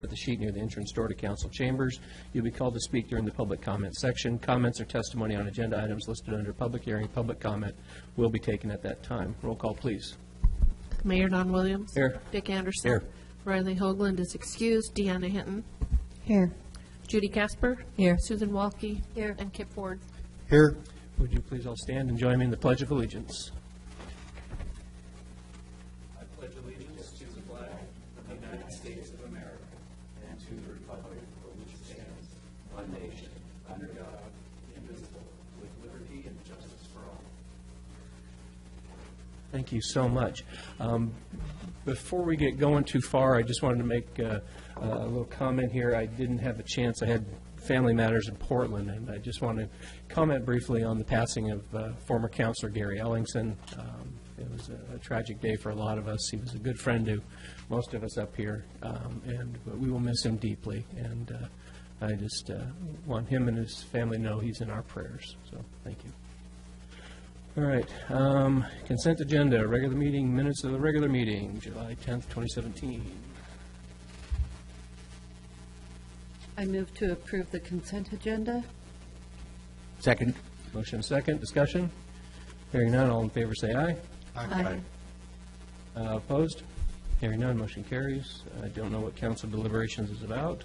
at the sheet near the entrance door to council chambers. You'll be called to speak during the public comment section. Comments or testimony on agenda items listed under public hearing, public comment will be taken at that time. Roll call, please. Mayor Don Williams. Here. Dick Anderson. Here. Riley Hoagland is excused. Deanna Hinton. Here. Judy Casper. Here. Susan Walke. Here. And Kip Ford. Here. Would you please all stand and join me in the Pledge of Allegiance? I pledge allegiance to the flag of the United States of America and to the republic for which it stands, one nation, under God, indivisible, with liberty and justice for all. Thank you so much. Before we get going too far, I just wanted to make a little comment here. I didn't have a chance. I had family matters in Portland, and I just want to comment briefly on the passing of former Councilor Gary Ellingson. It was a tragic day for a lot of us. He was a good friend to most of us up here, but we will miss him deeply. And I just want him and his family to know he's in our prayers. So thank you. All right. Consent agenda, regular meeting, minutes of the regular meeting, July 10th, 2017. I move to approve the consent agenda. Second. Motion second. Discussion? Hearing none, all in favor say aye. Aye. Opposed? Hearing none, motion carries. I don't know what council deliberations is about.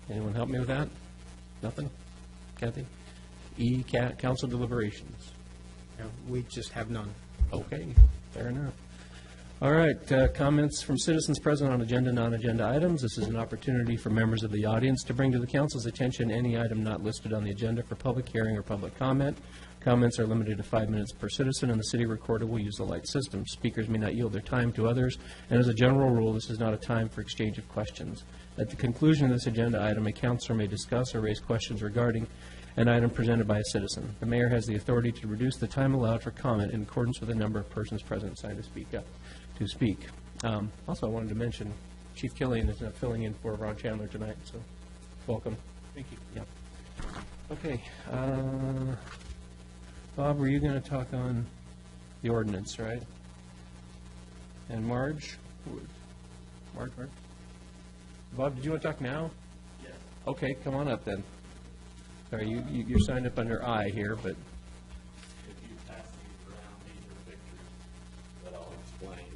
Anyone help me with that? Nothing? Kathy? Council deliberations. We just have none. Okay, fair enough. All right, comments from citizens present on agenda, non-agenda items. This is an opportunity for members of the audience to bring to the council's attention any item not listed on the agenda for public hearing or public comment. Comments are limited to 5 minutes per citizen, and the city recorder will use the light system. Speakers may not yield their time to others, and as a general rule, this is not a time for exchange of questions. At the conclusion of this agenda item, a councilor may discuss or raise questions regarding an item presented by a citizen. The mayor has the authority to reduce the time allowed for comment in accordance with the number of persons present signed to speak up. Also, I wanted to mention Chief Killian is not filling in for Ron Chandler tonight, so welcome. Thank you. Yep. Okay. Bob, were you going to talk on the ordinance, right? And Marge? Marge? Bob, did you want to talk now? Yes. Okay, come on up then. Sorry, you're signed up under I here, but... If you pass these around, these are pictures that I'll explain.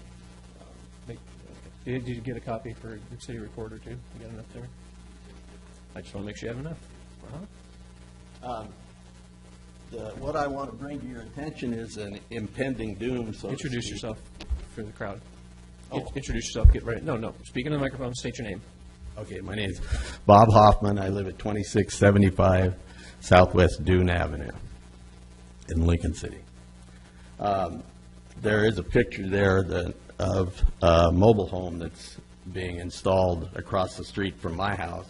Did you get a copy for the city recorder, too? You got enough there? I just want to make sure you have enough. What I want to bring to your attention is an impending doom. So Introduce yourself for the crowd. Oh. Introduce yourself. Get ready. No. Speak into the microphone. State your name. Okay, my name is Bob Hoffman. I live at 2675 Southwest Dune Avenue in Lincoln City. There is a picture there of a mobile home that's being installed across the street from my house,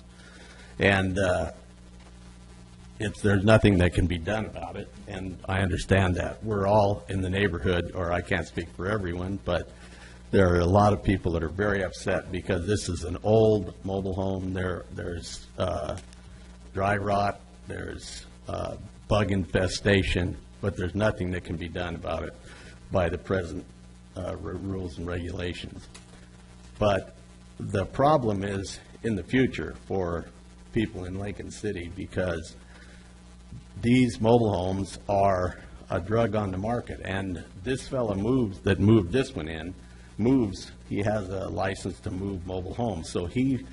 and there's nothing that can be done about it, and I understand that. We're all in the neighborhood, or I can't speak for everyone, but there are a lot of people that are very upset because this is an old mobile home. There's dry rot, there's bug infestation, but there's nothing that can be done about it by the present rules and regulations. But the problem is in the future for people in Lincoln City, because these mobile homes are a drug on the market, and this fellow that moved this one in, he has a license to move mobile homes. So these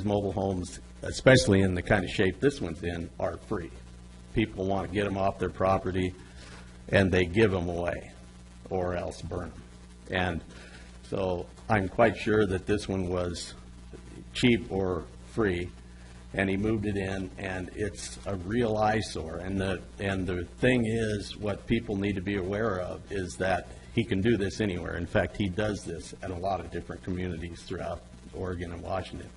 mobile homes, especially in the kind of shape this one's in, are free. People want to get them off their property, and they give them away or else burn them. And so I'm quite sure that this one was cheap or free, and he moved it in, and it's a real eyesore. And the thing is, what people need to be aware of is that he can do this anywhere. In fact, he does this at a lot of different communities throughout Oregon and Washington.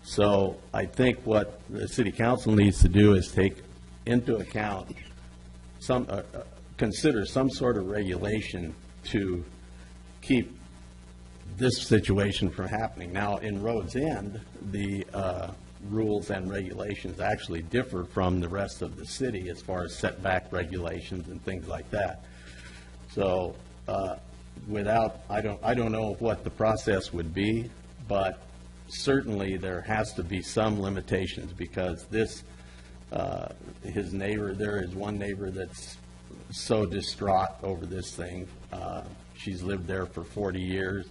So I think what the city council needs to do is take into account consider some sort of regulation to keep this situation from happening. Now, in Rhodes End, the rules and regulations actually differ from the rest of the city as far as setback regulations and things like that. So I don't know what the process would be, but certainly there has to be some limitations, because his neighbor, there is one neighbor that's so distraught over this thing. She's lived there for 40 years.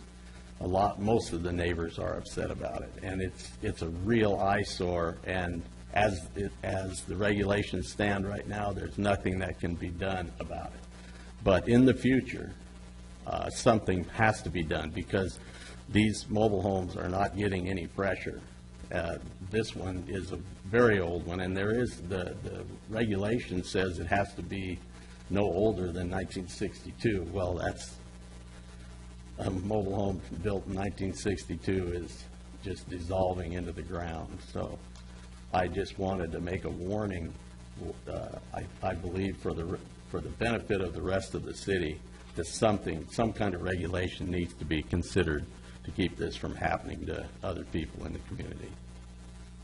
Most of the neighbors are upset about it, and it's a real eyesore, and as the regulations stand right now, there's nothing that can be done about it. But in the future, something has to be done, because these mobile homes are not getting any fresher. This one is a very old one, and the regulation says it has to be no older than 1962. Well, that's a mobile home built in 1962 is just dissolving into the ground. So I just wanted to make a warning, I believe for the benefit of the rest of the city, that some kind of regulation needs to be considered to keep this from happening to other people in the community.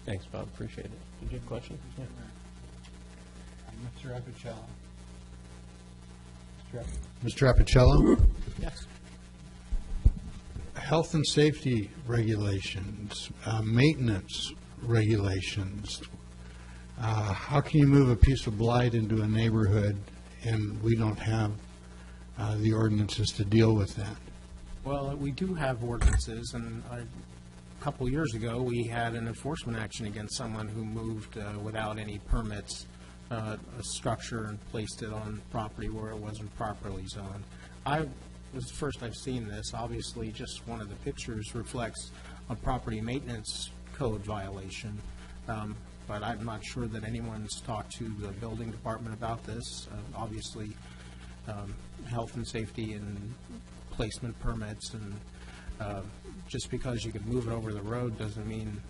Thanks, Bob, appreciate it. Did you have a question? Yeah. Mr. Appicello. Mr. Appicello? Yes. Health and safety regulations, maintenance regulations. How can you move a piece of blight into a neighborhood and we don't have the ordinances to deal with that? Well, we do have ordinances, and a couple years ago, we had an enforcement action against someone who moved without any permits a structure and placed it on property where it wasn't properly zoned. This is the first I've seen this. Obviously, just one of the pictures reflects a property maintenance code violation, but I'm not sure that anyone's talked to the building department about this. Obviously, health and safety and placement permits, and just because you can move it over the road doesn't mean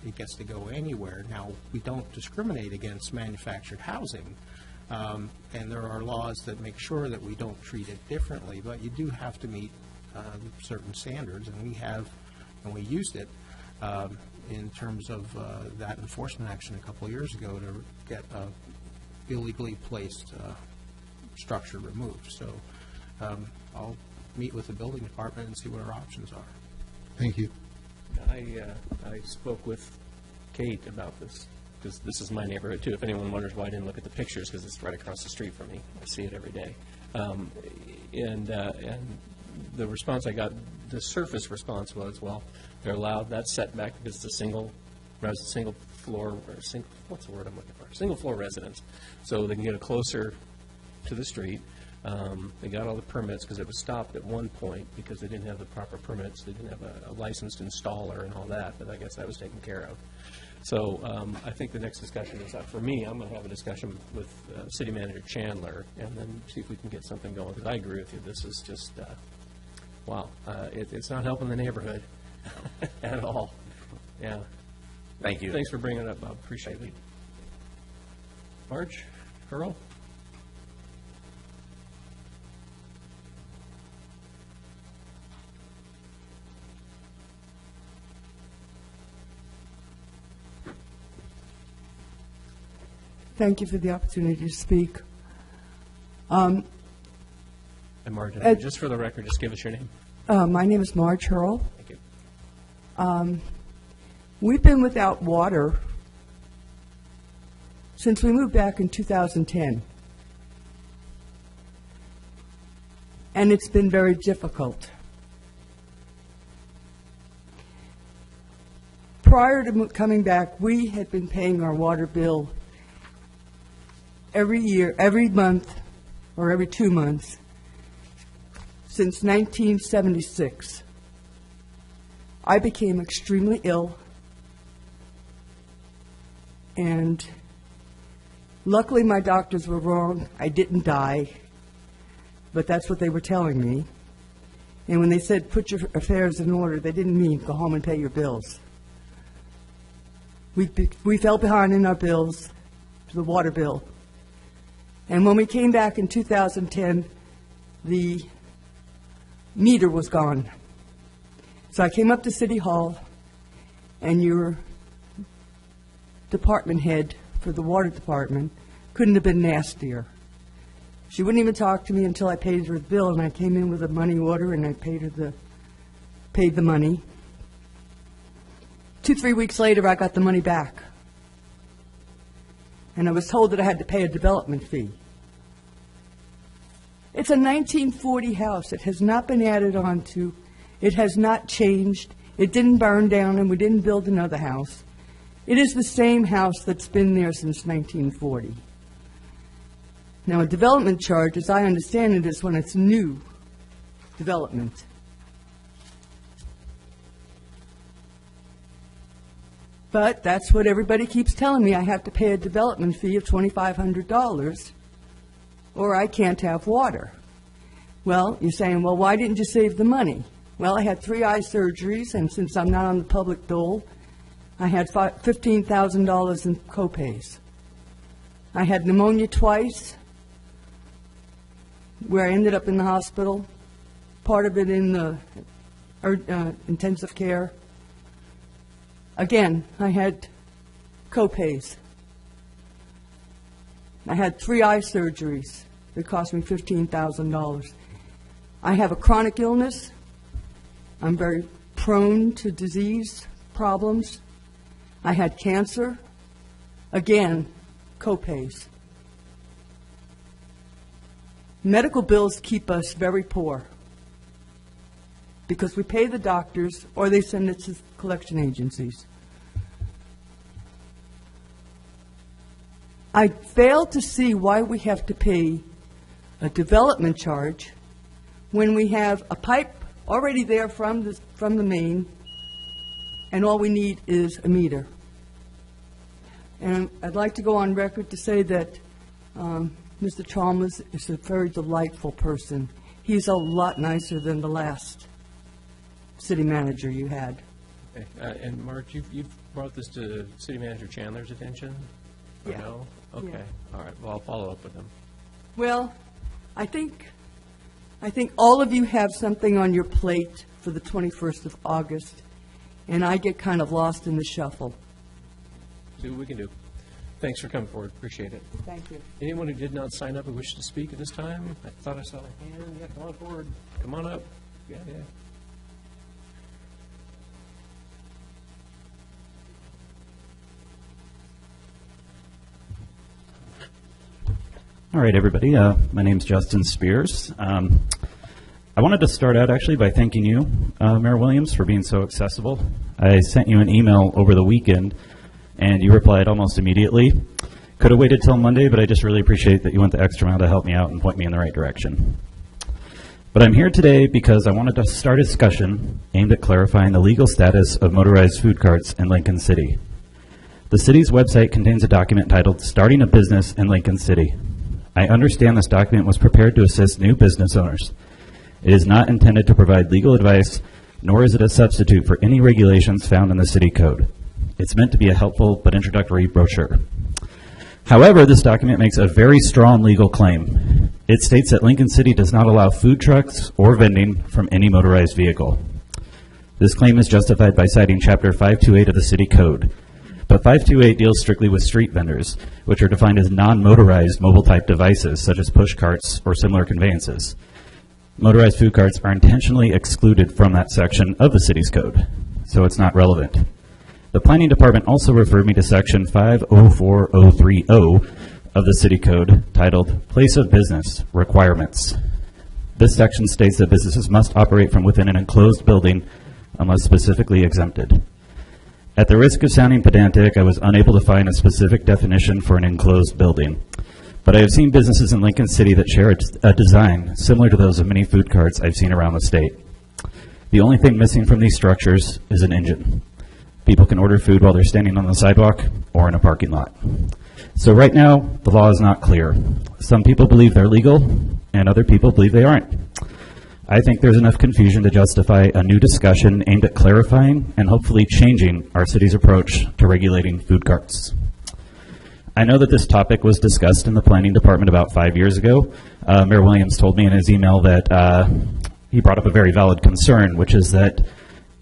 it gets to go anywhere. Now, we don't discriminate against manufactured housing, and there are laws that make sure that we don't treat it differently, but you do have to meet certain standards, and we have, and we used it in terms of that enforcement action a couple of years ago to get illegally placed structure removed. So I'll meet with the building department and see what our options are. Thank you. I spoke with Kate about this, because this is my neighborhood too. If anyone wonders why I didn't look at the pictures, because it's right across the street from me. I see it every day. And the response I got, the surface response was, well, they're allowed that setback because it's a single floor, or what's the word I'm looking for? Single floor residence. So they can get it closer to the street. They got all the permits, because it was stopped at one point because they didn't have the proper permits. They didn't have a licensed installer and all that, but I guess that was taken care of. So I think the next discussion is for me, I'm going to have a discussion with City Manager Chandler and then see if we can get something going, because I agree with you. This is just, wow, it's not helping the neighborhood at all. Yeah. Thank you. Thanks for bringing it up, Bob. Appreciate it. Marge, Earl? Thank you for the opportunity to speak. And Marge, just for the record, just give us your name. My name is Marge Hurl. Thank you. We've been without water since we moved back in 2010. And it's been very difficult. Prior to coming back, we had been paying our water bill every year, every month, or every 2 months, since 1976. I became extremely ill, and luckily my doctors were wrong. I didn't die, but that's what they were telling me. And when they said put your affairs in order, they didn't mean go home and pay your bills. We fell behind in our bills, to the water bill. And when we came back in 2010, the meter was gone. So I came up to City Hall, and your department head for the water department couldn't have been nastier. She wouldn't even talk to me until I paid her the bill, and I came in with a money order, and I paid the money. 2-3 weeks later, I got the money back. And I was told that I had to pay a development fee. It's a 1940 house. It has not been added on to. It has not changed. It didn't burn down, and we didn't build another house. It is the same house that's been there since 1940. Now, a development charge, as I understand it, is when it's new development. But that's what everybody keeps telling me. I have to pay a development fee of $2,500, or I can't have water. Well, you're saying, well, why didn't you save the money? Well, I had 3 eye surgeries, and since I'm not on the public dole, I had $15,000 in copays. I had pneumonia twice, where I ended up in the hospital, part of it in the intensive care. Again, I had copays. I had 3 eye surgeries that cost me $15,000. I have a chronic illness. I'm very prone to disease problems. I had cancer. Again, copays. Medical bills keep us very poor because we pay the doctors or they send it to collection agencies. I fail to see why we have to pay a development charge when we have a pipe already there from the main, and all we need is a meter. And I'd like to go on record to say that Mr. Chalmers is a very delightful person. He's a lot nicer than the last city manager you had. Okay. And Mark, you've brought this to City Manager Chandler's attention? Or Yeah. no? Okay. Yeah. All right. Well, I'll follow up with him. Well, I think all of you have something on your plate for the 21st of August, and I get kind of lost in the shuffle. See what we can do. Thanks for coming forward. Appreciate it. Thank you. Anyone who did not sign up who wishes to speak at this time? I thought I saw a hand. Yeah, come on forward. Come on up. Yeah. All right, everybody. My name's Justin Spears. I wanted to start out actually by thanking you, Mayor Williams, for being so accessible. I sent you an email over the weekend, and you replied almost immediately. Could have waited till Monday, but I just really appreciate that you went the extra mile to help me out and point me in the right direction. But I'm here today because I wanted to start a discussion aimed at clarifying the legal status of motorized food carts in Lincoln City. The city's website contains a document titled Starting a Business in Lincoln City. I understand this document was prepared to assist new business owners. It is not intended to provide legal advice, nor is it a substitute for any regulations found in the city code. It's meant to be a helpful but introductory brochure. However, this document makes a very strong legal claim. It states that Lincoln City does not allow food trucks or vending from any motorized vehicle. This claim is justified by citing Chapter 528 of the City Code. But 528 deals strictly with street vendors, which are defined as non-motorized mobile-type devices, such as push carts or similar conveyances. Motorized food carts are intentionally excluded from that section of the city's code, so it's not relevant. The Planning Department also referred me to Section 504030 of the City Code, titled Place of Business Requirements. This section states that businesses must operate from within an enclosed building unless specifically exempted. At the risk of sounding pedantic, I was unable to find a specific definition for an enclosed building. But I have seen businesses in Lincoln City that share a design similar to those of many food carts I've seen around the state. The only thing missing from these structures is an engine. People can order food while they're standing on the sidewalk or in a parking lot. So right now, the law is not clear. Some people believe they're legal, and other people believe they aren't. I think there's enough confusion to justify a new discussion aimed at clarifying and hopefully changing our city's approach to regulating food carts. I know that this topic was discussed in the Planning Department about 5 years ago. Mayor Williams told me in his email that he brought up a very valid concern, which is that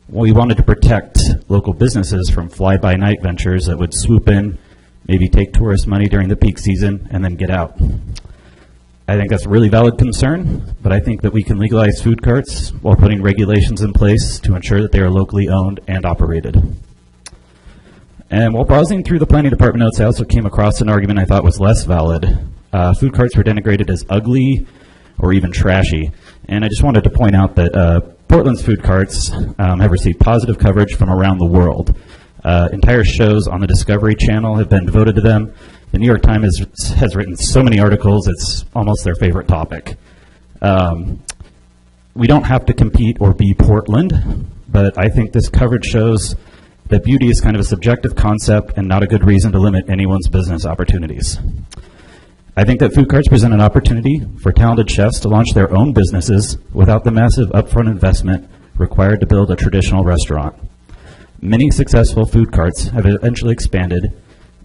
we wanted to protect local businesses from fly-by-night ventures that would swoop in, maybe take tourist money during the peak season, and then get out. I think that's a really valid concern, but I think that we can legalize food carts while putting regulations in place to ensure that they are locally owned and operated. And while browsing through the planning department notes, I also came across an argument I thought was less valid. Food carts were denigrated as ugly or even trashy. And I just wanted to point out that Portland's food carts have received positive coverage from around the world. Entire shows on the Discovery Channel have been devoted to them. The New York Times has written so many articles, it's almost their favorite topic. We don't have to compete or be Portland, but I think this coverage shows that beauty is kind of a subjective concept and not a good reason to limit anyone's business opportunities. I think that food carts present an opportunity for talented chefs to launch their own businesses without the massive upfront investment required to build a traditional restaurant. Many successful food carts have eventually expanded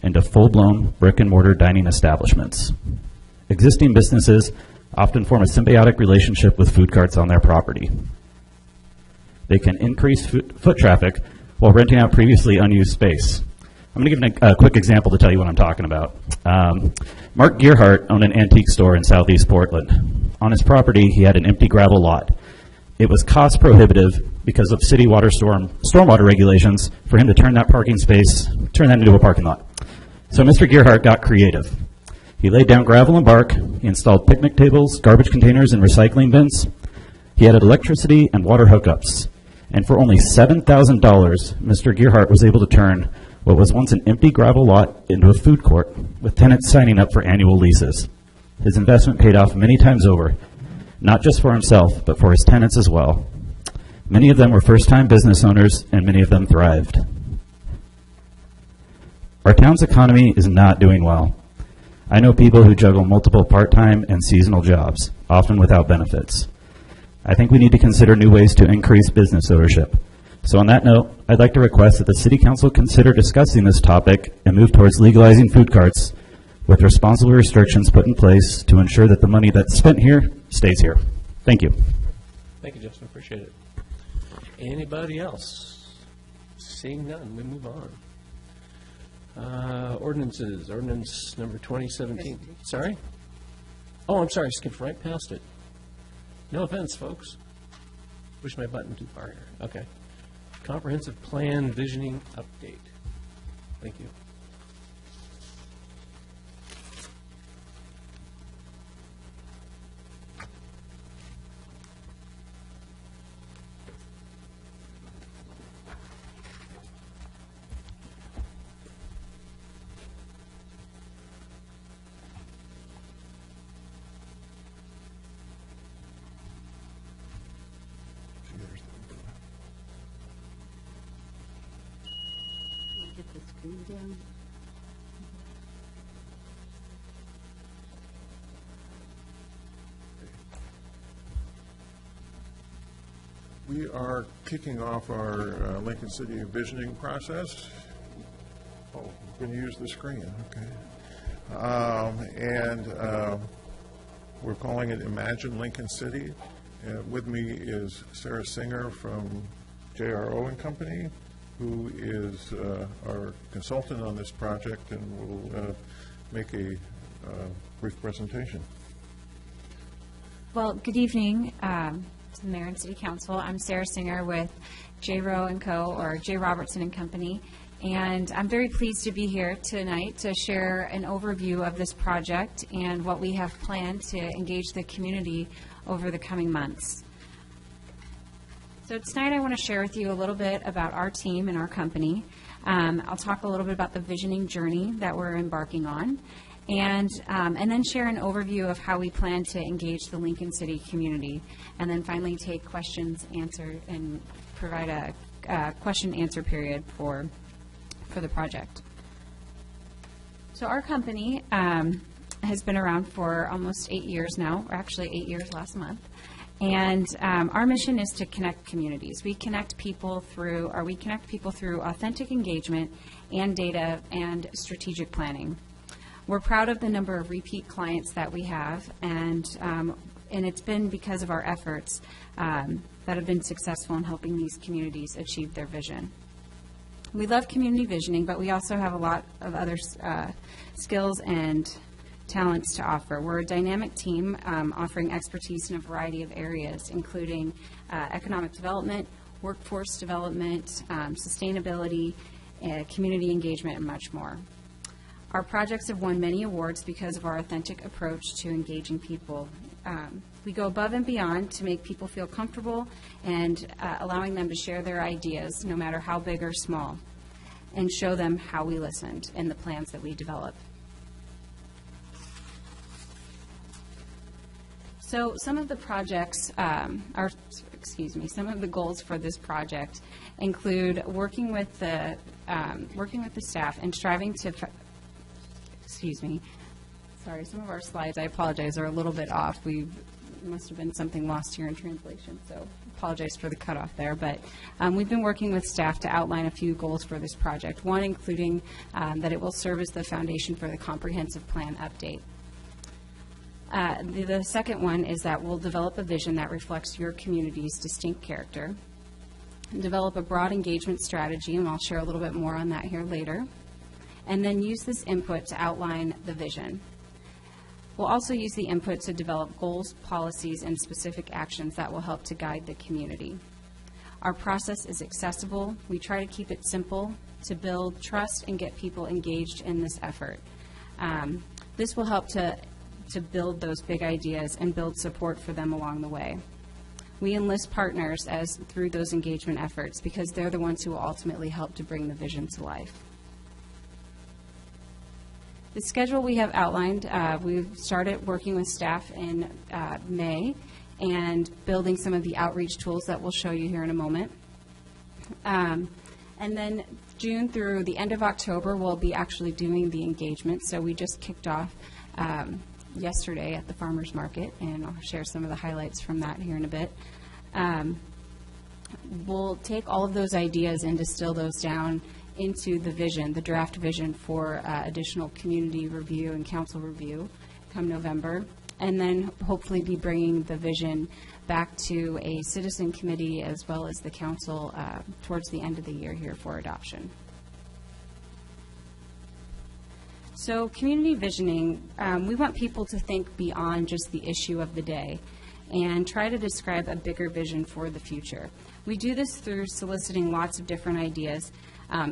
into full-blown brick-and-mortar dining establishments. Existing businesses often form a symbiotic relationship with food carts on their property. They can increase foot traffic while renting out previously unused space. I'm going to give a quick example to tell you what I'm talking about. Mark Gearhart owned an antique store in southeast Portland. On his property, he had an empty gravel lot. It was cost prohibitive because of city stormwater regulations for him to turn that into a parking lot. So Mr. Gearhart got creative. He laid down gravel and bark, he installed picnic tables, garbage containers, and recycling bins. He added electricity and water hookups. And for only $7,000, Mr. Gearhart was able to turn what was once an empty gravel lot into a food court, with tenants signing up for annual leases. His investment paid off many times over, not just for himself, but for his tenants as well. Many of them were first-time business owners, and many of them thrived. Our town's economy is not doing well. I know people who juggle multiple part-time and seasonal jobs, often without benefits. I think we need to consider new ways to increase business ownership. So on that note, I'd like to request that the City Council consider discussing this topic and move towards legalizing food carts with responsible restrictions put in place to ensure that the money that's spent here stays here. Thank you. Thank you, Justin. Appreciate it. Anybody else? Seeing none, we move on. Ordinances. Ordinance number 2017. Sorry? Oh, I'm sorry. I skipped right past it. No offense, folks. Push my button too far here. Okay. Comprehensive Plan Visioning Update. Thank you. Get the screen down. We are kicking off our Lincoln City Visioning process. Oh, we're going to use the screen, okay. We're calling it Imagine Lincoln City. With me is Sarah Singer from JRO and Company, who is our consultant on this project and will make a brief presentation. Well, good evening to the Mayor and City Council. I'm Sarah Singer with J. Rowe & Co., or J. Robertson & Company, and I'm very pleased to be here tonight to share an overview of this project and what we have planned to engage the community over the coming months. So tonight I want to share with you a little bit about our team and our company. I'll talk a little bit about the visioning journey that we're embarking on, and then share an overview of how we plan to engage the Lincoln City community, and then finally take questions, answer, and provide a question-answer period for the project. So our company has been around for almost 8 years now, or actually 8 years last month. And our mission is to connect communities. We connect people through authentic engagement and data and strategic planning. We're proud of the number of repeat clients that we have, and it's been because of our efforts that have been successful in helping these communities achieve their vision. We love community visioning, but we also have a lot of other skills and talents to offer. We're a dynamic team offering expertise in a variety of areas, including economic development, workforce development, sustainability, community engagement, and much more. Our projects have won many awards because of our authentic approach to engaging people. We go above and beyond to make people feel comfortable and allowing them to share their ideas, no matter how big or small, and show them how we listened in the plans that we develop. So some of the projects some of the goals for this project include working with the staff and striving to, sorry, some of our slides, I apologize, are a little bit off. Must have been something lost here in translation, so apologize for the cutoff there. But we've been working with staff to outline a few goals for this project, one including that it will serve as the foundation for the comprehensive plan update. The second one is that we'll develop a vision that reflects your community's distinct character, and develop a broad engagement strategy, and I'll share a little bit more on that here later, and then use this input to outline the vision. We'll also use the input to develop goals, policies, and specific actions that will help to guide the community. Our process is accessible. We try to keep it simple to build trust and get people engaged in this effort. This will help to build those big ideas and build support for them along the way. We enlist partners through those engagement efforts because they're the ones who will ultimately help to bring the vision to life. The schedule we have outlined, we've started working with staff in May and building some of the outreach tools that we'll show you here in a moment. And then June through the end of October, we'll be actually doing the engagement. So we just kicked off yesterday at the farmers market, and I'll share some of the highlights from that here in a bit. We'll take all of those ideas and distill those down into the vision, the draft vision for additional community review and council review come November, and then hopefully be bringing the vision back to a citizen committee as well as the council towards the end of the year here for adoption. So community visioning, we want people to think beyond just the issue of the day and try to describe a bigger vision for the future. We do this through soliciting lots of different ideas,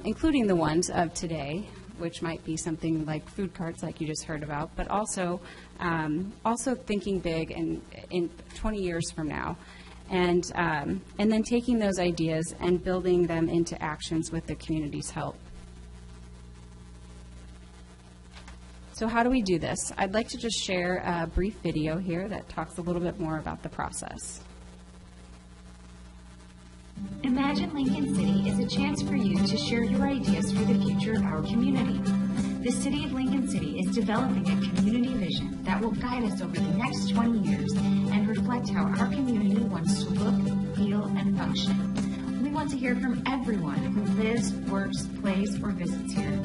including the ones of today, which might be something like food carts like you just heard about, but also thinking big in 20 years from now. And then taking those ideas and building them into actions with the community's help. So how do we do this? I'd like to just share a brief video here that talks a little bit more about the process. Imagine Lincoln City is a chance for you to share your ideas for the future of our community. The City of Lincoln City is developing a community vision that will guide us over the next 20 years and reflect how our community wants to look, feel, and function. We want to hear from everyone who lives, works, plays, or visits here.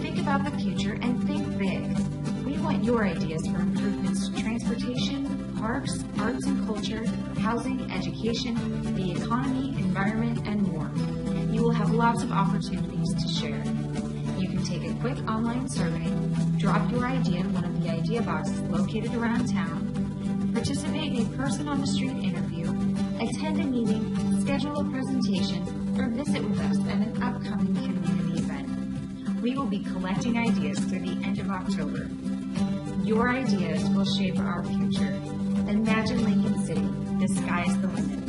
Think about the future and think big. We want your ideas for improvements to transportation, parks, arts and culture, housing, education, the economy, environment, and more. You will have lots of opportunities to share. You can take a quick online survey, drop your idea in one of the idea boxes located around town, participate in a person on the street interview, attend a meeting, schedule a presentation, or visit with us at an upcoming community event. We will be collecting ideas through the end of October. Your ideas will shape our future. Imagine Lincoln City. The sky's the limit.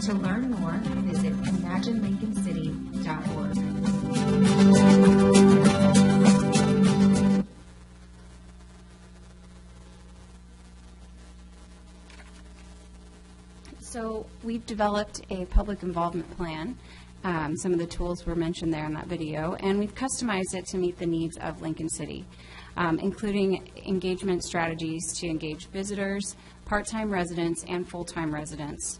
To learn more, visit imaginelincolncity.org. So we've developed a public involvement plan. Some of the tools were mentioned there in that video, and we've customized it to meet the needs of Lincoln City, including engagement strategies to engage visitors, part-time residents, and full-time residents.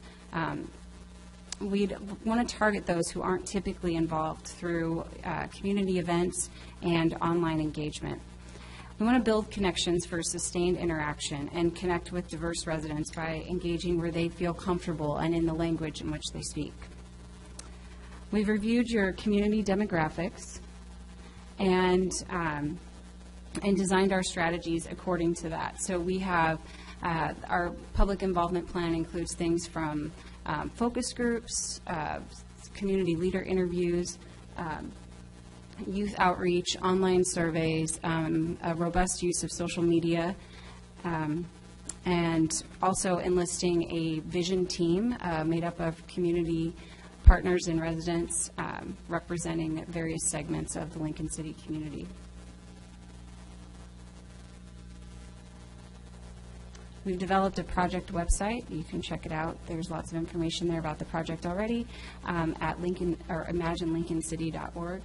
We'd want to target those who aren't typically involved through community events and online engagement. We want to build connections for sustained interaction and connect with diverse residents by engaging where they feel comfortable and in the language in which they speak. We've reviewed your community demographics, and and designed our strategies according to that. So we have our public involvement plan includes things from focus groups, community leader interviews, youth outreach, online surveys, a robust use of social media, and also enlisting a vision team made up of community partners and residents representing various segments of the Lincoln City community. We've developed a project website. You can check it out. There's lots of information there about the project already at imaginelincolncity.org.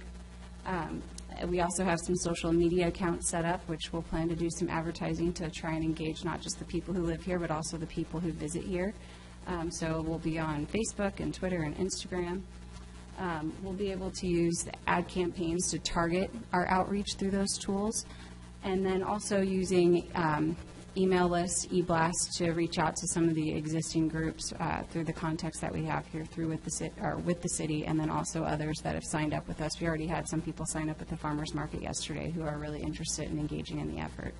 We also have some social media accounts set up, which we'll plan to do some advertising to try and engage not just the people who live here, but also the people who visit here. So we'll be on Facebook and Twitter and Instagram. We'll be able to use the ad campaigns to target our outreach through those tools, and then also using email lists, e-blasts to reach out to some of the existing groups through the contacts that we have here through with the city, and then also others that have signed up with us. We already had some people sign up at the farmers market yesterday who are really interested in engaging in the effort.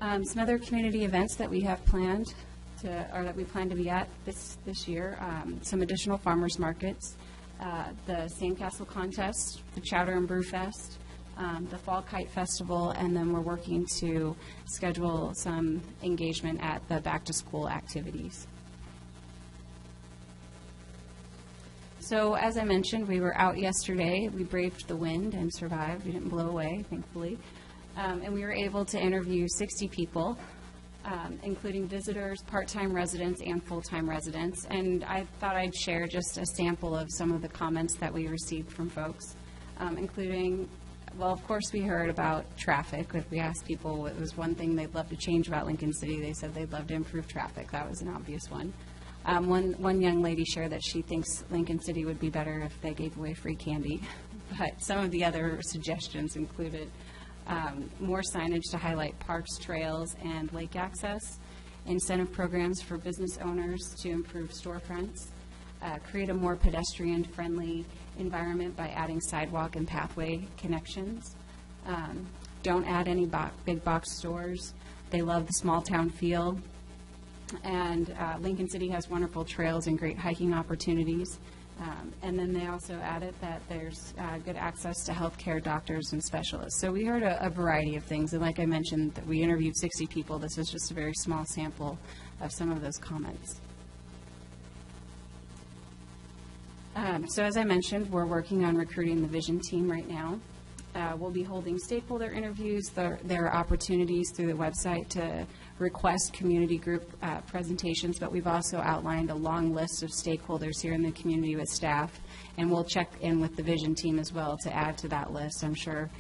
Some other community events that we have planned or that we plan to be at this year, some additional farmers markets, the Sandcastle Contest, the Chowder and Brew Fest, the Fall Kite Festival, and then we're working to schedule some engagement at the back-to-school activities. So as I mentioned, we were out yesterday. We braved the wind and survived. We didn't blow away, thankfully. And we were able to interview 60 people, including visitors, part-time residents, and full-time residents. And I thought I'd share just a sample of some of the comments that we received from folks, including, well, of course, we heard about traffic. If we asked people what was one thing they'd love to change about Lincoln City, they said they'd love to improve traffic. That was an obvious one. One young lady shared that she thinks Lincoln City would be better if they gave away free candy. But some of the other suggestions included more signage to highlight parks, trails, and lake access, incentive programs for business owners to improve storefronts, create a more pedestrian-friendly environment by adding sidewalk and pathway connections. Don't add any big box stores. They love the small town feel. And Lincoln City has wonderful trails and great hiking opportunities. And then they also added that there's good access to healthcare, doctors, and specialists. So we heard a variety of things. And like I mentioned, that we interviewed 60 people. This is just a very small sample of some of those comments. So as I mentioned, we're working on recruiting the vision team right now. We'll be holding stakeholder interviews. There are opportunities through the website to request community group presentations, but we've also outlined a long list of stakeholders here in the community with staff, and we'll check in with the vision team as well to add to that list. I'm sure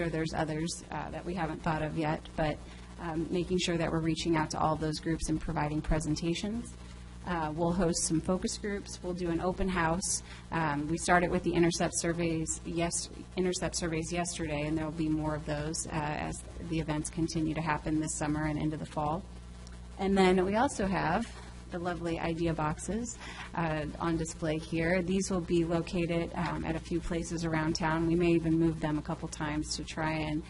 there's others that we haven't thought of yet, but making sure that we're reaching out to all of those groups and providing presentations. We'll host some focus groups. We'll do an open house. We started with the intercept surveys yesterday, and there will be more of those as the events continue to happen this summer and into the fall. And then we also have the lovely idea boxes on display here. These will be located at a few places around town. We may even move them a couple times to try and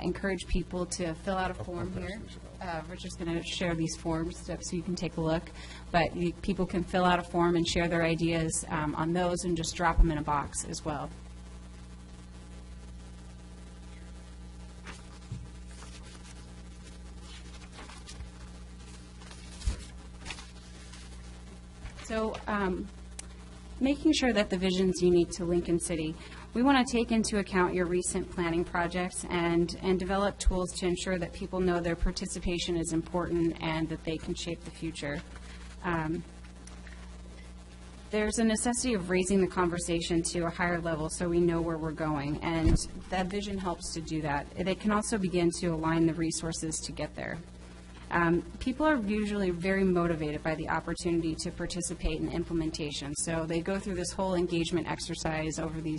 encourage people to fill out a form here. We're just going to share these forms so you can take a look. But people can fill out a form and share their ideas on those and just drop them in a box as well. So making sure that the vision's unique to Lincoln City. We want to take into account your recent planning projects and develop tools to ensure that people know their participation is important and that they can shape the future. There's a necessity of raising the conversation to a higher level so we know where we're going, and that vision helps to do that. It can also begin to align the resources to get there. People are usually very motivated by the opportunity to participate in implementation. So they go through this whole engagement exercise over the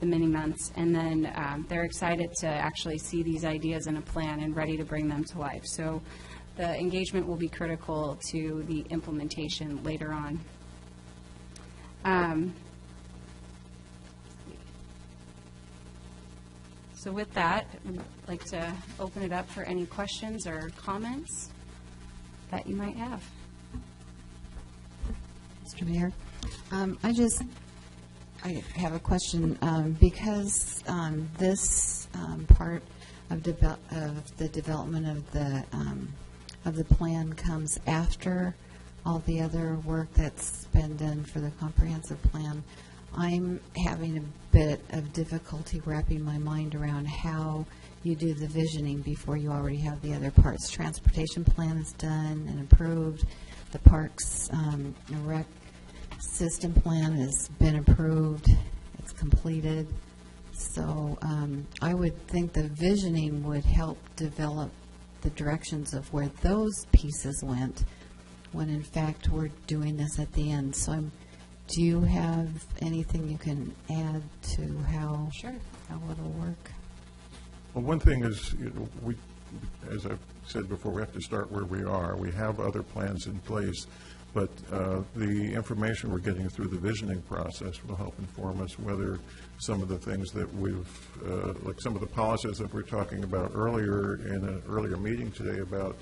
many months, and then they're excited to actually see these ideas in a plan and ready to bring them to life. So the engagement will be critical to the implementation later on. So with that, I'd like to open it up for any questions or comments that you might have. Mr. Mayor, I have a question, because this part of the development of the plan comes after all the other work that's been done for the comprehensive plan. I'm having a bit of difficulty wrapping my mind around how you do the visioning before you already have the other parts. Transportation plan is done and approved. The parks rec system plan has been approved. It's completed. So I would think the visioning would help develop the directions of where those pieces went, when in fact we're doing this at the end. So do you have anything you can add to how it'll work? Well, one thing is, we, as I've said before, we have to start where we are. We have other plans in place, but the information we're getting through the visioning process will help inform us whether some of the things that we've, like some of the policies that we're talking about earlier in an earlier meeting today about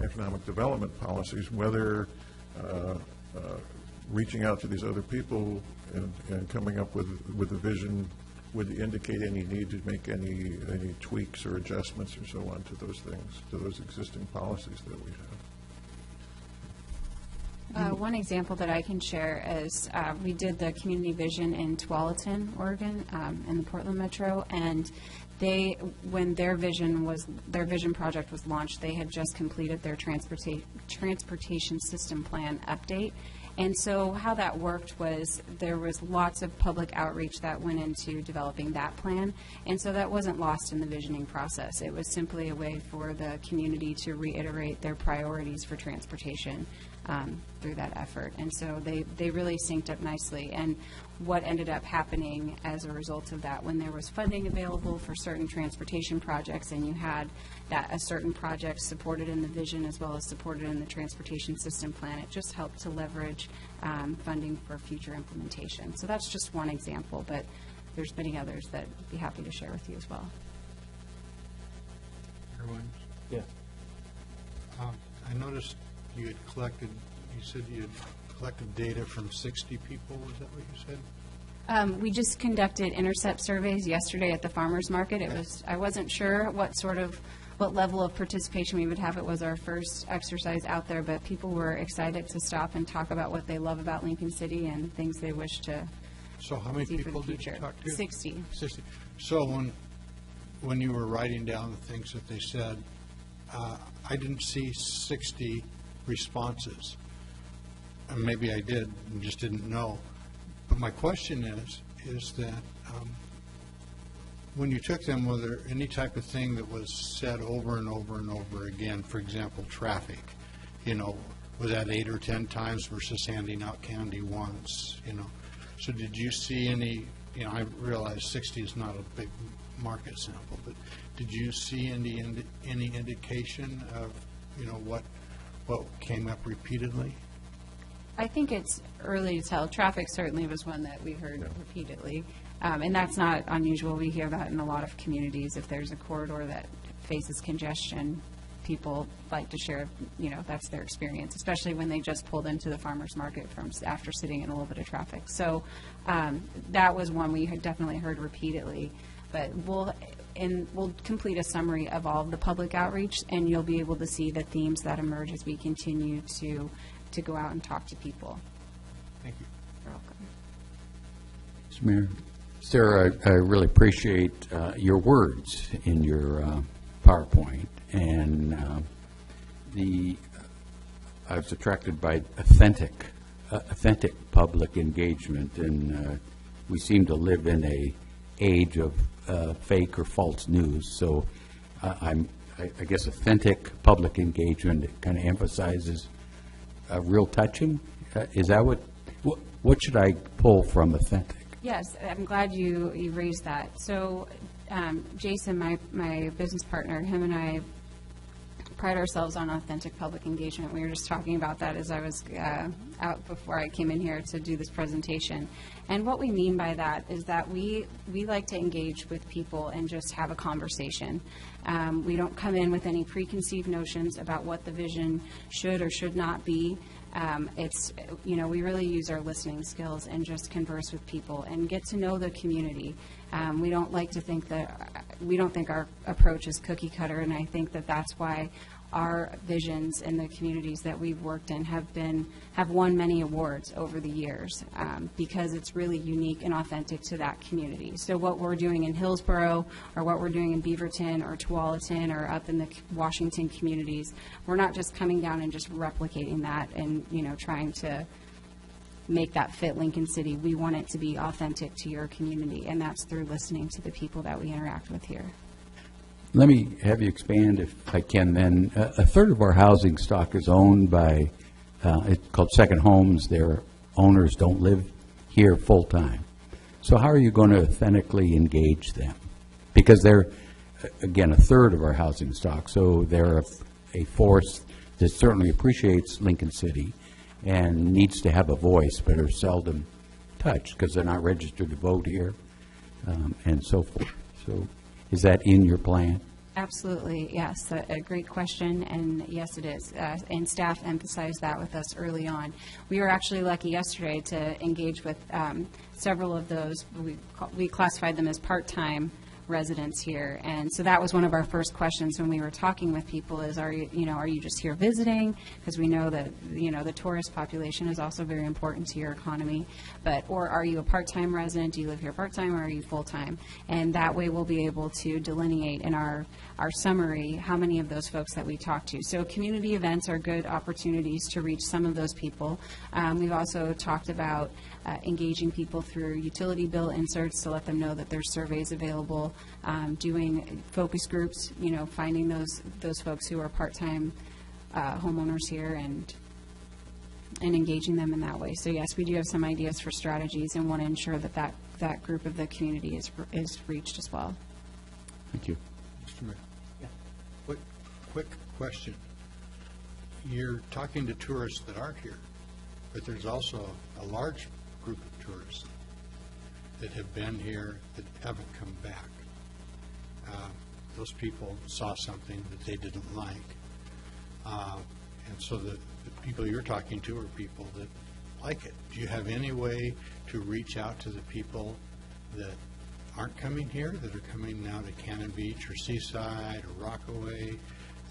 economic development policies, whether reaching out to these other people and coming up with a vision would indicate any need to make any tweaks or adjustments or so on to those things, to those existing policies that we have. One example that I can share is we did the community vision in Tualatin, Oregon, in the Portland Metro, and when their vision project was launched, they had just completed their transportation system plan update. And so how that worked was there was lots of public outreach that went into developing that plan, and so that wasn't lost in the visioning process. It was simply a way for the community to reiterate their priorities for transportation through that effort. And so they really synced up nicely. And what ended up happening as a result of that, when there was funding available for certain transportation projects and you had a certain project supported in the vision as well as supported in the transportation system plan, it just helped to leverage funding for future implementation. So that's just one example, but there's many others that I'd be happy to share with you as well. Yeah. I noticed you had collected, you said you had collected data from 60 people, was that what you said? We just conducted intercept surveys yesterday at the farmers market. I wasn't sure what level of participation we would have. It was our first exercise out there, but people were excited to stop and talk about what they love about Lincoln City and things they wish to So how many see for people the did future. you talk to? 60. 60. So when you were writing down the things that they said, I didn't see 60 responses. And maybe I did and just didn't know. But my question is that when you took them, was there any type of thing that was said over and over and over again? For example, traffic. Was that 8 or 10 times versus handing out candy once? So did you see any? I realize 60 is not a big market sample, but did you see any indication of what came up repeatedly? I think it's early to tell. Traffic certainly was one that we heard repeatedly, and that's not unusual. We hear that in a lot of communities. If there's a corridor that faces congestion, people like to share, that's their experience, especially when they just pulled into the farmers market after sitting in a little bit of traffic. So that was one we had definitely heard repeatedly. But we'll complete a summary of all of the public outreach, and you'll be able to see the themes that emerge as we continue to go out and talk to people. Thank you. You're welcome. Mr. Mayor, Sarah, I really appreciate your words in your PowerPoint, and I was attracted by authentic public engagement, and we seem to live in a age of fake or false news. So I guess authentic public engagement kind of emphasizes real touching. Is that what should I pull from authentic? Yes, I'm glad you raised that. So Jason, my business partner, him and I pride ourselves on authentic public engagement. We were just talking about that as I was out before I came in here to do this presentation. And what we mean by that is that we like to engage with people and just have a conversation. We don't come in with any preconceived notions about what the vision should or should not be. We really use our listening skills and just converse with people and get to know the community. We don't think our approach is cookie cutter, and I think that that's why our visions in the communities that we've worked in have won many awards over the years, because it's really unique and authentic to that community. So what we're doing in Hillsborough, or what we're doing in Beaverton or Tualatin or up in the Washington communities, we're not just coming down and just replicating that and trying to make that fit Lincoln City. We want it to be authentic to your community, and that's through listening to the people that we interact with here. Let me have you expand, if I can, then. A third of our housing stock is owned by, it's called second homes. Their owners don't live here full-time. So how are you going to authentically engage them? Because they're, again, a third of our housing stock, so they're a force that certainly appreciates Lincoln City and needs to have a voice, but are seldom touched because they're not registered to vote here, and so forth. So is that in your plan? Absolutely, yes. A great question, and yes, it is. And staff emphasized that with us early on. We were actually lucky yesterday to engage with several of those. We classified them as part-time residents here, and so that was one of our first questions when we were talking with people is, are you just here visiting? Because we know that the tourist population is also very important to your economy, or are you a part-time resident? Do you live here part-time, or are you full-time? And that way we'll be able to delineate in our summary how many of those folks that we talk to. So community events are good opportunities to reach some of those people. We've also talked about engaging people through utility bill inserts to let them know that there's surveys available, doing focus groups, finding those folks who are part-time homeowners here and engaging them in that way. So yes, we do have some ideas for strategies and want to ensure that group of the community is reached as well. Thank you. Mr. Mayor. Yeah. Quick question. You're talking to tourists that aren't here, but there's also a large group of tourists that have been here that haven't come back. Those people saw something that they didn't like. And so the people you're talking to are people that like it. Do you have any way to reach out to the people that aren't coming here, that are coming now to Cannon Beach or Seaside or Rockaway,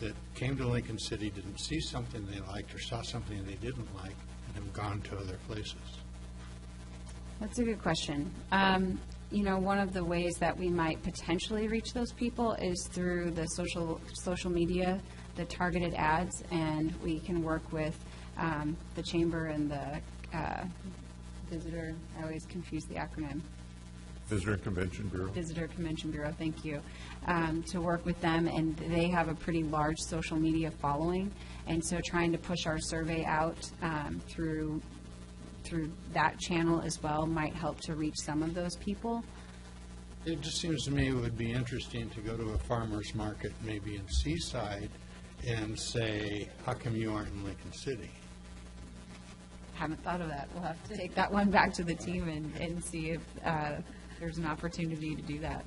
that came to Lincoln City, didn't see something they liked or saw something they didn't like, and have gone to other places? That's a good question. One of the ways that we might potentially reach those people is through the social media, the targeted ads, and we can work with the chamber and the visitor. I always confuse the acronym. Visitor Convention Bureau. Visitor Convention Bureau, thank you, to work with them, and they have a pretty large social media following, and so trying to push our survey out through that channel as well might help to reach some of those people. It just seems to me it would be interesting to go to a farmer's market maybe in Seaside and say, how come you aren't in Lincoln City? Haven't thought of that. We'll have to take that one back to the team and see if there's an opportunity to do that.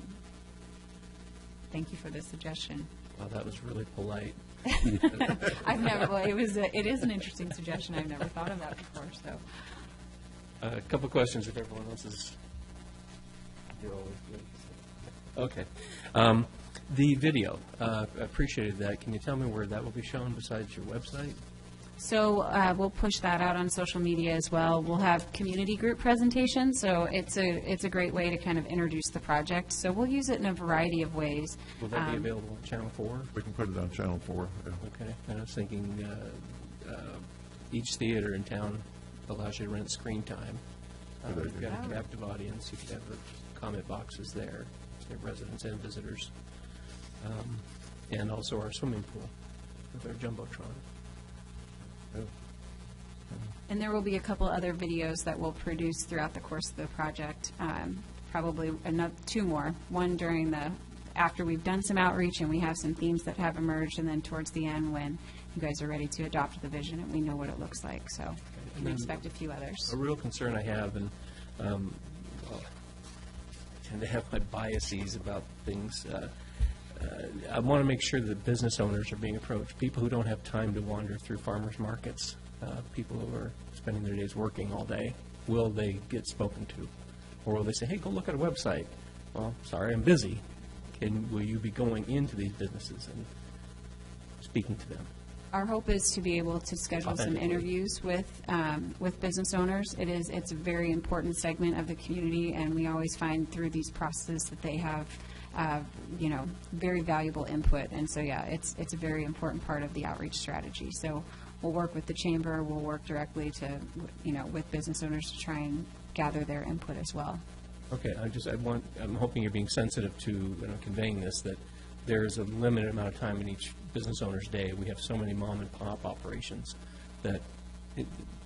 Thank you for the suggestion. Wow, that was really polite. I've never. Well, it is an interesting suggestion. I've never thought of that before. So, a couple questions if everyone else is. You're always good. Okay. The video. Appreciated that. Can you tell me where that will be shown besides your website? So we'll push that out on social media as well. We'll have community group presentations, so it's a great way to kind of introduce the project. So we'll use it in a variety of ways. Will that be available on Channel 4? We can put it on Channel 4. Yeah. Okay. And I was thinking each theater in town allows you to rent screen time. You've got a captive audience. You could have comment boxes there, residents and visitors. And also our swimming pool with our Jumbotron. And there will be a couple other videos that we'll produce throughout the course of the project, probably two more, one during the after we've done some outreach and we have some themes that have emerged, and then towards the end when you guys are ready to adopt the vision and we know what it looks like. So you can expect a few others. A real concern I have, and well, I tend to have my biases about things. I want to make sure that business owners are being approached, people who don't have time to wander through farmers markets, people who are spending their days working all day. Will they get spoken to? Or will they say, hey, go look at a website? Well, sorry, I'm busy. Will you be going into these businesses and speaking to them? Our hope is to be able to schedule some Authentically. interviews with business owners. It's a very important segment of the community, and we always find through these processes that they have, very valuable input. And so, yeah, it's a very important part of the outreach strategy. So we'll work with the chamber. We'll work directly to, with business owners to try and gather their input as well. Okay, I'm hoping you're being sensitive to conveying this, that there's a limited amount of time in each business owner's day. We have so many mom and pop operations that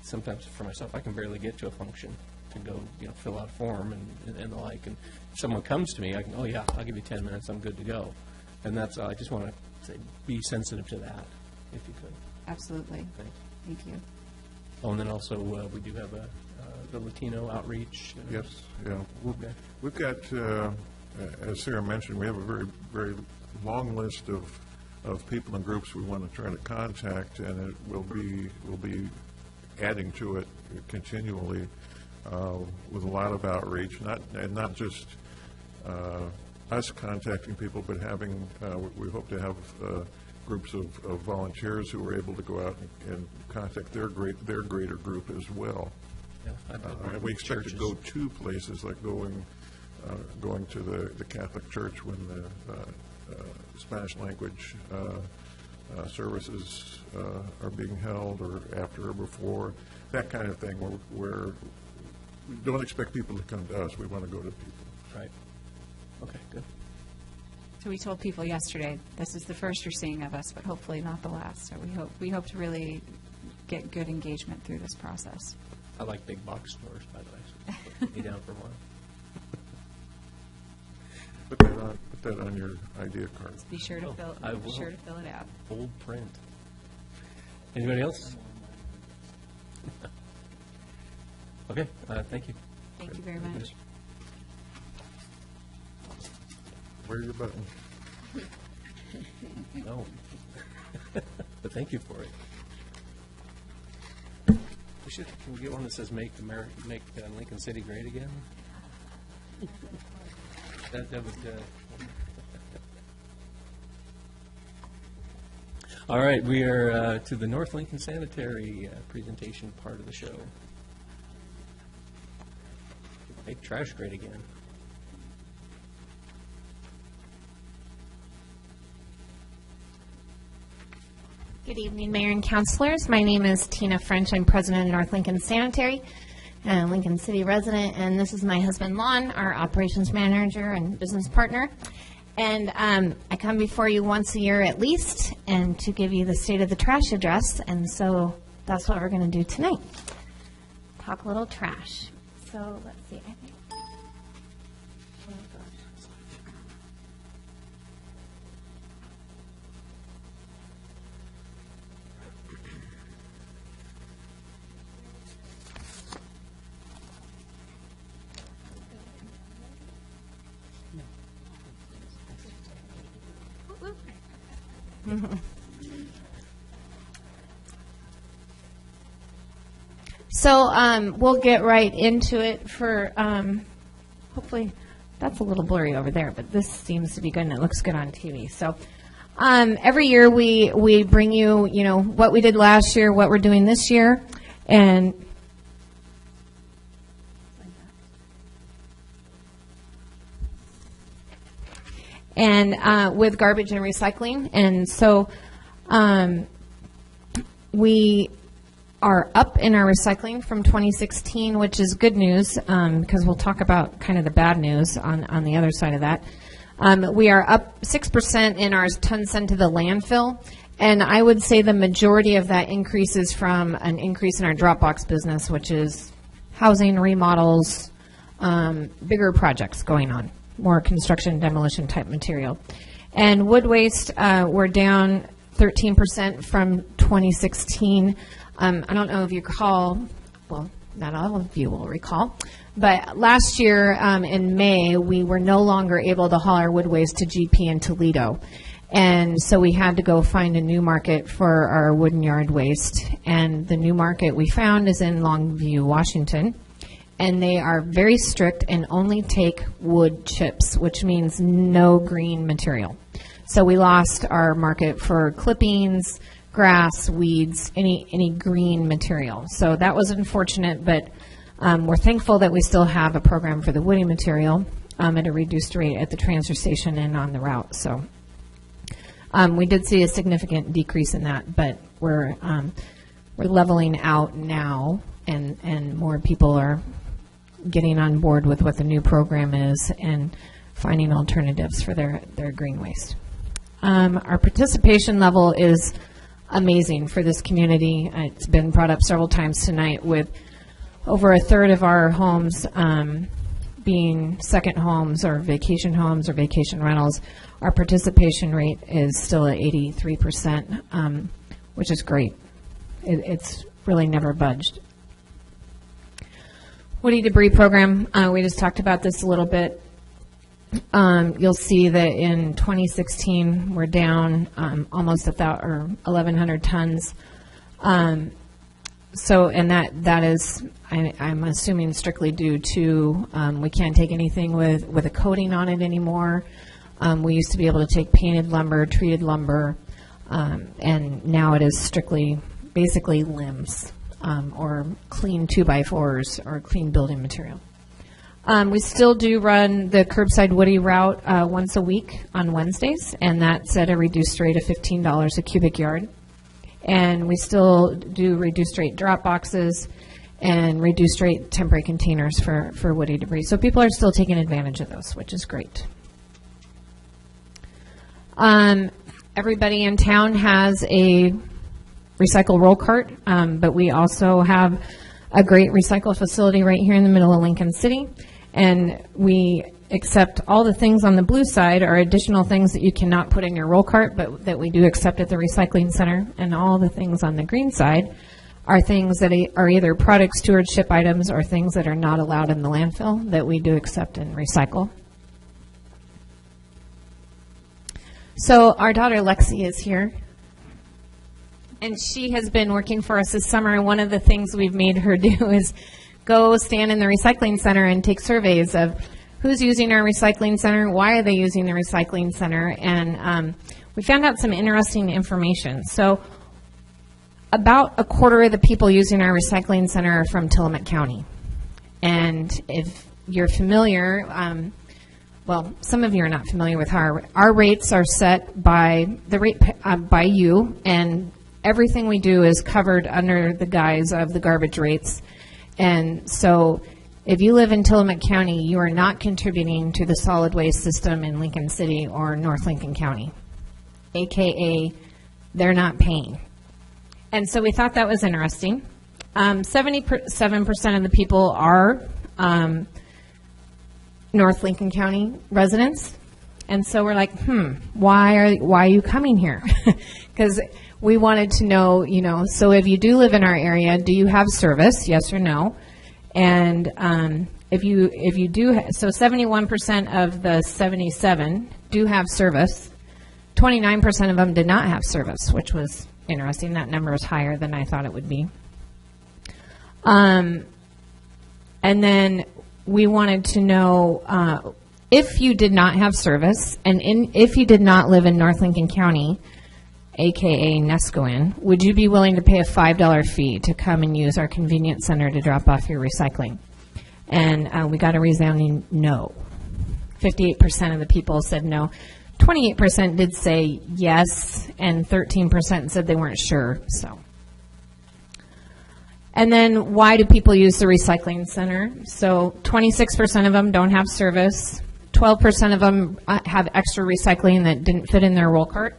sometimes for myself, I can barely get to a function to go, fill out a form and the like. And if someone comes to me, I can, oh yeah, I'll give you 10 minutes, I'm good to go. And that's, I just want to say, be sensitive to that, if you could. Absolutely. Thanks. Thank you. Oh, and then also, we do have the Latino outreach. Yes, yeah. Okay. We've got, as Sarah mentioned, we have a very, very long list of people and groups we want to try to contact, and we'll be adding to it continually with a lot of outreach, not just us contacting people, but having, we hope to have groups of volunteers who are able to go out and contact their greater group as well. Yeah, And we expect to go to places like going to the Catholic Church when the Spanish language services are being held, or after or before, that kind of thing, where we don't expect people to come to us. We want to go to people. Right. Okay, good. So we told people yesterday, this is the first you're seeing of us, but hopefully not the last. So we hope to really get good engagement through this process. I like big box stores, by the way. So put me down for one. Put that on your idea card. Be sure to I will. fill it out. Bold print. Anybody else? Okay, thank you. Thank you very much. Where's your button? No. But thank you for it. Can we get one that says make Lincoln City great again? That would. All right, we are to the North Lincoln Sanitary presentation part of the show. Make trash great again. Good evening, Mayor and Councilors. My name is Tina French. I'm President of North Lincoln Sanitary, and a Lincoln City resident, and this is my husband, Lon, our Operations Manager and business partner. And I come before you once a year at least, and to give you the State of the Trash address, and so that's what we're going to do tonight. Talk a little trash. So let's see. I think. Oh, gosh. So we'll get right into it for, hopefully, that's a little blurry over there, but this seems to be good and it looks good on TV. So every year we bring you, what we did last year, what we're doing this year, and with garbage and recycling. And so we are up in our recycling from 2016, which is good news, because we'll talk about kind of the bad news on the other side of that. We are up 6% in our tons sent to the landfill, and I would say the majority of that increase is from an increase in our drop box business, which is housing remodels, bigger projects going on. more construction demolition type material. And wood waste, we're down 13% from 2016. I don't know if you recall, well, not all of you will recall, but last year in May, we were no longer able to haul our wood waste to GP in Toledo. And so we had to go find a new market for our wooden yard waste. And the new market we found is in Longview, Washington. And they are very strict and only take wood chips, which means no green material. So we lost our market for clippings, grass, weeds, any green material. So that was unfortunate, but we're thankful that we still have a program for the woody material at a reduced rate at the transfer station and on the route. So we did see a significant decrease in that, but we're leveling out now, and more people are getting on board with what the new program is and finding alternatives for their green waste. Our participation level is amazing for this community. It's been brought up several times tonight, with over a third of our homes being second homes or vacation rentals. Our participation rate is still at 83%, which is great. It's really never budged. Woody debris program, we just talked about this a little bit. You'll see that in 2016 we're down almost 1,100 tons. So, and that is, I'm assuming, strictly due to we can't take anything with a coating on it anymore. We used to be able to take painted lumber, treated lumber, and now it is strictly basically limbs or clean 2x4s or clean building material. We still do run the curbside woody route once a week on Wednesdays, and that's at a reduced rate of $15 a cubic yard. And we still do reduced rate drop boxes and reduced rate temporary containers for woody debris. So people are still taking advantage of those, which is great. Everybody in town has a recycle roll cart, but we also have a great recycle facility right here in the middle of Lincoln City. And we accept all the things on the blue side are additional things that you cannot put in your roll cart, but that we do accept at the recycling center. And all the things on the green side are things that are either product stewardship items or things that are not allowed in the landfill that we do accept and recycle. So our daughter Lexi is here, and she has been working for us this summer. And one of the things we've made her do is go stand in the recycling center and take surveys of who's using our recycling center, why are they using the recycling center, and we found out some interesting information. So about a quarter of the people using our recycling center are from Tillamook County. And if you're familiar, well, some of you are not familiar with how our rates are set by the rate by you, and everything we do is covered under the guise of the garbage rates. And so if you live in Tillamook County, you are not contributing to the solid waste system in Lincoln City or North Lincoln County, AKA they're not paying. And so we thought that was interesting. 77% of the people are North Lincoln County residents. And so we're like, why are you coming here? Because we wanted to know, so if you do live in our area, do you have service, yes or no? And if you do, so 71% of the 77 do have service. 29% of them did not have service, which was interesting. That number is higher than I thought it would be. And then we wanted to know if you did not have service, and if you did not live in North Lincoln County, AKA Nescoin, would you be willing to pay a $5 fee to come and use our convenience center to drop off your recycling? And we got a resounding no. 58% of the people said no. 28% did say yes, and 13% said they weren't sure. So, and then why do people use the recycling center? So 26% of them don't have service. 12% of them have extra recycling that didn't fit in their roll cart.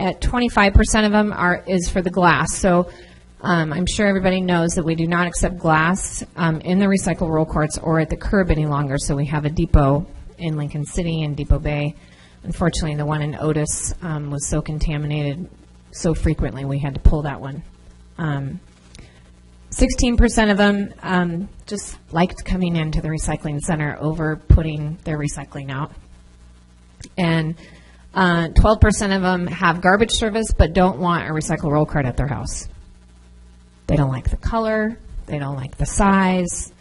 At 25% of them is for the glass. So I'm sure everybody knows that we do not accept glass in the recycle roll carts or at the curb any longer. So we have a depot in Lincoln City and Depot Bay. Unfortunately, the one in Otis was so contaminated so frequently we had to pull that one. 16% of them just liked coming into the recycling center over putting their recycling out. And 12% of them have garbage service but don't want a recycle roll cart at their house. They don't like the color, they don't like the size,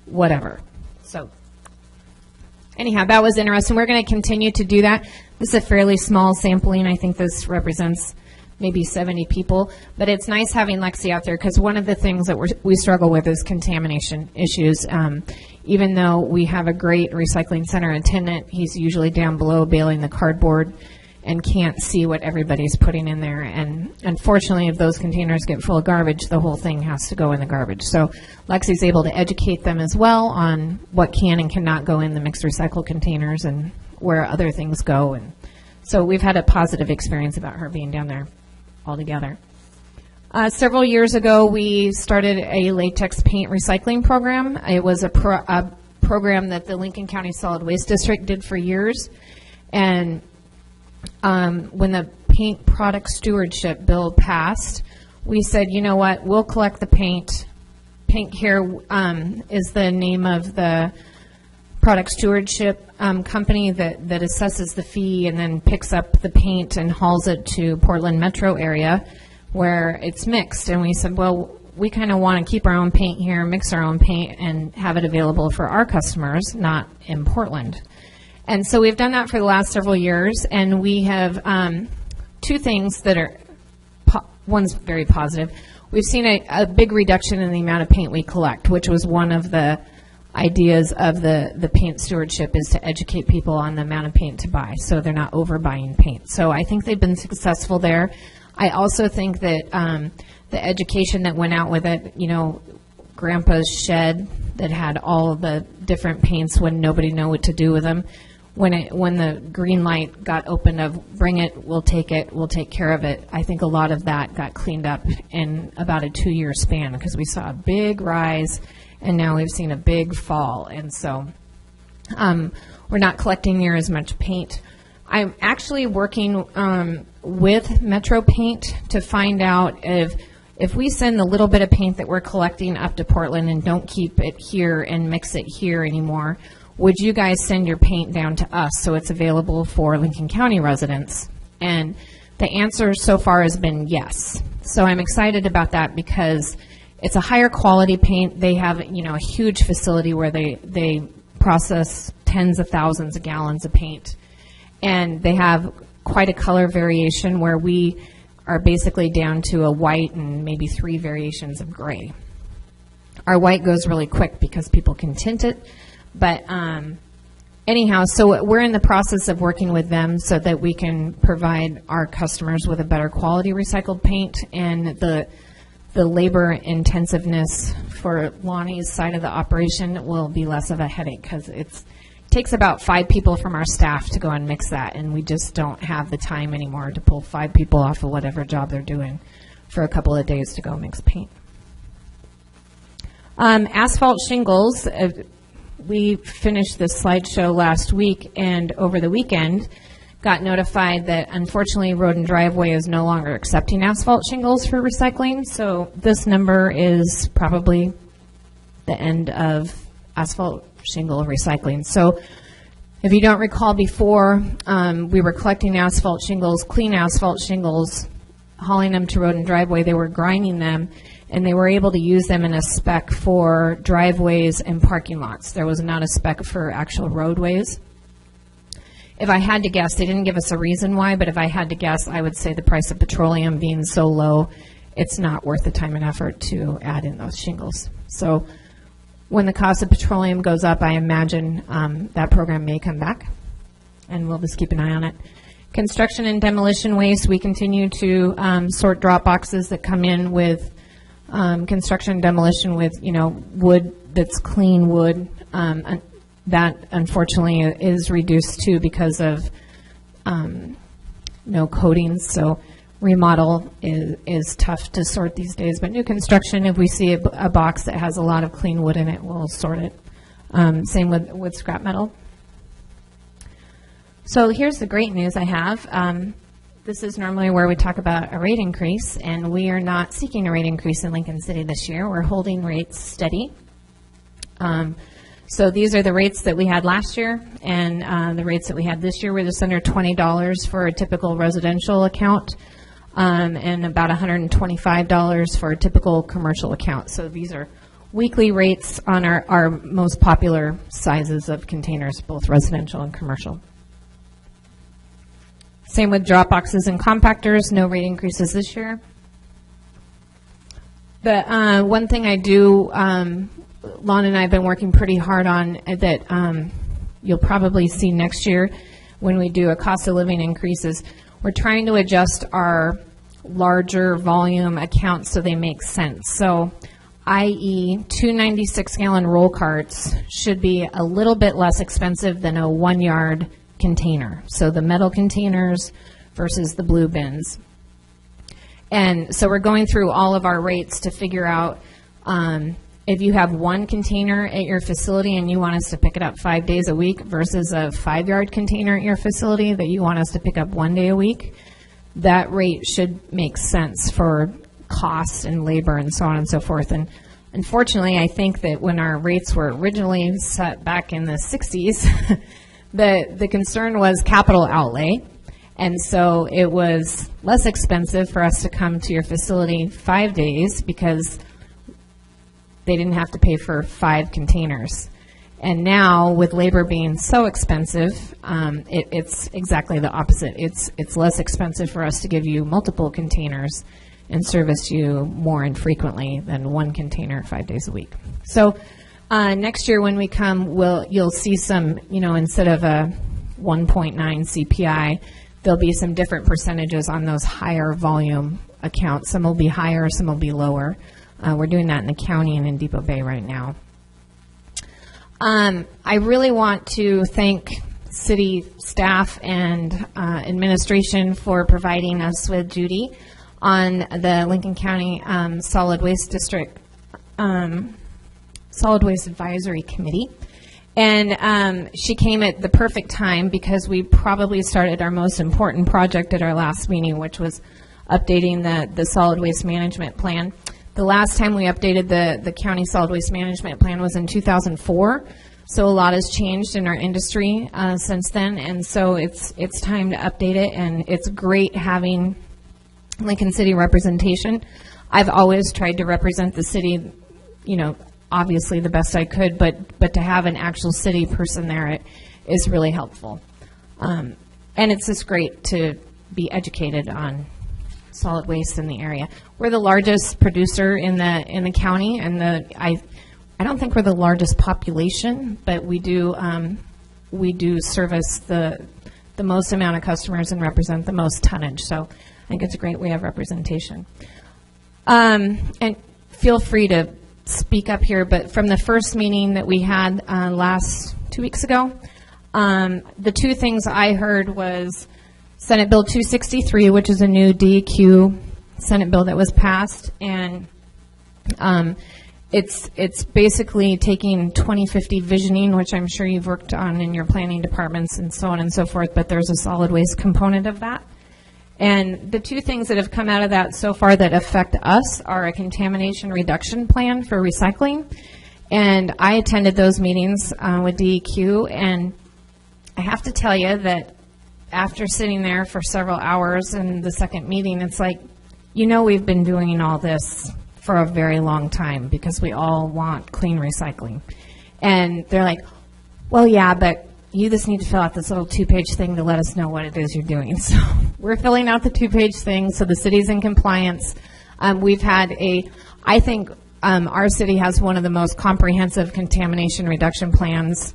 whatever. So anyhow, that was interesting. We're going to continue to do that. This is a fairly small sampling. I think this represents maybe 70 people, but it's nice having Lexi out there because one of the things that we struggle with is contamination issues. Even though we have a great recycling center attendant, he's usually down below baling the cardboard and can't see what everybody's putting in there. And unfortunately, if those containers get full of garbage, the whole thing has to go in the garbage. So Lexi's able to educate them as well on what can and cannot go in the mixed recycle containers and where other things go. And so we've had a positive experience about her being down there altogether. Several years ago, we started a latex paint recycling program. It was a program that the Lincoln County Solid Waste District did for years. And when the paint product stewardship bill passed, we said, you know what, we'll collect the paint. Paint Care is the name of the product stewardship company that assesses the fee and then picks up the paint and hauls it to Portland metro area where it's mixed. And we said, well, we kind of want to keep our own paint here, mix our own paint, and have it available for our customers, not in Portland. And so we've done that for the last several years, and we have two things that are, one's very positive. We've seen a big reduction in the amount of paint we collect, which was one of the ideas of the paint stewardship, is to educate people on the amount of paint to buy so they're not overbuying paint. So I think they've been successful there. I also think that the education that went out with it, you know, Grandpa's shed that had all of the different paints when nobody knew what to do with them, when the green light got opened of bring it, we'll take care of it, I think a lot of that got cleaned up in about a 2-year span because we saw a big rise and now we've seen a big fall. And so we're not collecting near as much paint. I'm actually working with Metro Paint to find out if we send the little bit of paint that we're collecting up to Portland and don't keep it here and mix it here anymore, would you guys send your paint down to us so it's available for Lincoln County residents? And the answer so far has been yes. So I'm excited about that because it's a higher quality paint. They have, you know, a huge facility where they process tens of thousands of gallons of paint. And they have quite a color variation where we are basically down to a white and maybe 3 variations of gray. Our white goes really quick because people can tint it. But anyhow, so we're in the process of working with them so that we can provide our customers with a better quality recycled paint, and the labor intensiveness for Lonnie's side of the operation will be less of a headache because it takes about 5 people from our staff to go and mix that, and we just don't have the time anymore to pull 5 people off of whatever job they're doing for a couple of days to go mix paint. Asphalt shingles. We finished this slideshow last week, and over the weekend got notified that unfortunately Road and Driveway is no longer accepting asphalt shingles for recycling. So this number is probably the end of asphalt shingle recycling. So if you don't recall before, we were collecting asphalt shingles, clean asphalt shingles, hauling them to Road and Driveway. They were grinding them, and they were able to use them in a spec for driveways and parking lots. There was not a spec for actual roadways. If I had to guess, they didn't give us a reason why, but if I had to guess, I would say the price of petroleum being so low, it's not worth the time and effort to add in those shingles. So when the cost of petroleum goes up, I imagine that program may come back, and we'll just keep an eye on it. Construction and demolition waste, we continue to sort drop boxes that come in with construction and demolition with, you know, wood that's clean wood. That unfortunately is reduced too because of no coatings. So remodel is tough to sort these days. But new construction, if we see a box that has a lot of clean wood in it, we'll sort it. Same with scrap metal. So here's the great news I have. This is normally where we talk about a rate increase, and we are not seeking a rate increase in Lincoln City this year. We're holding rates steady. So these are the rates that we had last year, and the rates that we had this year were just under $20 for a typical residential account, and about $125 for a typical commercial account. So these are weekly rates on our most popular sizes of containers, both residential and commercial. Same with drop boxes and compactors, no rate increases this year. The one thing I do, Lon and I have been working pretty hard on that you'll probably see next year when we do a cost of living increases. We're trying to adjust our larger volume accounts so they make sense. So, i.e., 2 96-gallon roll carts should be a little bit less expensive than a 1-yard container. So the metal containers versus the blue bins. And so we're going through all of our rates to figure out if you have one container at your facility and you want us to pick it up 5 days a week versus a 5-yard container at your facility that you want us to pick up 1 day a week, that rate should make sense for costs and labor and so on and so forth. And unfortunately, I think that when our rates were originally set back in the 60s, the concern was capital outlay. And so it was less expensive for us to come to your facility 5 days because they didn't have to pay for 5 containers. And now, with labor being so expensive, it's exactly the opposite. It's less expensive for us to give you multiple containers and service you more infrequently than one container 5 days a week. So next year when we come, you'll see some, instead of a 1.9 CPI, there'll be some different percentages on those higher volume accounts. Some will be higher, some will be lower. We're doing that in the county and in Depot Bay right now. I really want to thank city staff and administration for providing us with Judy on the Lincoln County Solid Waste District Solid Waste Advisory Committee. And she came at the perfect time because we probably started our most important project at our last meeting, which was updating the solid waste management plan. The last time we updated the county solid waste management plan was in 2004, so a lot has changed in our industry since then, and so it's time to update it, and it's great having Lincoln City representation. I've always tried to represent the city, obviously the best I could, but to have an actual city person there is really helpful. And it's just great to be educated on solid waste in the area. We're the largest producer in the county, and I don't think we're the largest population, but we do service the most amount of customers and represent the most tonnage. So I think it's a great way of representation. And feel free to speak up here, but from the first meeting that we had last 2 weeks ago, the two things I heard was Senate Bill 263, which is a new DEQ Senate bill that was passed, and it's basically taking 2050 visioning, which I'm sure you've worked on in your planning departments and so on and so forth, but there's a solid waste component of that. And the two things that have come out of that so far that affect us are a contamination reduction plan for recycling. And I attended those meetings with DEQ, and I have to tell you that after sitting there for several hours in the second meeting, it's like, we've been doing all this for a very long time because we all want clean recycling. And they're like, well, yeah, but you just need to fill out this little 2-page thing to let us know what it is you're doing. So we're filling out the 2-page thing so the city's in compliance. We've had I think our city has one of the most comprehensive contamination reduction plans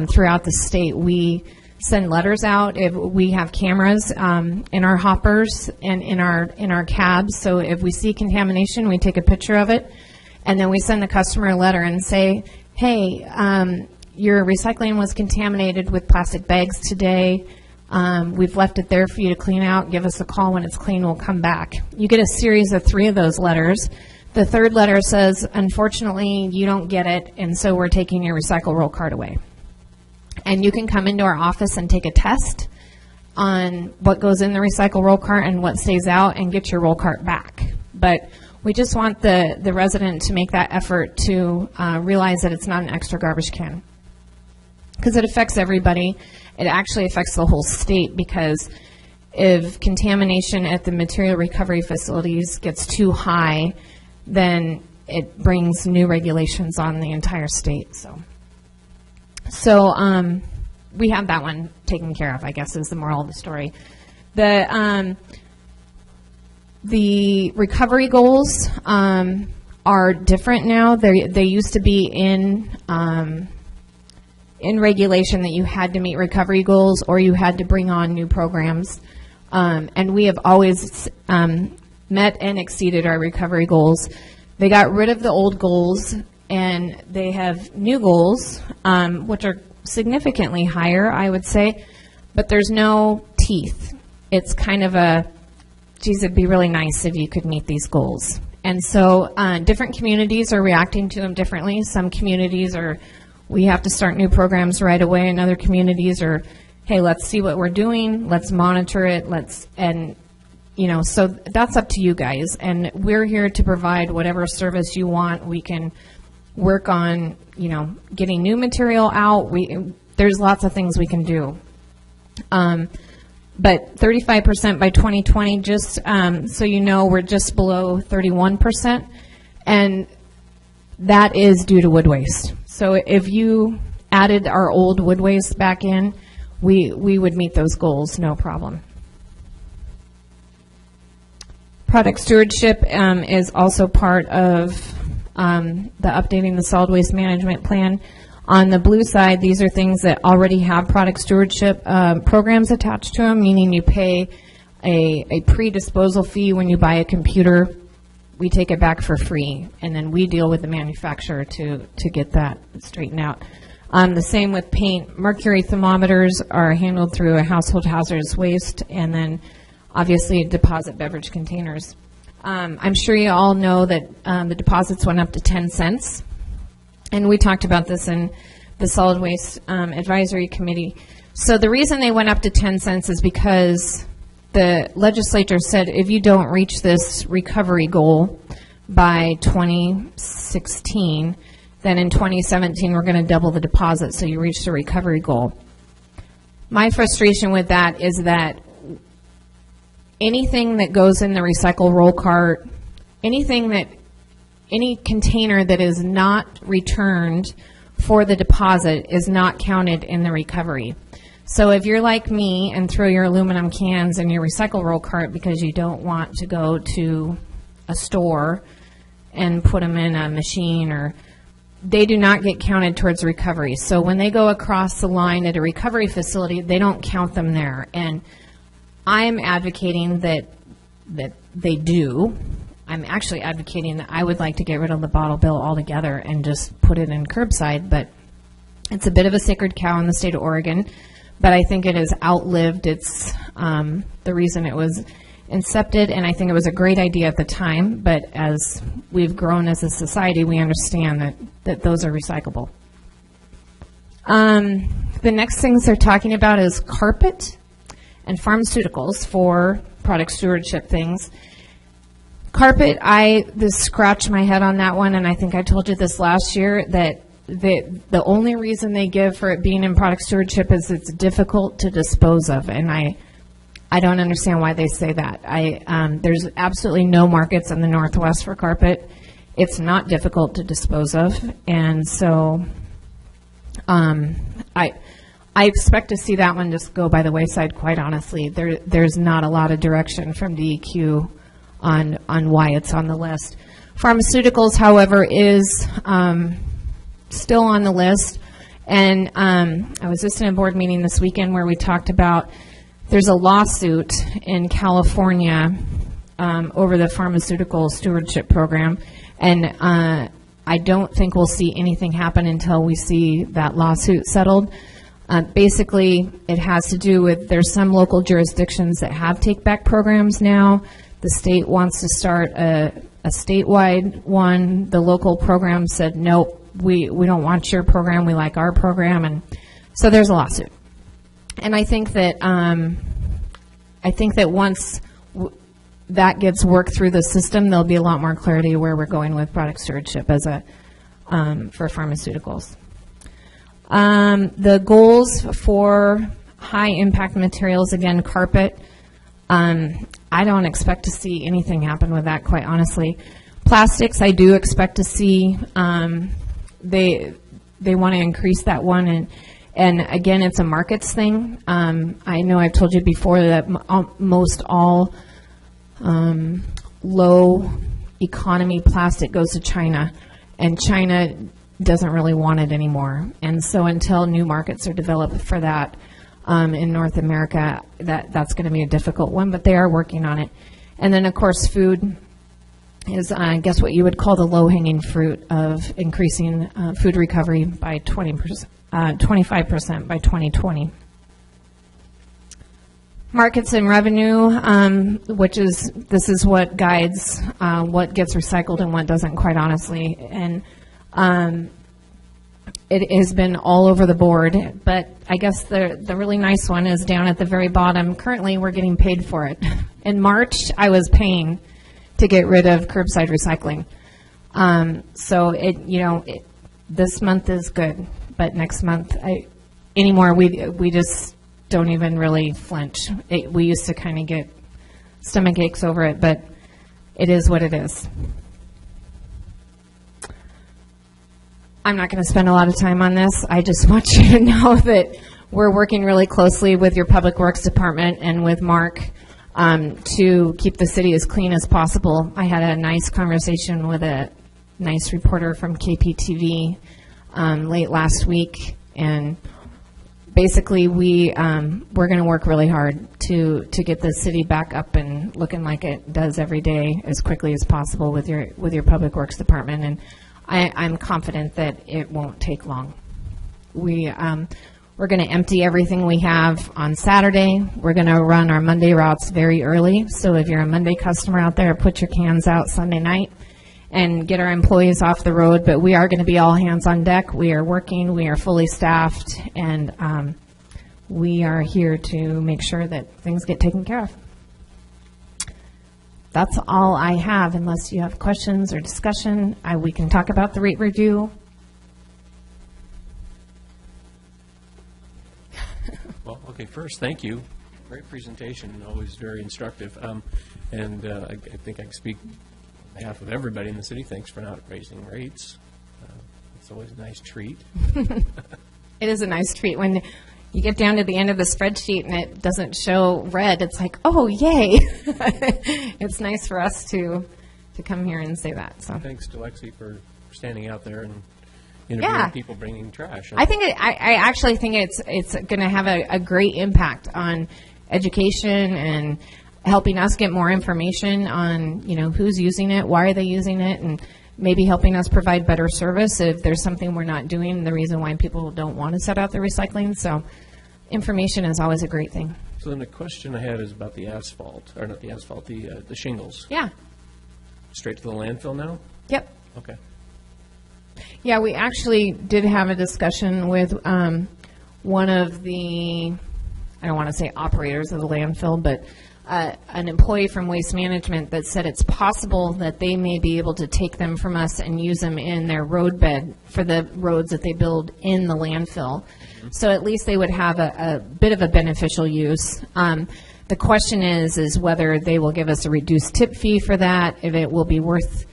throughout the state. We send letters out. If we have cameras in our hoppers and in our cabs, so if we see contamination, we take a picture of it, and then we send the customer a letter and say, hey, your recycling was contaminated with plastic bags today. We've left it there for you to clean out. Give us a call when it's clean. We'll come back. You get a series of 3 of those letters. The third letter says, unfortunately, you don't get it, and so we're taking your recycle roll card away. and you can come into our office and take a test on what goes in the recycle roll cart and what stays out and get your roll cart back. But we just want the resident to make that effort to realize that it's not an extra garbage can, because it affects everybody. It actually affects the whole state, because if contamination at the material recovery facilities gets too high, then it brings new regulations on the entire state. So we have that one taken care of, I guess, is the moral of the story. The recovery goals are different now. They used to be in regulation that you had to meet recovery goals or you had to bring on new programs. And we have always met and exceeded our recovery goals. They got rid of the old goals, and they have new goals, which are significantly higher, I would say, but there's no teeth. It's kind of a, geez, it'd be really nice if you could meet these goals. And so different communities are reacting to them differently. Some communities are, we have to start new programs right away, and other communities are, hey, let's see what we're doing, let's monitor it, so that's up to you guys. And we're here to provide whatever service you want. We can work on, getting new material out. There's lots of things we can do. But 35% by 2020, just so you know, we're just below 31%, and that is due to wood waste. So if you added our old wood waste back in, we would meet those goals, no problem. Product stewardship is also part of the updating the solid waste management plan. On the blue side, these are things that already have product stewardship programs attached to them, meaning you pay a pre-disposal fee when you buy a computer. We take it back for free, and then we deal with the manufacturer to get that straightened out. The same with paint. Mercury thermometers are handled through a household hazardous waste, and then obviously deposit beverage containers. I'm sure you all know that the deposits went up to 10 cents. And we talked about this in the Solid Waste Advisory Committee. So the reason they went up to 10 cents is because the legislature said if you don't reach this recovery goal by 2016, then in 2017 we're going to double the deposit so you reach the recovery goal. My frustration with that is that anything that goes in the recycle roll cart, any container that is not returned for the deposit is not counted in the recovery. So if you're like me and throw your aluminum cans in your recycle roll cart because you don't want to go to a store and put them in a machine, or they do not get counted towards recovery. So when they go across the line at a recovery facility, they don't count them there. And I'm advocating that they do. I'm actually advocating that I would like to get rid of the bottle bill altogether and just put it in curbside, but it's a bit of a sacred cow in the state of Oregon, but I think it has outlived its, the reason it was incepted, and I think it was a great idea at the time, but as we've grown as a society, we understand that those are recyclable. The next things they're talking about is carpet and pharmaceuticals for product stewardship things. Carpet, I just scratched my head on that one, and I think I told you this last year, that the only reason they give for it being in product stewardship is it's difficult to dispose of, and I don't understand why they say that. There's absolutely no markets in the Northwest for carpet. It's not difficult to dispose of, and so I expect to see that one just go by the wayside, quite honestly. There's not a lot of direction from DEQ on why it's on the list. Pharmaceuticals, however, is still on the list, and I was just in a board meeting this weekend where we talked about there's a lawsuit in California over the pharmaceutical stewardship program, and I don't think we'll see anything happen until we see that lawsuit settled. Basically, it has to do with there's some local jurisdictions that have take-back programs now. The state wants to start a statewide one. The local program said, nope, we don't want your program, we like our program. And So there's a lawsuit. And I think that once that gets worked through the system, there'll be a lot more clarity where we're going with product stewardship as a for pharmaceuticals. The goals for high impact materials, again, carpet. I don't expect to see anything happen with that, quite honestly. Plastics, I do expect to see. They want to increase that one, and again, it's a markets thing. I know I've told you before that most all low economy plastic goes to China, and China doesn't really want it anymore. And so until new markets are developed for that in North America, that's going to be a difficult one, but they are working on it. And then, of course, food is, I guess, what you would call the low-hanging fruit of increasing food recovery by 25% by 2020. Markets and revenue, this is what guides what gets recycled and what doesn't, quite honestly. And it has been all over the board, but I guess the really nice one is down at the very bottom. Currently, we're getting paid for it. In March, I was paying to get rid of curbside recycling. So this month is good, but next month, anymore, we just don't even really flinch. We used to kind of get stomach aches over it, but it is what it is. I'm not going to spend a lot of time on this. I just want you to know that we're working really closely with your Public Works Department and with Mark to keep the city as clean as possible. I had a nice conversation with a nice reporter from KPTV late last week, and basically we're going to work really hard to get the city back up and looking like it does every day as quickly as possible with your Public Works Department, and I'm confident that it won't take long. We're going to empty everything we have on Saturday. We're going to run our Monday routes very early. So if you're a Monday customer out there, put your cans out Sunday night and get our employees off the road. But we are going to be all hands on deck. We are working. We are fully staffed. And we are here to make sure that things get taken care of. That's all I have, unless you have questions or discussion. We can talk about the rate review. Well, okay, first, thank you. Great presentation, always very instructive. And I think I can speak on behalf of everybody in the city. Thanks for not raising rates. It's always a nice treat. It is a nice treat when you get down to the end of the spreadsheet and it doesn't show red. It's like, oh, yay. It's nice for us to come here and say that. So thanks to Lexi for standing out there and interviewing people bringing trash. I think I actually think it's going to have a great impact on education and helping us get more information on who's using it, why are they using it, and maybe helping us provide better service if there's something we're not doing, the reason why people don't want to set out the recycling. So information is always a great thing. So then the question I had is about the asphalt, or not the asphalt, the shingles. Yeah. Straight to the landfill now? Yep. Okay. Yeah, we actually did have a discussion with one of the, I don't want to say operators of the landfill, but an employee from Waste Management that said it's possible that they may be able to take them from us and use them in their road bed for the roads that they build in the landfill. Mm-hmm. So at least they would have a bit of a beneficial use. The question is whether they will give us a reduced tip fee for that, if it will be worth,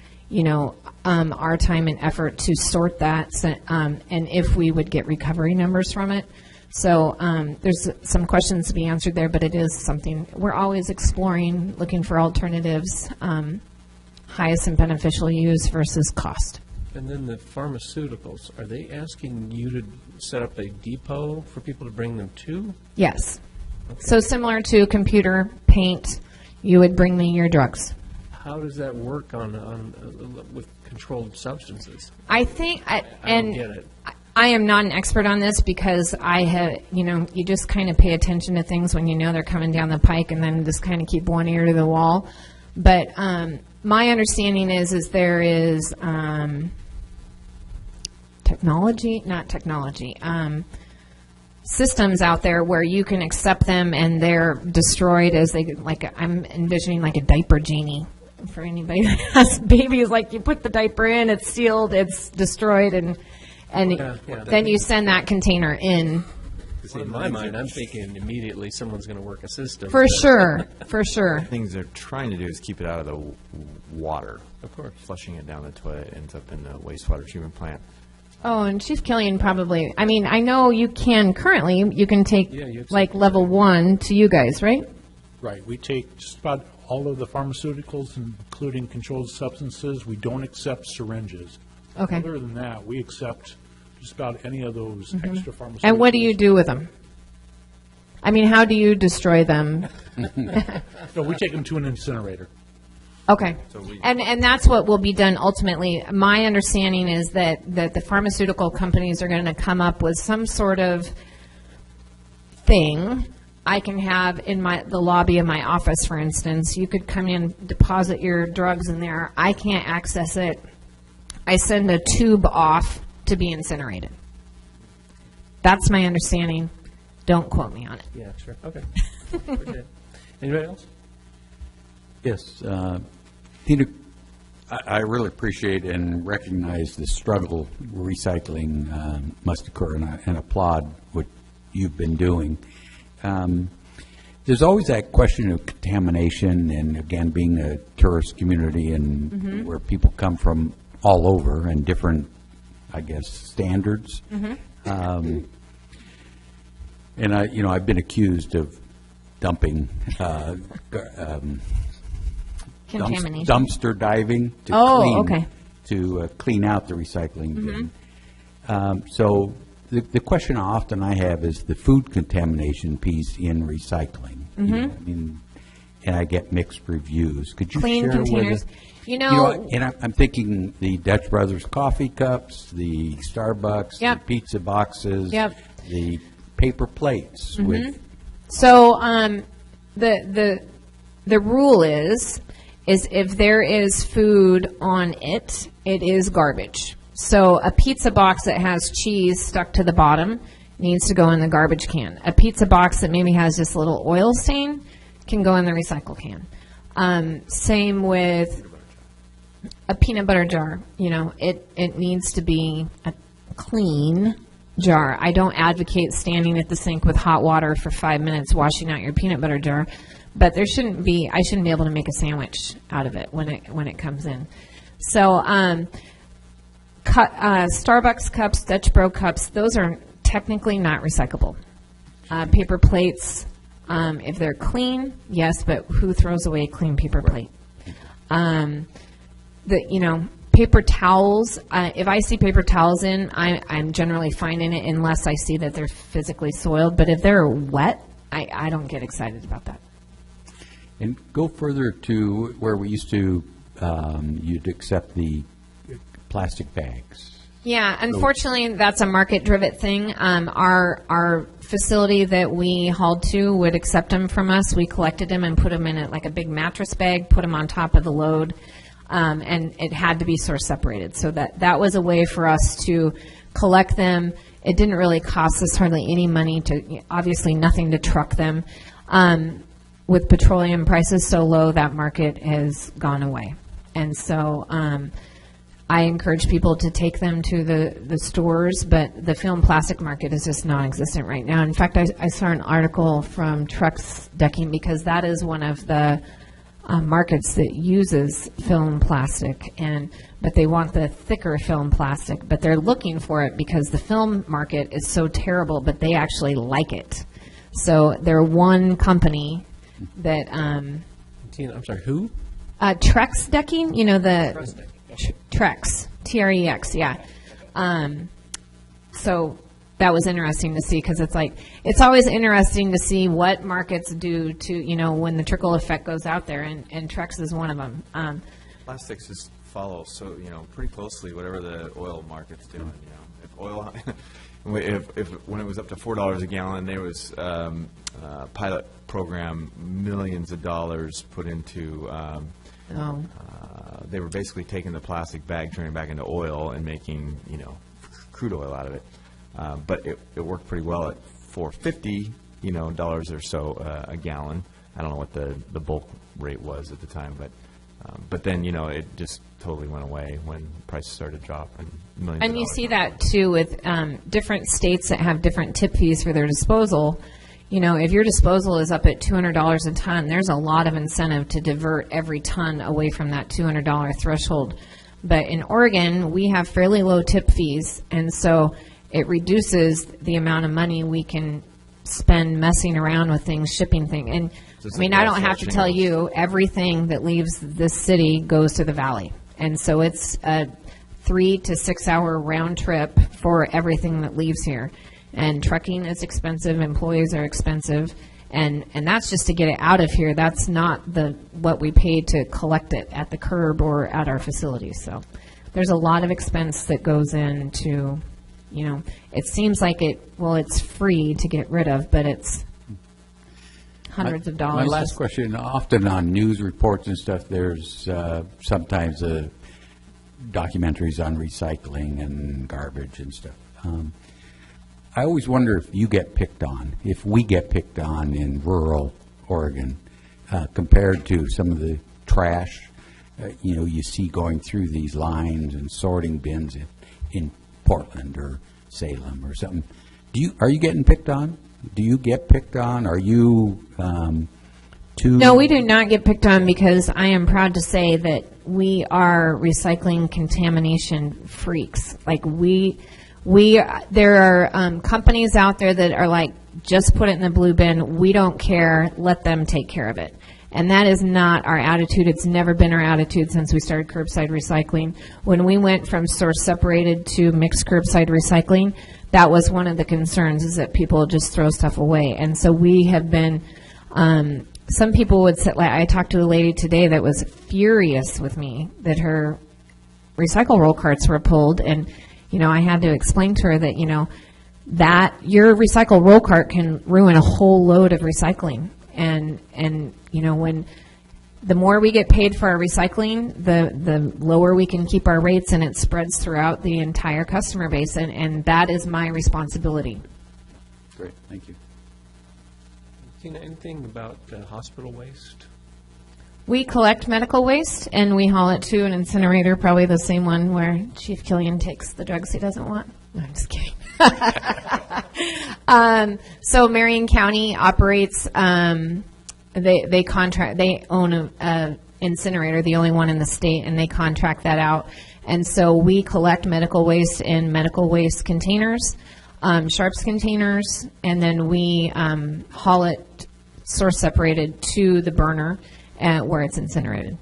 our time and effort to sort that, and if we would get recovery numbers from it. So there's some questions to be answered there, but it is something we're always exploring, looking for alternatives, highest and beneficial use versus cost. And then the pharmaceuticals, are they asking you to set up a depot for people to bring them to? Yes. Okay. So similar to computer, paint, you would bring me your drugs. How does that work with controlled substances? I think, I don't get it. I am not an expert on this because I have, you just kind of pay attention to things when they're coming down the pike and then just kind of keep one ear to the wall. But my understanding is there is systems out there where you can accept them and they're destroyed as they, like, I'm envisioning like a diaper genie for anybody that has babies. Like, you put the diaper in, it's sealed, it's destroyed, and then you send that container in. See, in my mind, I'm thinking immediately someone's going to work a system. For sure, for sure. Things they're trying to do is keep it out of the water. Of course. Flushing it down the toilet ends up in the wastewater treatment plant. Oh, and Chief Killian probably, I mean, I know you can currently, you can take like level 1 to you guys, right? Right. We take just about all of the pharmaceuticals, including controlled substances. We don't accept syringes. Okay. Other than that, we accept just about any of those extra pharmaceuticals. And what do you do with them? I mean, how do you destroy them? No, we take them to an incinerator. Okay. And that's what will be done ultimately. My understanding is that the pharmaceutical companies are going to come up with some sort of thing I can have in the lobby of my office, for instance. You could come in, deposit your drugs in there. I can't access it. I send a tube off to be incinerated. That's my understanding. Don't quote me on it. Yeah, sure. Okay. Anybody else? Yes. Tina, I really appreciate and recognize the struggle recycling must occur, and applaud what you've been doing. There's always that question of contamination, and again, being a tourist community and where people come from all over and different, I guess, standards. And I've been accused of dumping contamination. Dumpster diving to clean out the recycling bin. So the question often I have is the food contamination piece in recycling. And I get mixed reviews. Could you clean share containers? And I'm thinking the Dutch Brothers coffee cups, the Starbucks, the pizza boxes, the paper plates. So the rule is if there is food on it, it is garbage. So a pizza box that has cheese stuck to the bottom needs to go in the garbage can. A pizza box that maybe has just a little oil stain can go in the recycle can. Same with a peanut butter jar. It needs to be a clean jar. I don't advocate standing at the sink with hot water for 5 minutes washing out your peanut butter jar, but I shouldn't be able to make a sandwich out of it when it comes in. So Starbucks cups, Dutch Bro cups, those are technically not recyclable. Paper plates, if they're clean, yes, but who throws away a clean paper plate? Paper towels, if I see paper towels in, I'm generally fine in it unless I see that they're physically soiled. But if they're wet, I don't get excited about that. And go further to where we used to, you'd accept the plastic bags. Yeah, unfortunately, that's a market-driven thing. Our facility that we hauled to would accept them from us. We collected them and put them in a big mattress bag, put them on top of the load. And it had to be source separated. So that was a way for us to collect them. It didn't really cost us hardly any money obviously nothing to truck them. With petroleum prices so low, that market has gone away. And so I encourage people to take them to the stores, but the film plastic market is just non-existent right now. In fact, I saw an article from Trex Decking, because that is one of the markets that uses film plastic, but they want the thicker film plastic, but they're looking for it because the film market is so terrible, but they actually like it. So they're one company that Tina, I'm sorry, who? Trex Decking, Trex, Trex, yeah. So that was interesting to see, because it's always interesting to see what markets do to, when the trickle effect goes out there, and Trex is one of them. Plastics just follow pretty closely whatever the oil market's doing. If oil, if when it was up to $4 a gallon, there was a pilot program, millions of dollars put into. They were basically taking the plastic bag, turning it back into oil, and making crude oil out of it. But it worked pretty well at $4.50, dollars or so a gallon. I don't know what the bulk rate was at the time, but then, it just totally went away when prices started dropping. And you see that too with different states that have different tip fees for their disposal. If your disposal is up at $200 a ton, there's a lot of incentive to divert every ton away from that $200 threshold. But in Oregon, we have fairly low tip fees, and so it reduces the amount of money we can spend messing around with things, shipping things. And I don't have to tell you, everything that leaves this city goes to the valley. And so it's a 3 to 6 hour round trip for everything that leaves here. And trucking is expensive, employees are expensive, and that's just to get it out of here. That's not what we pay to collect it at the curb or at our facilities. So there's a lot of expense that goes into, it seems like it's free to get rid of, but it's hundreds of dollars. My last question, often on news reports and stuff, there's sometimes documentaries on recycling and garbage and stuff. I always wonder if you get picked on, if we get picked on in rural Oregon compared to some of the trash you see going through these lines and sorting bins in Portland or Salem or something. Are you getting picked on? Do you get picked on? Are you too? No, we do not get picked on, because I am proud to say that we are recycling contamination freaks. There are companies out there that are like, just put it in the blue bin. We don't care. Let them take care of it. And that is not our attitude. It's never been our attitude since we started curbside recycling. When we went from source separated to mixed curbside recycling, that was one of the concerns, is that people just throw stuff away. And so we have been, some people would say, I talked to a lady today that was furious with me that her recycle roll carts were pulled, and I had to explain to her that, that your recycle roll cart can ruin a whole load of recycling. And when the more we get paid for our recycling, the lower we can keep our rates, and it spreads throughout the entire customer base. And that is my responsibility. Great, thank you. Tina, anything about hospital waste? We collect medical waste, and we haul it to an incinerator, probably the same one where Chief Killian takes the drugs he doesn't want. No, I'm just kidding. So Marion County operates, they own a incinerator, the only one in the state, and they contract that out. And so we collect medical waste in medical waste containers, sharps containers, and then we haul it source separated to the burner where it's incinerated.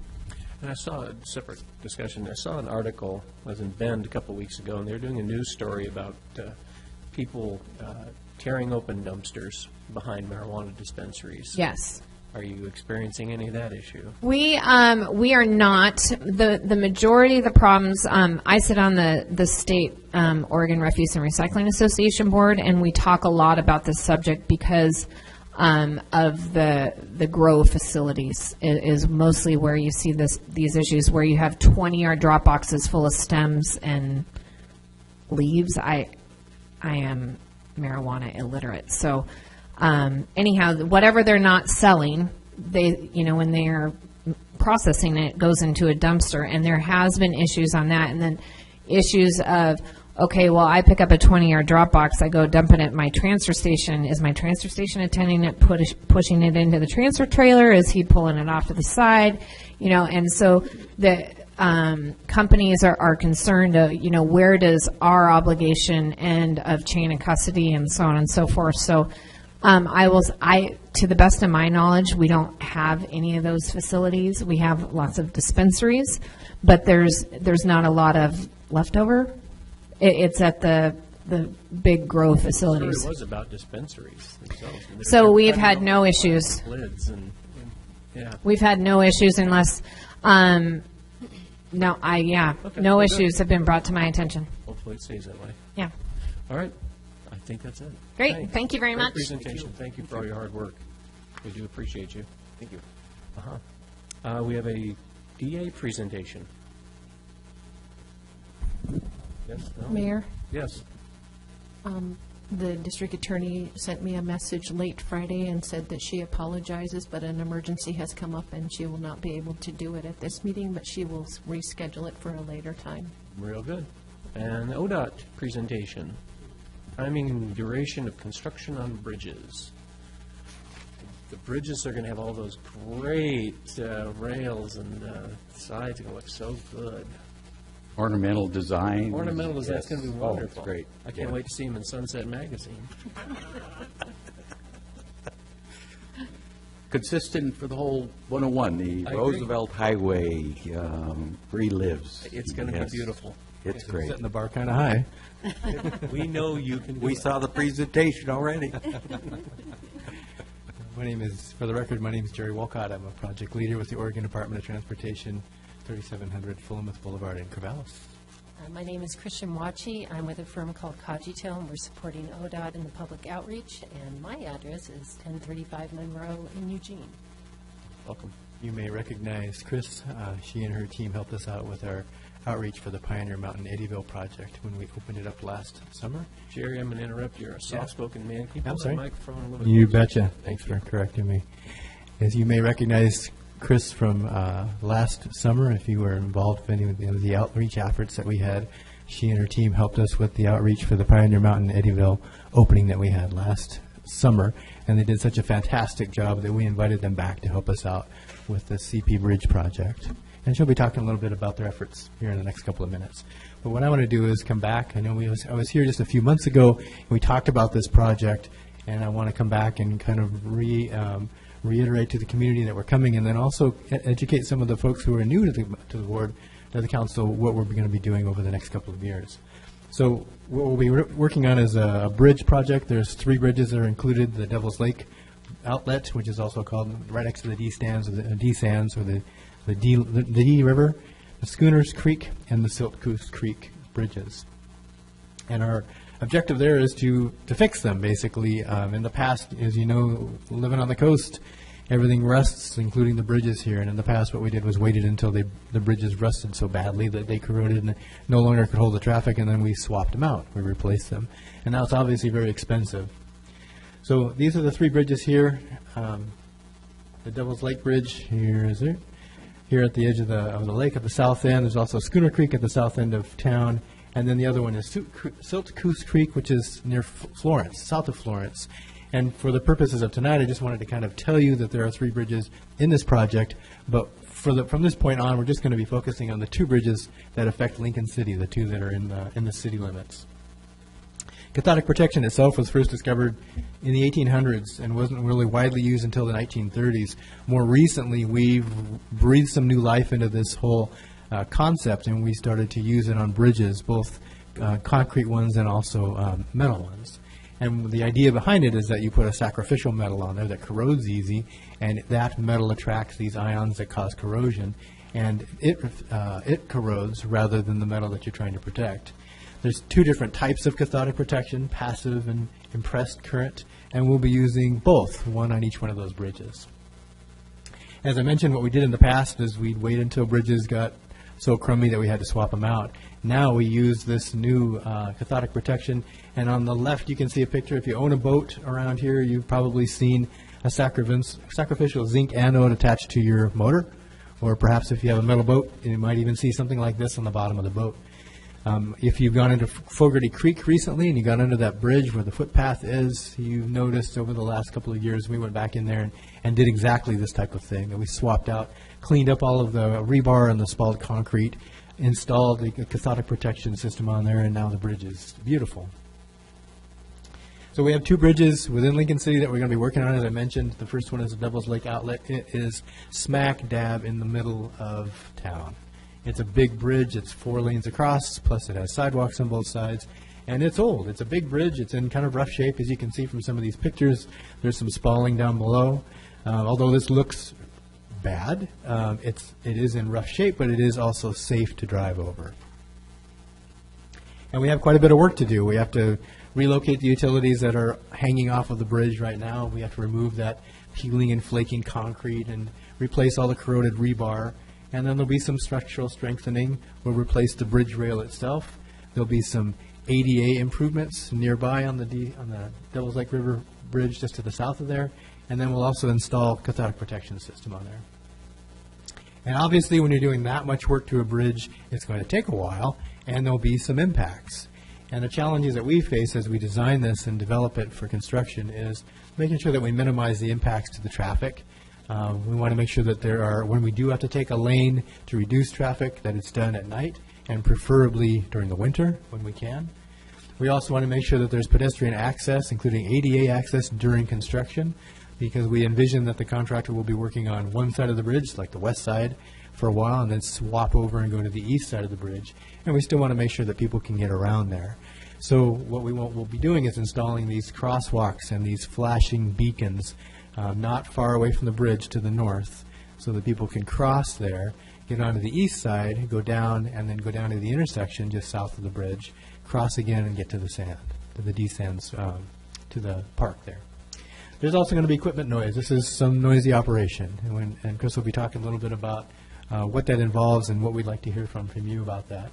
And I saw a separate discussion. I saw an article, I was in Bend a couple weeks ago, and they were doing a news story about people tearing open dumpsters behind marijuana dispensaries. Yes. Are you experiencing any of that issue? We are not. The majority of the problems, I sit on the state Oregon Refuse and Recycling Association board, and we talk a lot about this subject because of the grow facilities is mostly where you see these issues, where you have 20-yard drop boxes full of stems and leaves. I am marijuana illiterate, so anyhow, whatever they're not selling, when they are processing it, goes into a dumpster, and there has been issues on that, and then issues of, okay, well, I pick up a 20-yard drop box, I go dump it at my transfer station. Is my transfer station attending it, pushing it into the transfer trailer? Is he pulling it off to the side? And so the companies are concerned, where does our obligation end of chain of custody and so on and so forth. So to the best of my knowledge, we don't have any of those facilities. We have lots of dispensaries, but there's not a lot of leftover. It's at the big grow facilities. It was about dispensaries themselves. So we've had no issues. Lids and yeah. We've had no issues unless, no issues have been brought to my attention. Hopefully it stays that way. Yeah. All right. I think that's it. Great. Thanks. Thank you very Great much. Presentation. Thank you for all your hard work. We do appreciate you. Thank you. We have a DA presentation. Yes, no? Mayor, Yes. The district attorney sent me a message late Friday and said that she apologizes, but an emergency has come up and she will not be able to do it at this meeting, but she will reschedule it for a later time. Real good. And the ODOT presentation, timing and duration of construction on bridges. The bridges are going to have all those great rails and sides. It's going to look so good. Ornamental design. Ornamental design, it's going to be wonderful. Oh, it's great. I can't wait to see them in Sunset Magazine. Consistent for the whole 101, the I agree. Roosevelt Highway relives. It's going to Yes. be beautiful. It's great. Setting the bar kind of high. We know you can do We it. saw the presentation already. My name is, for the record, my name is Jerry Wolcott. I'm a project leader with the Oregon Department of Transportation, 3700 Philomath Boulevard in Corvallis. My name is Christian Wachi. I'm with a firm called Cogito, and we're supporting ODOT in the public outreach, and my address is 1035 Monroe in Eugene. Welcome. You may recognize Chris. She and her team helped us out with our outreach for the Pioneer Mountain Eddyville project when we opened it up last summer. Jerry, I'm going to interrupt. You're a soft-spoken man. Can you I'm hold sorry. that microphone a little bit You closer? betcha. Thanks for correcting me. As you may recognize Chris from last summer, if you were involved in any of the outreach efforts that we had, she and her team helped us with the outreach for the Pioneer Mountain Eddyville opening that we had last summer, and they did such a fantastic job that we invited them back to help us out with the CP Bridge project. And she'll be talking a little bit about their efforts here in the next couple of minutes. But what I want to do is come back. I know I was here just a few months ago, and we talked about this project, and I want to come back and kind of reiterate to the community that we're coming, and then also educate some of the folks who are new to the board, to the council, what we're going to be doing over the next couple of years. So what we'll be working on is a bridge project. There's 3 bridges that are included: the Devil's Lake Outlet, which is also called right next to the D Sands or the D River, the Schooners Creek, and the Silt Coos Creek bridges. And our objective there is to fix them, basically. In the past, as you know, living on the coast, everything rusts, including the bridges here. And in the past, what we did was waited until the bridges rusted so badly that they corroded and no longer could hold the traffic, and then we swapped them out. We replaced them. And now it's obviously very expensive. So these are the 3 bridges here. The Devil's Lake Bridge, here is it. Here at the edge of the lake at the south end. There's also Schooner Creek at the south end of town. And then the other one is Silt Coos Creek, which is near Florence, south of Florence. And for the purposes of tonight, I just wanted to kind of tell you that there are 3 bridges in this project. But from this point on, we're just going to be focusing on the 2 bridges that affect Lincoln City, the 2 that are in the city limits. Cathodic protection itself was first discovered in the 1800s and wasn't really widely used until the 1930s. More recently, we've breathed some new life into this whole concept, and we started to use it on bridges, both concrete ones and also metal ones. And the idea behind it is that you put a sacrificial metal on there that corrodes easy, and that metal attracts these ions that cause corrosion, and it corrodes rather than the metal that you're trying to protect. There's 2 different types of cathodic protection, passive and impressed current, and we'll be using both, one on each one of those bridges. As I mentioned, what we did in the past is we'd wait until bridges got so crummy that we had to swap them out. Now we use this new cathodic protection, and on the left you can see a picture. If you own a boat around here, you've probably seen a sacrificial zinc anode attached to your motor, or perhaps if you have a metal boat, you might even see something like this on the bottom of the boat. If you've gone into Fogarty Creek recently and you got under that bridge where the footpath is, you've noticed over the last couple of years we went back in there and did exactly this type of thing. That we swapped out, cleaned up all of the rebar and the spalled concrete, installed the cathodic protection system on there, and now the bridge is beautiful. So we have 2 bridges within Lincoln City that we're going to be working on, as I mentioned. The first one is the Devil's Lake Outlet. It is smack dab in the middle of town. It's a big bridge. It's 4 lanes across, plus it has sidewalks on both sides. And it's old. It's a big bridge. It's in kind of rough shape, as you can see from some of these pictures. There's some spalling down below. Although this looks bad, it is in rough shape, but it is also safe to drive over. And we have quite a bit of work to do. We have to relocate the utilities that are hanging off of the bridge right now. We have to remove that peeling and flaking concrete and replace all the corroded rebar. And then there'll be some structural strengthening. We'll replace the bridge rail itself. There'll be some ADA improvements nearby on the Devils Lake River Bridge just to the south of there, and then we'll also install cathodic protection system on there. And obviously, when you're doing that much work to a bridge, it's going to take a while, and there'll be some impacts. And the challenges that we face as we design this and develop it for construction is making sure that we minimize the impacts to the traffic. We want to make sure that there are, when we do have to take a lane to reduce traffic, that it's done at night, and preferably during the winter when we can. We also want to make sure that there's pedestrian access, including ADA access during construction, because we envision that the contractor will be working on one side of the bridge, like the west side, for a while, and then swap over and go to the east side of the bridge. And we still want to make sure that people can get around there. So what we'll be doing is installing these crosswalks and these flashing beacons not far away from the bridge to the north, so that people can cross there, get onto the east side, go down, and then go down to the intersection just south of the bridge, cross again, and get to the sand, to the descends, to the park there. There's also going to be equipment noise. This is some noisy operation, and Chris will be talking a little bit about what that involves and what we'd like to hear from you about that.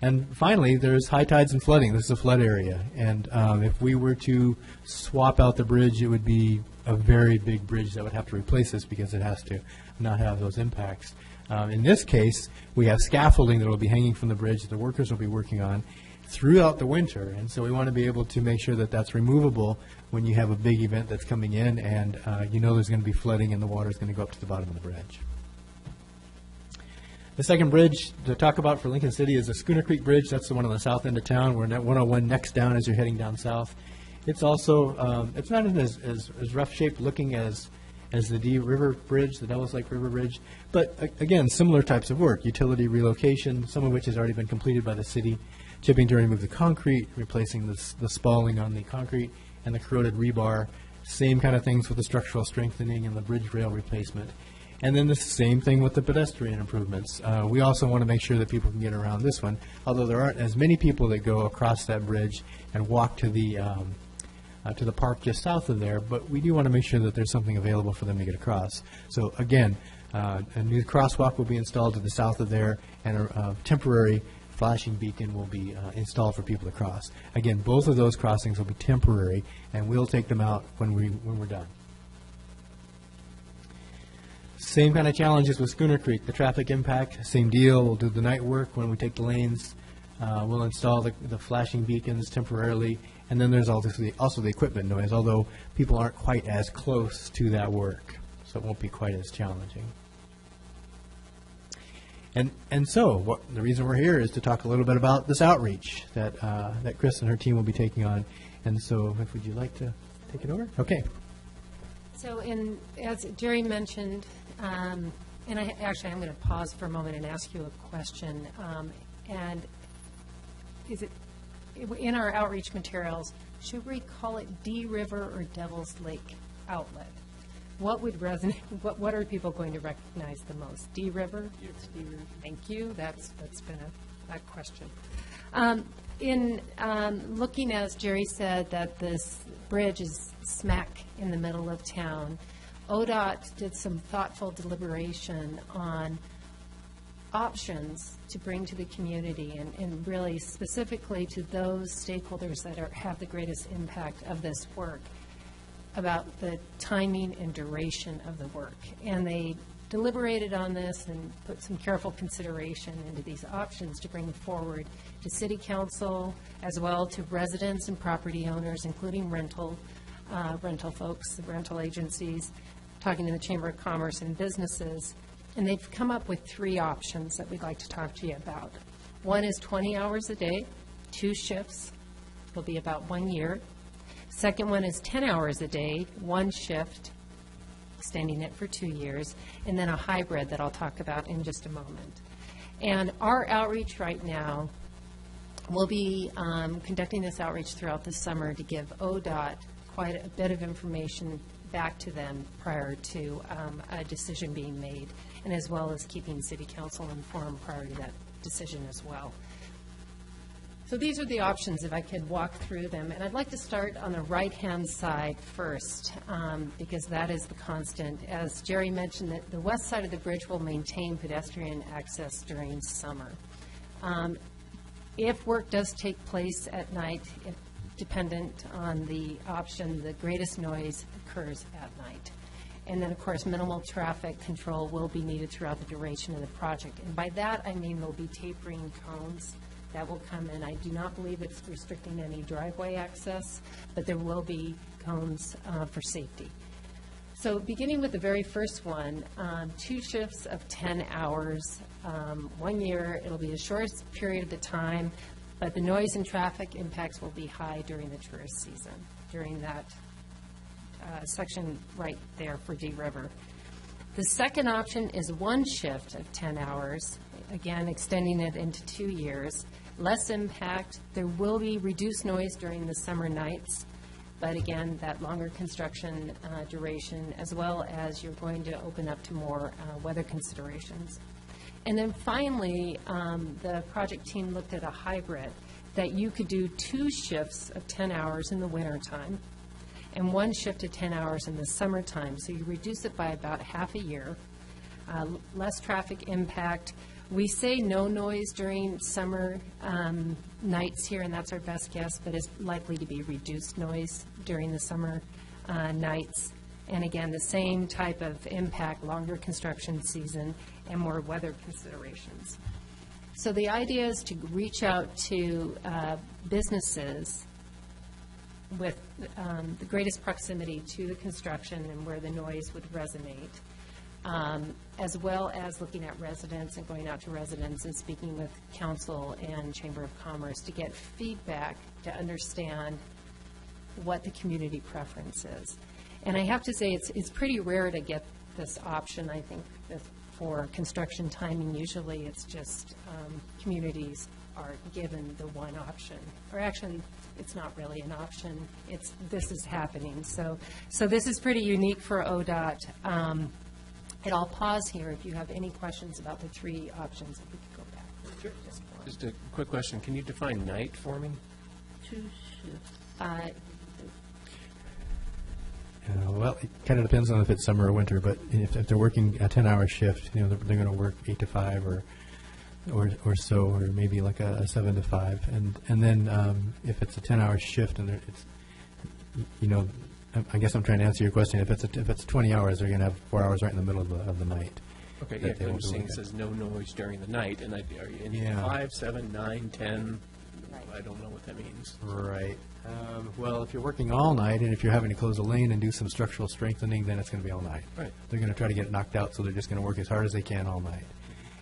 And finally, there's high tides and flooding. This is a flood area, and if we were to swap out the bridge, it would be a very big bridge that would have to replace this because it has to not have those impacts. In this case, we have scaffolding that will be hanging from the bridge that the workers will be working on throughout the winter, and so we want to be able to make sure that that's removable when you have a big event that's coming in and you know there's going to be flooding and the water is going to go up to the bottom of the bridge. The second bridge to talk about for Lincoln City is the Schooner Creek Bridge. That's the one on the south end of town. We're at 101 next down as you're heading down south. It's also, it's not in as rough shape looking as the D River Bridge, the Devils Lake River Bridge, but again, similar types of work, utility relocation, some of which has already been completed by the city, chipping to remove the concrete, replacing the spalling on the concrete and the corroded rebar, same kind of things with the structural strengthening and the bridge rail replacement. And then the same thing with the pedestrian improvements. We also want to make sure that people can get around this one, although there aren't as many people that go across that bridge and walk to the park just south of there, but we do want to make sure that there's something available for them to get across. So again, a new crosswalk will be installed to the south of there, and a temporary flashing beacon will be installed for people to cross. Again, both of those crossings will be temporary, and we'll take them out when we're done. Same kind of challenges with Schooner Creek. The traffic impact, same deal. We'll do the night work when we take the lanes. We'll install the flashing beacons temporarily. And then there's also the equipment noise, although people aren't quite as close to that work, so it won't be quite as challenging. And so the reason we're here is to talk a little bit about this outreach that Chris and her team will be taking on. And so would you like to take it over? Okay. So as Jerry mentioned, and I'm going to pause for a moment and ask you a question. And is it in our outreach materials, should we call it D River or Devil's Lake Outlet? What would resonate? What are people going to recognize the most? D River? It's D River. Thank you. That's been a question. In looking, as Jerry said, that this bridge is smack in the middle of town, ODOT did some thoughtful deliberation on options to bring to the community and really specifically to those stakeholders that have the greatest impact of this work about the timing and duration of the work. And they deliberated on this and put some careful consideration into these options to bring forward to City Council as well to residents and property owners, including rental folks, the rental agencies, talking to the Chamber of Commerce and businesses. And they've come up with 3 options that we'd like to talk to you about. One is 20 hours a day, 2 shifts. It'll be about 1 year. Second one is 10 hours a day, 1 shift, extending it for 2 years, and then a hybrid that I'll talk about in just a moment. And our outreach right now, we'll be conducting this outreach throughout the summer to give ODOT quite a bit of information back to them prior to a decision being made, and as well as keeping City Council informed prior to that decision as well. So these are the options, if I could walk through them. And I'd like to start on the right-hand side first, because that is the constant. As Jerry mentioned, that the west side of the bridge will maintain pedestrian access during summer. If work does take place at night, dependent on the option, the greatest noise occurs at night. And then, of course, minimal traffic control will be needed throughout the duration of the project. And by that, I mean there'll be tapering cones that will come in. I do not believe it's restricting any driveway access, but there will be cones for safety. So beginning with the very first one, 2 shifts of 10 hours. 1 year, it'll be the shortest period of the time, but the noise and traffic impacts will be high during the tourist season, during that section right there for D River. The second option is 1 shift of 10 hours, again extending it into 2 years. Less impact. There will be reduced noise during the summer nights, but again, that longer construction duration, as well as you're going to open up to more weather considerations. And then finally, the project team looked at a hybrid that you could do 2 shifts of 10 hours in the wintertime and 1 shift of 10 hours in the summertime. So you reduce it by about half a year, less traffic impact. We say no noise during summer nights here, and that's our best guess, but it's likely to be reduced noise during the summer nights. And again, the same type of impact, longer construction season and more weather considerations. So the idea is to reach out to businesses with the greatest proximity to the construction and where the noise would resonate, as well as looking at residents and going out to residents and speaking with council and Chamber of Commerce to get feedback to understand what the community preference is. And I have to say, it's pretty rare to get this option, I think, for construction timing. Usually it's just communities are given the one option, or actually it's not really an option, it's this is happening. So this is pretty unique for ODOT. And I'll pause here if you have any questions about the 3 options, if we could go back. Sure. Just a quick question. Can you define night for me? 2 shifts. Well, it kind of depends on if it's summer or winter, but if they're working a 10-hour shift, they're going to work 8 to 5 or so, or maybe like a 7 to 5. And then if it's a 10-hour shift and it's, I guess I'm trying to answer your question. If it's 20 hours, they're going to have 4 hours right in the middle of the night. Okay, yeah, I'm just saying it says no noise during the night, and are you in 5, 7, 9, 10? I don't know what that means. Right. Well, if you're working all night, and if you're having to close a lane and do some structural strengthening, then it's going to be all night. Right. They're going to try to get it knocked out, so they're just going to work as hard as they can all night.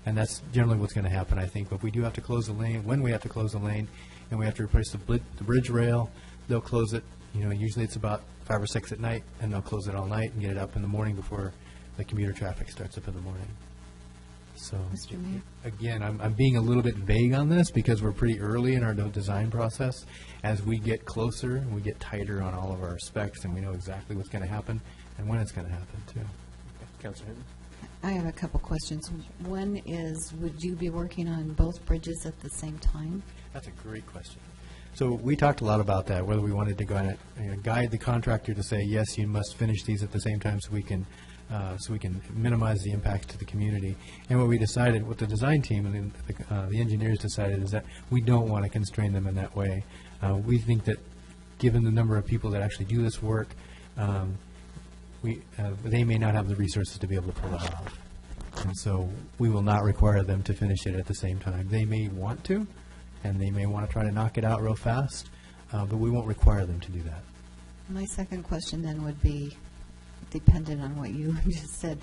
And that's generally what's going to happen, I think. But if we do have to close the lane, when we have to close the lane, and we have to replace the bridge rail, they'll close it. Usually it's about 5 or 6 at night, and they'll close it all night and get it up in the morning before the commuter traffic starts up in the morning. So, Mr. Mayor? again, I'm being a little bit vague on this because we're pretty early in our design process. As we get closer and we get tighter on all of our specs, and we know exactly what's going to happen and when it's going to happen, too. Councilor Hinton? I have a couple questions. One is, would you be working on both bridges at the same time? That's a great question. So we talked a lot about that, whether we wanted to guide the contractor to say, yes, you must finish these at the same time so we can minimize the impact to the community. And what we decided, what the design team and the engineers decided, is that we don't want to constrain them in that way. We think that given the number of people that actually do this work, they may not have the resources to be able to pull it off. And so we will not require them to finish it at the same time. They may want to, and they may want to try to knock it out real fast, but we won't require them to do that. My second question then would be, dependent on what you just said,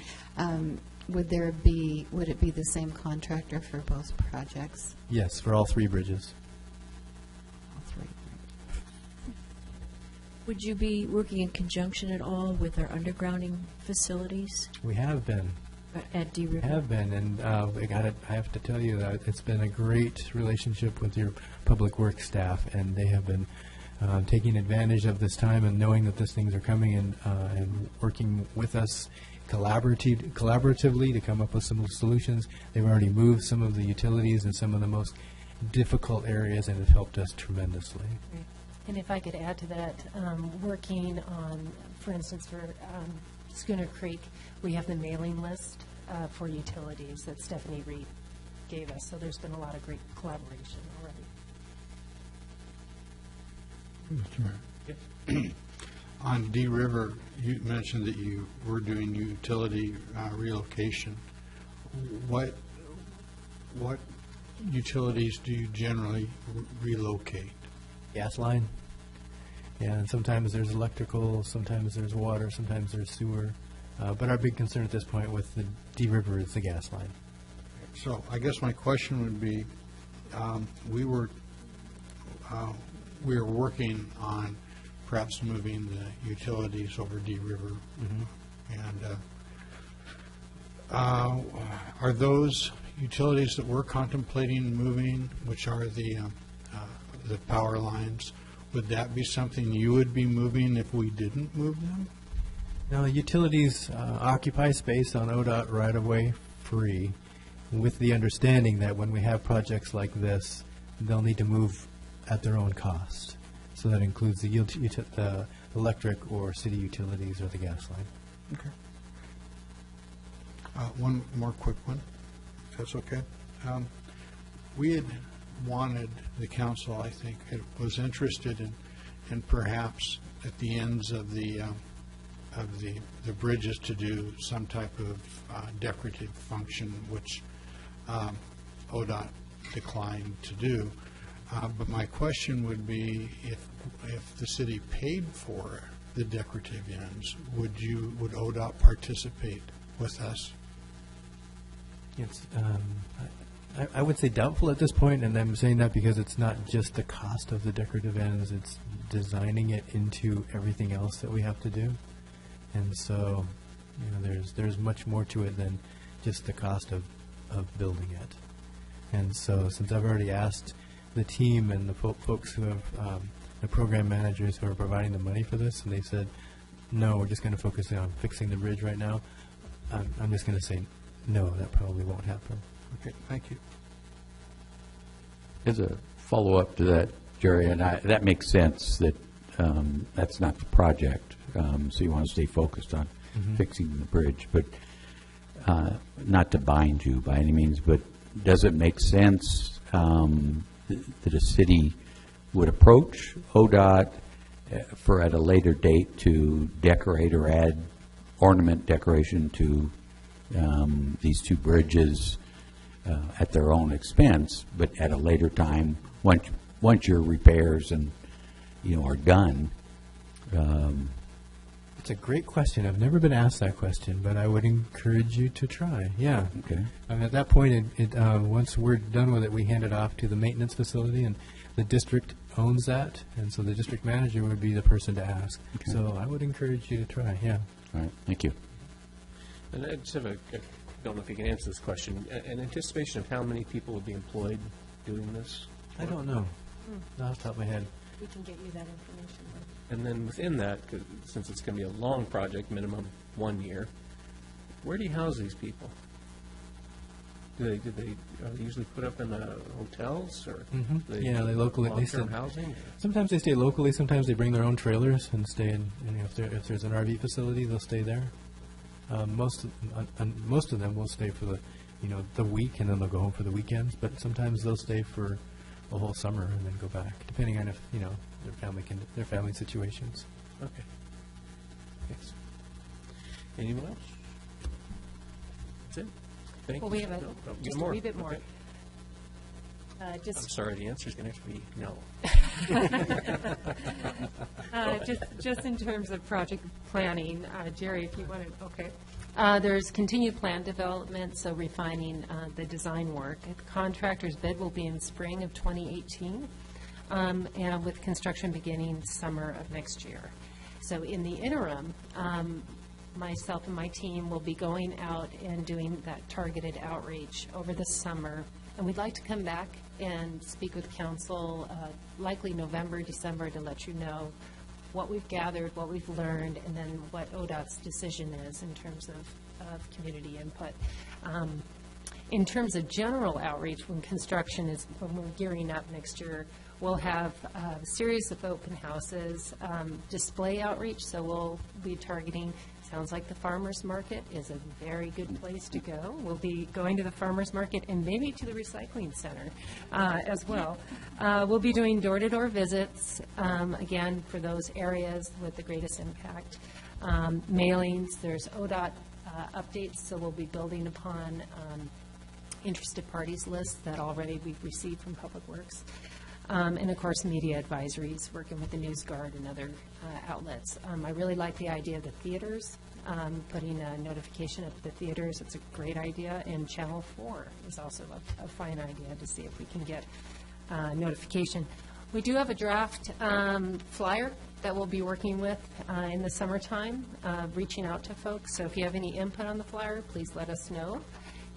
would it be the same contractor for both projects? Yes, for all 3 bridges. All 3. Would you be working in conjunction at all with our undergrounding facilities We have been. at D River? Have been, and I have to tell you that it's been a great relationship with your public works staff, and they have been taking advantage of this time and knowing that these things are coming and working with us collaboratively to come up with some solutions. They've already moved some of the utilities in some of the most difficult areas and have helped us tremendously. Right. And if I could add to that, working on, for instance, for Schooner Creek, we have the mailing list for utilities that Stephanie Reed gave us, so there's been a lot of great collaboration already. On D River, you mentioned that you were doing utility relocation. What utilities do you generally relocate? Gas line. And sometimes there's electrical, sometimes there's water, sometimes there's sewer. But our big concern at this point with the D River is the gas line. So I guess my question would be, we were working on perhaps moving the utilities over D River. And are those utilities that we're contemplating moving, which are the power lines, would that be something you would be moving if we didn't move them? Now, utilities occupy space on ODOT right-of-way free, with the understanding that when we have projects like this, they'll need to move at their own cost. So that includes the electric or city utilities or the gas line. Okay. One more quick one, if that's okay. We had wanted, the council, I think, was interested in perhaps at the ends of the bridges to do some type of decorative function, which ODOT declined to do. But my question would be, if the city paid for the decorative ends, would ODOT participate with us? It's, I would say doubtful at this point, and I'm saying that because it's not just the cost of the decorative ends, it's designing it into everything else that we have to do. And so, there's much more to it than just the cost of building it. And so, since I've already asked the team and the folks who have, the program managers who are providing the money for this, and they said, no, we're just going to focus on fixing the bridge right now, I'm just going to say, no, that probably won't happen. Okay, thank you. As a follow-up to that, Jerry, and that makes sense that that's not the project, so you want to stay focused on fixing the bridge. But not to bind you by any means, but does it make sense that a city would approach ODOT for at a later date to decorate or add ornament decoration to these two bridges at their own expense, but at a later time, once your repairs and are done? It's a great question. I've never been asked that question, but I would encourage you to try. Yeah. Okay. At that point, once we're done with it, we hand it off to the maintenance facility, and the district owns that, and so the district manager would be the person to ask. Okay. So I would encourage you to try. Yeah. All right. Thank you. And I just have I don't know if you can answer this question. An anticipation of how many people would be employed doing this? I don't know. Not off the top of my head. We can get you that information. And then within that, since it's going to be a long project, minimum 1 year, where do you house these people? Are they usually put up in hotels or? Yeah, they locally. Long-term housing. Sometimes they stay locally. Sometimes they bring their own trailers and stay in. If there's an RV facility, they'll stay there. Most of them will stay for the week, and then they'll go home for the weekends. But sometimes they'll stay for a whole summer and then go back, depending on if their family situations. Okay. Thanks. Anyone else? That's it. Thank Well, you. we have just a wee bit more. Okay. I'm sorry, the answer is going to be no. Just in terms of project planning, Jerry, if you wanted, okay. There's continued plan development, so refining the design work. The contractor's bid will be in spring of 2018, and with construction beginning summer of next year. So in the interim, myself and my team will be going out and doing that targeted outreach over the summer. And we'd like to come back and speak with council, likely November, December, to let you know what we've gathered, what we've learned, and then what ODOT's decision is in terms of community input. In terms of general outreach, when we're gearing up next year, we'll have a series of open houses, display outreach, so we'll be targeting Sounds like the farmer's market is a very good place to go. We'll be going to the farmer's market and maybe to the recycling center as well. We'll be doing door-to-door visits, again, for those areas with the greatest impact. Mailings, there's ODOT updates, so we'll be building upon interested parties lists that already we've received from Public Works. And of course, media advisories, working with the News Guard and other outlets. I really like the idea of the theaters, putting a notification at the theaters. It's a great idea. And Channel 4 is also a fine idea to see if we can get notification. We do have a draft flyer that we'll be working with in the summertime, reaching out to folks. So if you have any input on the flyer, please let us know.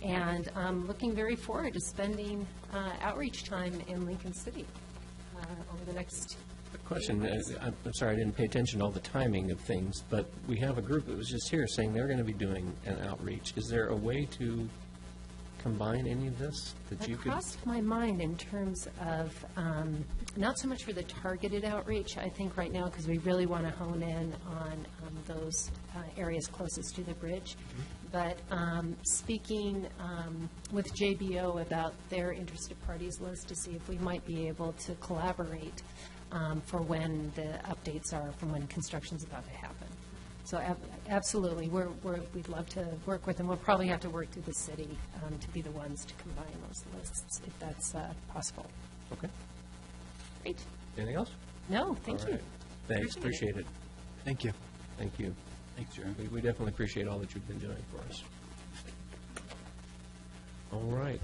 And I'm looking very forward to spending outreach time in Lincoln City over the next Question, I'm sorry, I didn't pay attention to all the timing of things, but we have a group that was just here saying they're going to be doing an outreach. Is there a way to combine any of this that you It could? crossed my mind in terms of not so much for the targeted outreach, I think right now, because we really want to hone in on those areas closest to the bridge. But speaking with JBO about their interested parties list to see if we might be able to collaborate for when the updates are from when construction's about to happen. So absolutely, we'd love to work with them. We'll probably have to work through the city to be the ones to combine those lists, if that's possible. Okay. Great. Anything else? No, thank All you. right. Thanks, appreciate it. Thank you. Thank you. Thanks, Jeremy. We definitely appreciate all that you've been doing for us. All right.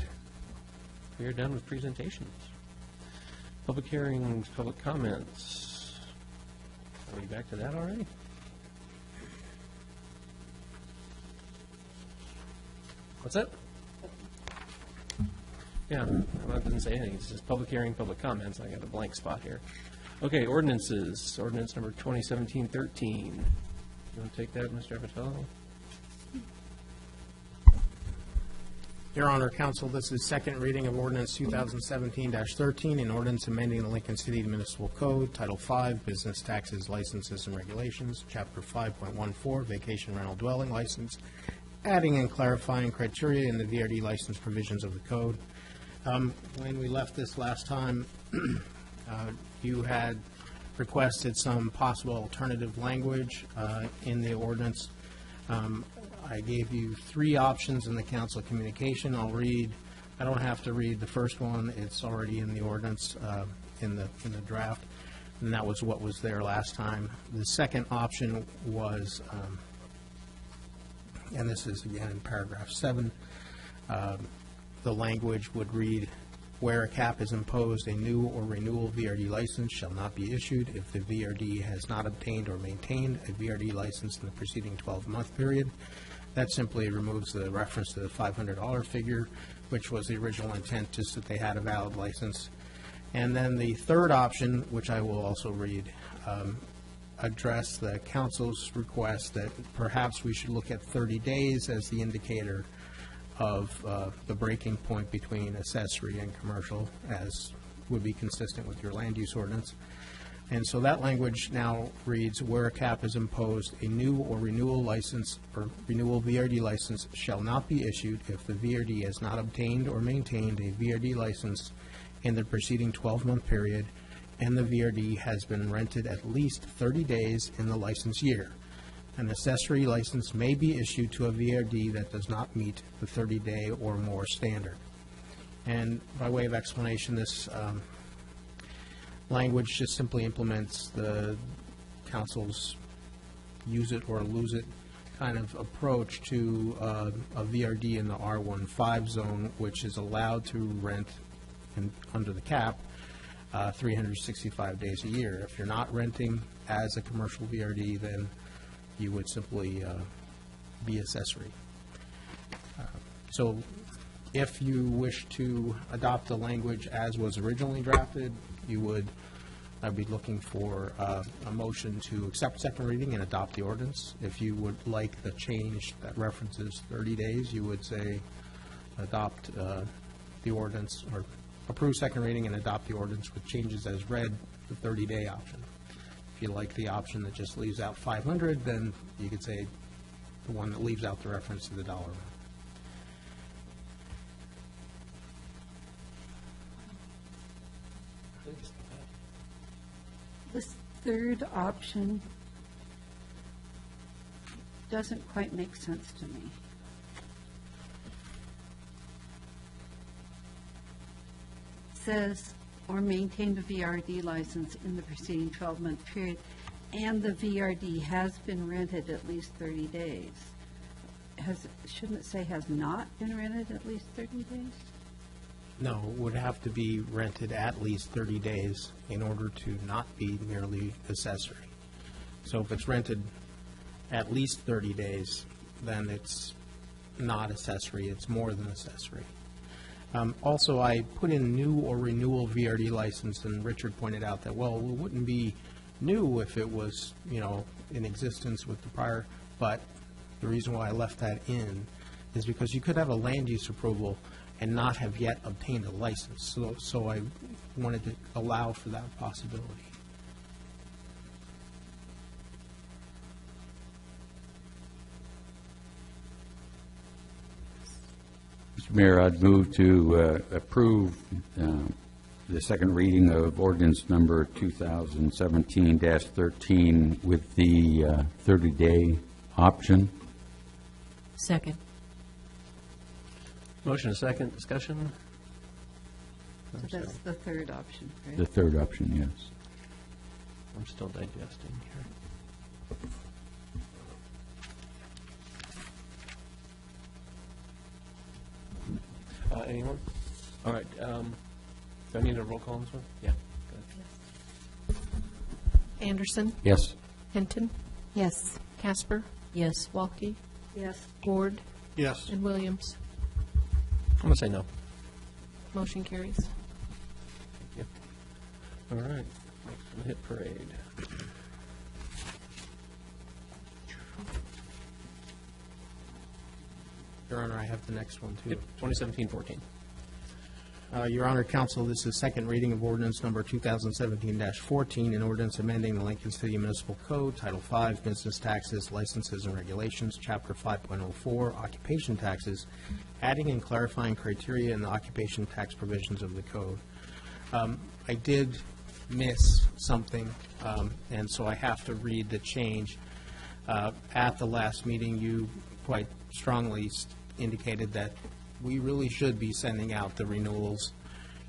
We are done with presentations. Public hearings, public comments. Are we back to that already? What's that? Yeah, I didn't say anything. It says public hearing, public comments. I got a blank spot here. Okay, ordinances. Ordinance number 2017-13. You want to take that, Mr. Avatello? Your Honor, Council, this is second reading of ordinance 2017-13, an ordinance amending the Lincoln City Municipal Code, Title V, Business Taxes, Licenses, and Regulations, Chapter 5.14, Vacation Rental Dwelling License, adding and clarifying criteria in the VRD license provisions of the code. When we left this last time, you had requested some possible alternative language in the ordinance. I gave you three options in the council communication. I don't have to read the first one. It's already in the ordinance, in the draft, and that was what was there last time. The second option was, and this is again in paragraph 7, the language would read, where a cap is imposed, a new or renewal VRD license shall not be issued if the VRD has not obtained or maintained a VRD license in the preceding 12-month period. That simply removes the reference to the $500 figure, which was the original intent, just that they had a valid license. And then the third option, which I will also read, address the council's request that perhaps we should look at 30 days as the indicator of the breaking point between accessory and commercial, as would be consistent with your land use ordinance. And so that language now reads, where a cap is imposed, a new or renewal license or renewal VRD license shall not be issued if the VRD has not obtained or maintained a VRD license in the preceding 12-month period and the VRD has been rented at least 30 days in the license year. An accessory license may be issued to a VRD that does not meet the 30-day or more standard. And by way of explanation, this language just simply implements the council's use it or lose it kind of approach to a VRD in the R15 zone, which is allowed to rent under the cap 365 days a year. If you're not renting as a commercial VRD, then you would simply be accessory. So if you wish to adopt the language as was originally drafted, I'd be looking for a motion to accept second reading and adopt the ordinance. If you would like the change that references 30 days, you would say adopt the ordinance, or approve second reading and adopt the ordinance with changes as read, the 30-day option. If you like the option that just leaves out 500, then you could say the one that leaves out the reference to the dollar amount. This third option doesn't quite make sense to me. It says, or maintained a VRD license in the preceding 12-month period, and the VRD has been rented at least 30 days. Shouldn't it say has not been rented at least 30 days? No, it would have to be rented at least 30 days in order to not be merely accessory. So if it's rented at least 30 days, then it's not accessory, it's more than accessory. Also, I put in new or renewal VRD license, and Richard pointed out that, well, it wouldn't be new if it was, in existence with the prior, but the reason why I left that in is because you could have a land use approval and not have yet obtained a license. So I wanted to allow for that possibility. Mr. Mayor, I'd move to approve the second reading of ordinance number 2017-13 with the 30-day option. Second. Motion and second, discussion? So that's the third option, right? The third option, yes. I'm still digesting here. Anyone? All right, do I need a roll call on this one? Yeah. Go ahead. Anderson? Yes. Hinton? Yes. Casper? Yes. Walke? Yes. Ward? Yes. And Williams? I'm going to say no. Motion carries. Thank you. All right, hit parade. Your Honor, I have the next one, too. Yep, 2017-14. Your Honor, Council, this is second reading of ordinance number 2017-14, an ordinance amending the Lincoln City Municipal Code, Title V, Business Taxes, Licenses and Regulations, Chapter 5.04, Occupation Taxes, adding and clarifying criteria in the occupation tax provisions of the code. I did miss something, and so I have to read the change. At the last meeting, you quite strongly indicated that we really should be sending out the renewals,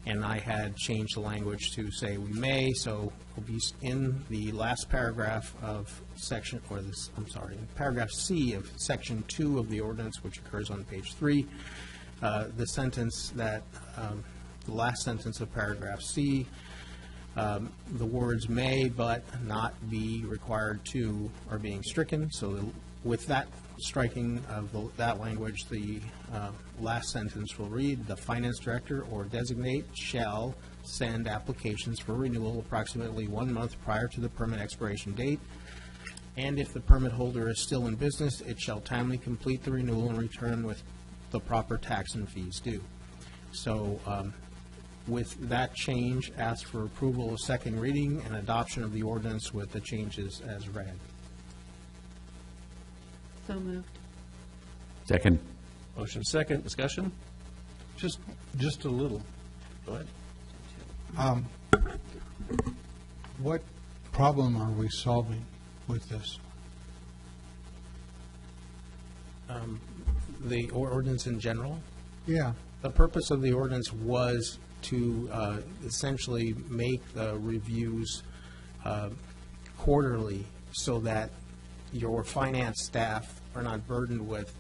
and I had changed the language to say we may, so it'll be in the last paragraph of section, or this, I'm sorry, paragraph C of section 2 of the ordinance, which occurs on page 3, the sentence that, the last sentence of paragraph C, the words may but not be required to are being stricken, so with that striking of that language, the last sentence will read, the finance director or designate shall send applications for renewal approximately 1 month prior to the permit expiration date, and if the permit holder is still in business, it shall timely complete the renewal and return with the proper tax and fees due. So with that change, ask for approval of second reading and adoption of the ordinance with the changes as read. So moved. Second. Motion second, discussion? Just a little. Go ahead. What problem are we solving with this? The ordinance in general? Yeah. The purpose of the ordinance was to essentially make the reviews quarterly so that your finance staff are not burdened with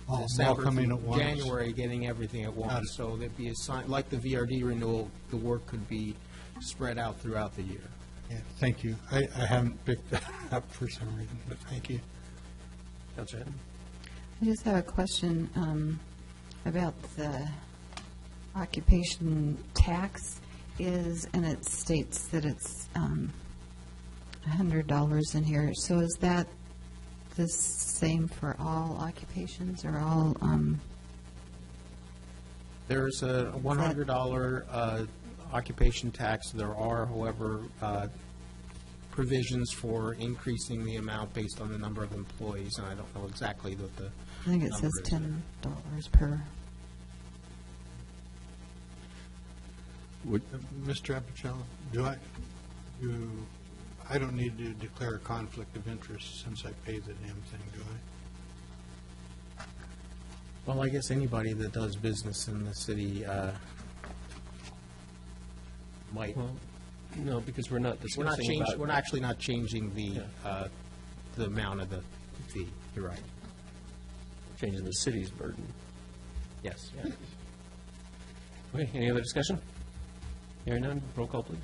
all December coming through at once. January getting everything at once. So there'd be assigned, like the VRD renewal, the work could be spread out throughout the year. Yeah, thank you. I haven't picked that up for some reason, but thank you. Councilor Henry? I just have a question about the occupation tax and it states that it's $100 in here. So is that the same for all occupations or all? There's a $100 occupation tax. There are, however, provisions for increasing the amount based on the number of employees, and I don't know exactly what the I think it says number is. $10 per. Mr. Apicella, I don't need to declare a conflict of interest since I pay the damn thing, do I? Well, I guess anybody that does business in the city might. Well, no, because we're not We're not discussing about... we're actually not changing the amount of the fee. You're right. Changing the city's burden. Yes. Yeah. Okay, any other discussion? Hearing none, roll call, please.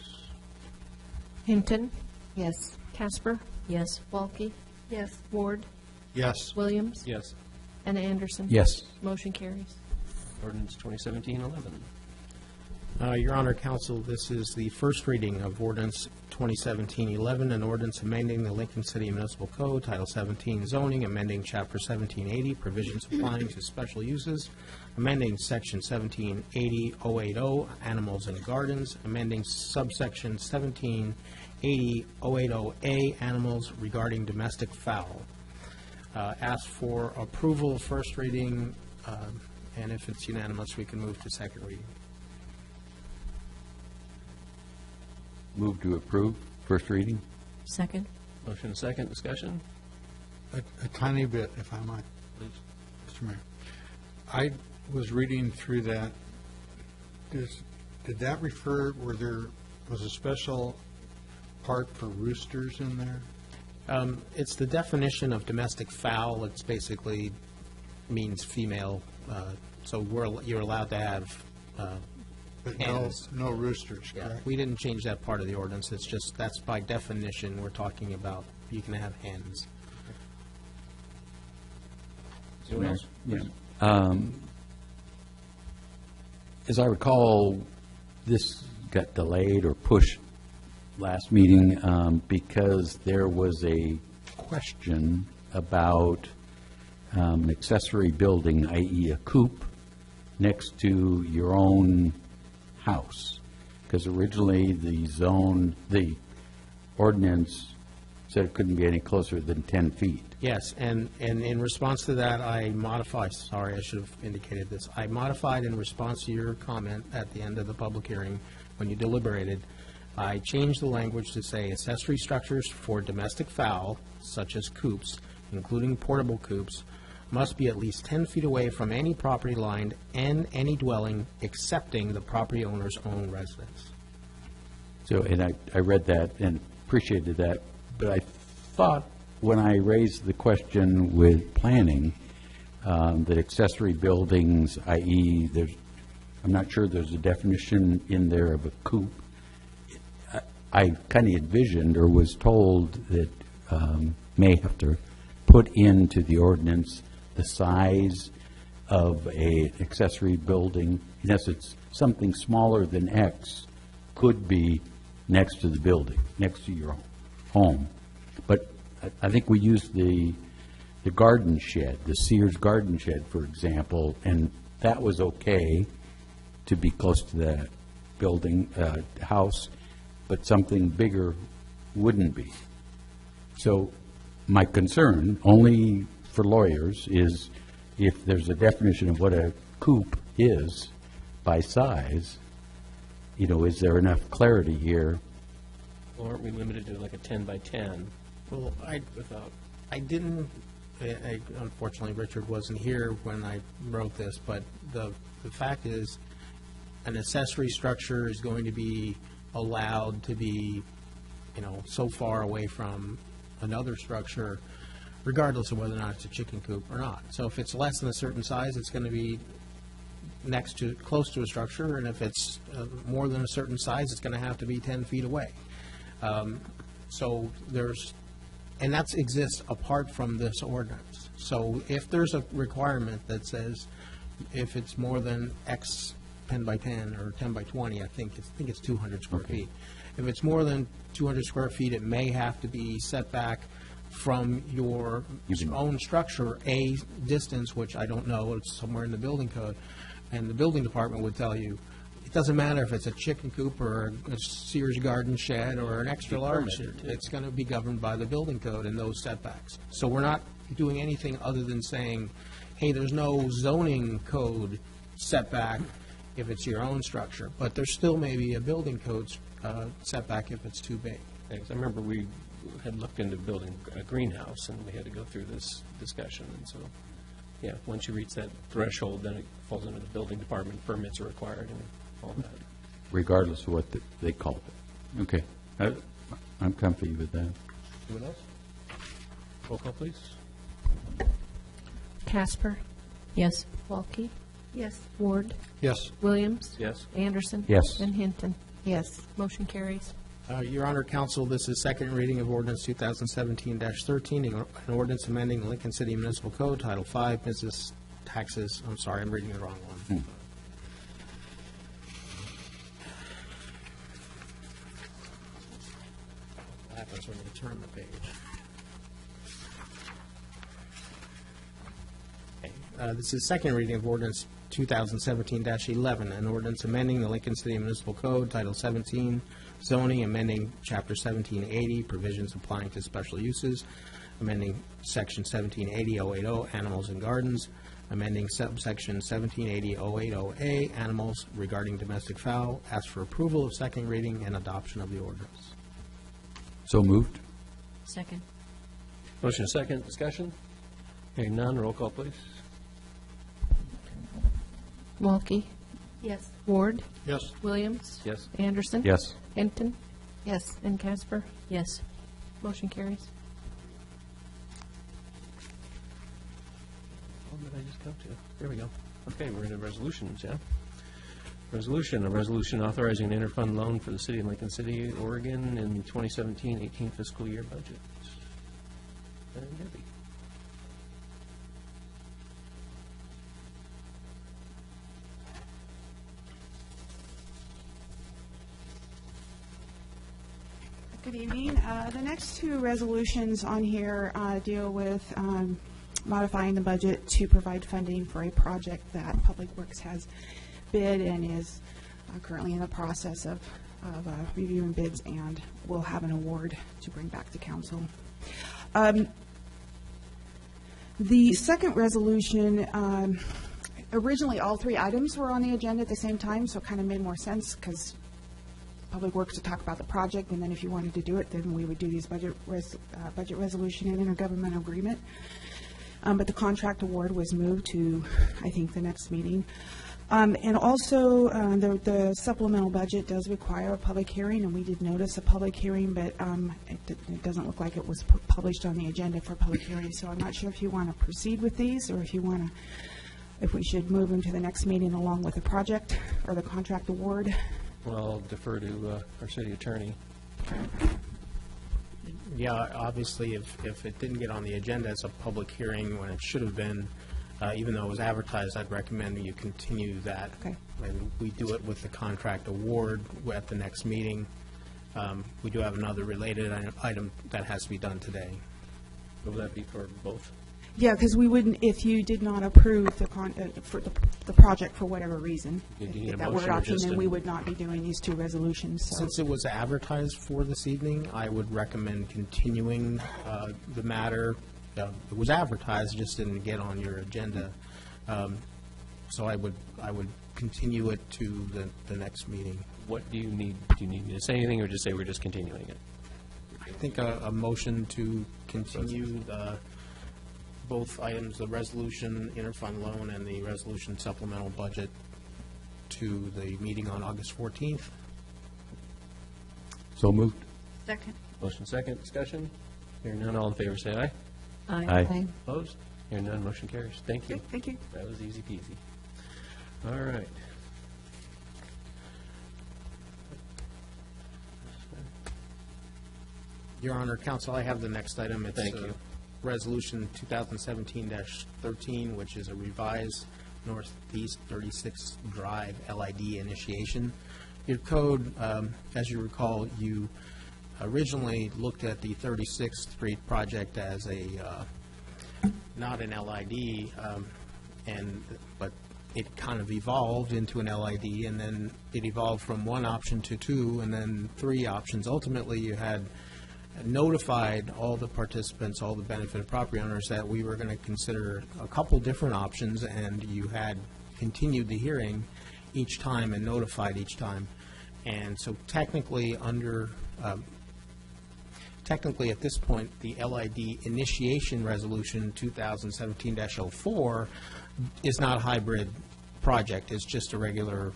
Hinton, Yes. Casper, Yes. Walke, Yes. Ward, Yes. Williams, Yes. and Anderson. Yes. Motion carries. Ordinance 2017-11. Your Honor, Counsel, this is the first reading of ordinance 2017-11, an ordinance amending the Lincoln City Municipal Code, Title 17 zoning, amending Chapter 1780, provisions applying to special uses, amending Section 1780-080, animals and gardens, amending subsection 1780-080A, animals regarding domestic fowl. Ask for approval of first reading, and if it's unanimous, we can move to second reading. Move to approve, first reading? Second? Motion and second, discussion? A tiny bit, if I might, please, Mr. Mayor. I was reading through that. Did that refer, where there was a special part for roosters in there? It's the definition of domestic fowl. It's basically means female, so you're allowed to have But hens. no roosters, Yeah, correct? we didn't change that part of the ordinance. It's just, that's by definition, we're talking about you can have hens. Anyone else? Yeah. As I recall, this got delayed or pushed last meeting because there was a question about an accessory building, i.e. a coop, next to your own house. Because originally the ordinance said it couldn't be any closer than 10 feet. Yes, and in response to that, I modified, sorry, I should have indicated this. I modified in response to your comment at the end of the public hearing, when you deliberated, I changed the language to say accessory structures for domestic fowl, such as coops, including portable coops, must be at least 10 feet away from any property line and any dwelling excepting the property owner's own residence. So, and I read that and appreciated that, but I thought when I raised the question with planning, that accessory buildings, i.e., I'm not sure there's a definition in there of a coop. I kind of envisioned or was told that may have to put into the ordinance the size of a accessory building. In essence, something smaller than X could be next to the building, next to your home. But I think we used the garden shed, the Sears garden shed, for example, and that was okay to be close to that building, house, but something bigger wouldn't be. So my concern, only for lawyers, is if there's a definition of what a coop is by size, is there enough clarity here? Or aren't we limited to like a 10 by 10? Well, I didn't, unfortunately, Richard wasn't here when I wrote this, but the fact is, an accessory structure is going to be allowed to be, so far away from another structure, regardless of whether or not it's a chicken coop or not. So if it's less than a certain size, it's going to be close to a structure, and if it's more than a certain size, it's going to have to be 10 feet away. So and that exists apart from this ordinance. So if there's a requirement that says if it's more than X 10 by 10 or 10 by 20, I think it's 200 square feet. If it's more than 200 square feet, it may have to be set back from your own structure a distance, which I don't know, it's somewhere in the building code, and the building department would tell you Doesn't matter if it's a chicken coop or a Sears garden shed or an extra large, permitted, too. it's going to be governed by the building code and those setbacks. So we're not doing anything other than saying, hey, there's no zoning code setback if it's your own structure, but there still may be a building code setback if it's too big. Thanks. I remember we had looked into building a greenhouse, and we had to go through this discussion, and so, yeah, once you reach that threshold, then it falls under the building department, permits are required and all that. Regardless of what they call it. Okay. I'm comfy with that. Anyone else? Roll call, please. Casper, Yes. Walke, Yes. Ward, Yes. Williams. Yes. Anderson. Yes. And Hinton. Yes. Motion carries. Your Honor, Counsel, this is second reading of ordinance 2017-13, an ordinance amending the Lincoln City Municipal Code, Title 5, Business Taxes. I'm sorry, I'm reading the wrong one. What happens when you turn the page? Okay. This is second reading of ordinance 2017-11, an ordinance amending the Lincoln City Municipal Code, Title 17, zoning, amending Chapter 1780, provisions applying to special uses, amending Section 1780-080, animals and gardens, amending subsection 1780-080A, animals regarding domestic fowl. Ask for approval of second reading and adoption of the ordinance. So moved. Second. Motion and second, discussion? Hearing none, roll call, please. Walke, Yes. Ward, Yes. Williams. Yes. Anderson. Yes. Hinton. Yes. And Casper. Yes. Motion carries. What did I just go to? There we go. Okay, we're into resolutions, yeah? Resolution, a resolution authorizing an interfund loan for the city of Lincoln City, Oregon in 2017-18 fiscal year budget. And Debbie. Good evening. The next two resolutions on here deal with modifying the budget to provide funding for a project that Public Works has bid and is currently in the process of reviewing bids and will have an award to bring back to council. The second resolution, originally all three items were on the agenda at the same time, so it kind of made more sense because Public Works to talk about the project, and then if you wanted to do it, then we would do these budget resolution and intergovernmental agreement. But the contract award was moved to, I think, the next meeting. And also, the supplemental budget does require a public hearing, and we did notice a public hearing, but it doesn't look like it was published on the agenda for public hearing. So I'm not sure if you want to proceed with these, or if we should move them to the next meeting along with the project or the contract award. Well, I'll defer to our city attorney. Yeah, obviously, if it didn't get on the agenda as a public hearing when it should have been, even though it was advertised, I'd recommend you continue that. Okay. And we do it with the contract award at the next meeting. We do have another related item that has to be done today. Will that be for both? Yeah, because we wouldn't, if you did not approve for the project for whatever reason, Do you need a if that were motion an or option, just then a- we would not be doing these two resolutions. So. Since it was advertised for this evening, I would recommend continuing the matter. It was advertised, just didn't get on your agenda. So I would continue it to the next meeting. What do you need? Do you need me to say anything, or just say we're just continuing it? I think a motion to continue both items, the resolution interfund loan and the resolution supplemental budget, to the meeting on August 14th. So moved. Second. Motion second, discussion? Hearing none, all in favor, say aye. Aye. Aye. Opposed? Hearing none, motion carries. Thank you. Okay, thank you. That was easy peasy. All right. Your Honor, Counsel, I have the next item. It's Thank you. Resolution 2017-13, which is a revised Northeast 36th Drive LID initiation. Your code, as you recall, you originally looked at the 36th Street project as not an LID, but it kind of evolved into an LID, and then it evolved from one option to two, and then three options. Ultimately, you had notified all the participants, all the benefited property owners, that we were going to consider a couple different options, and you had continued the hearing each time and notified each time. And so technically technically at this point, the LID initiation resolution 2017-04 is not a hybrid project. It's just a regular,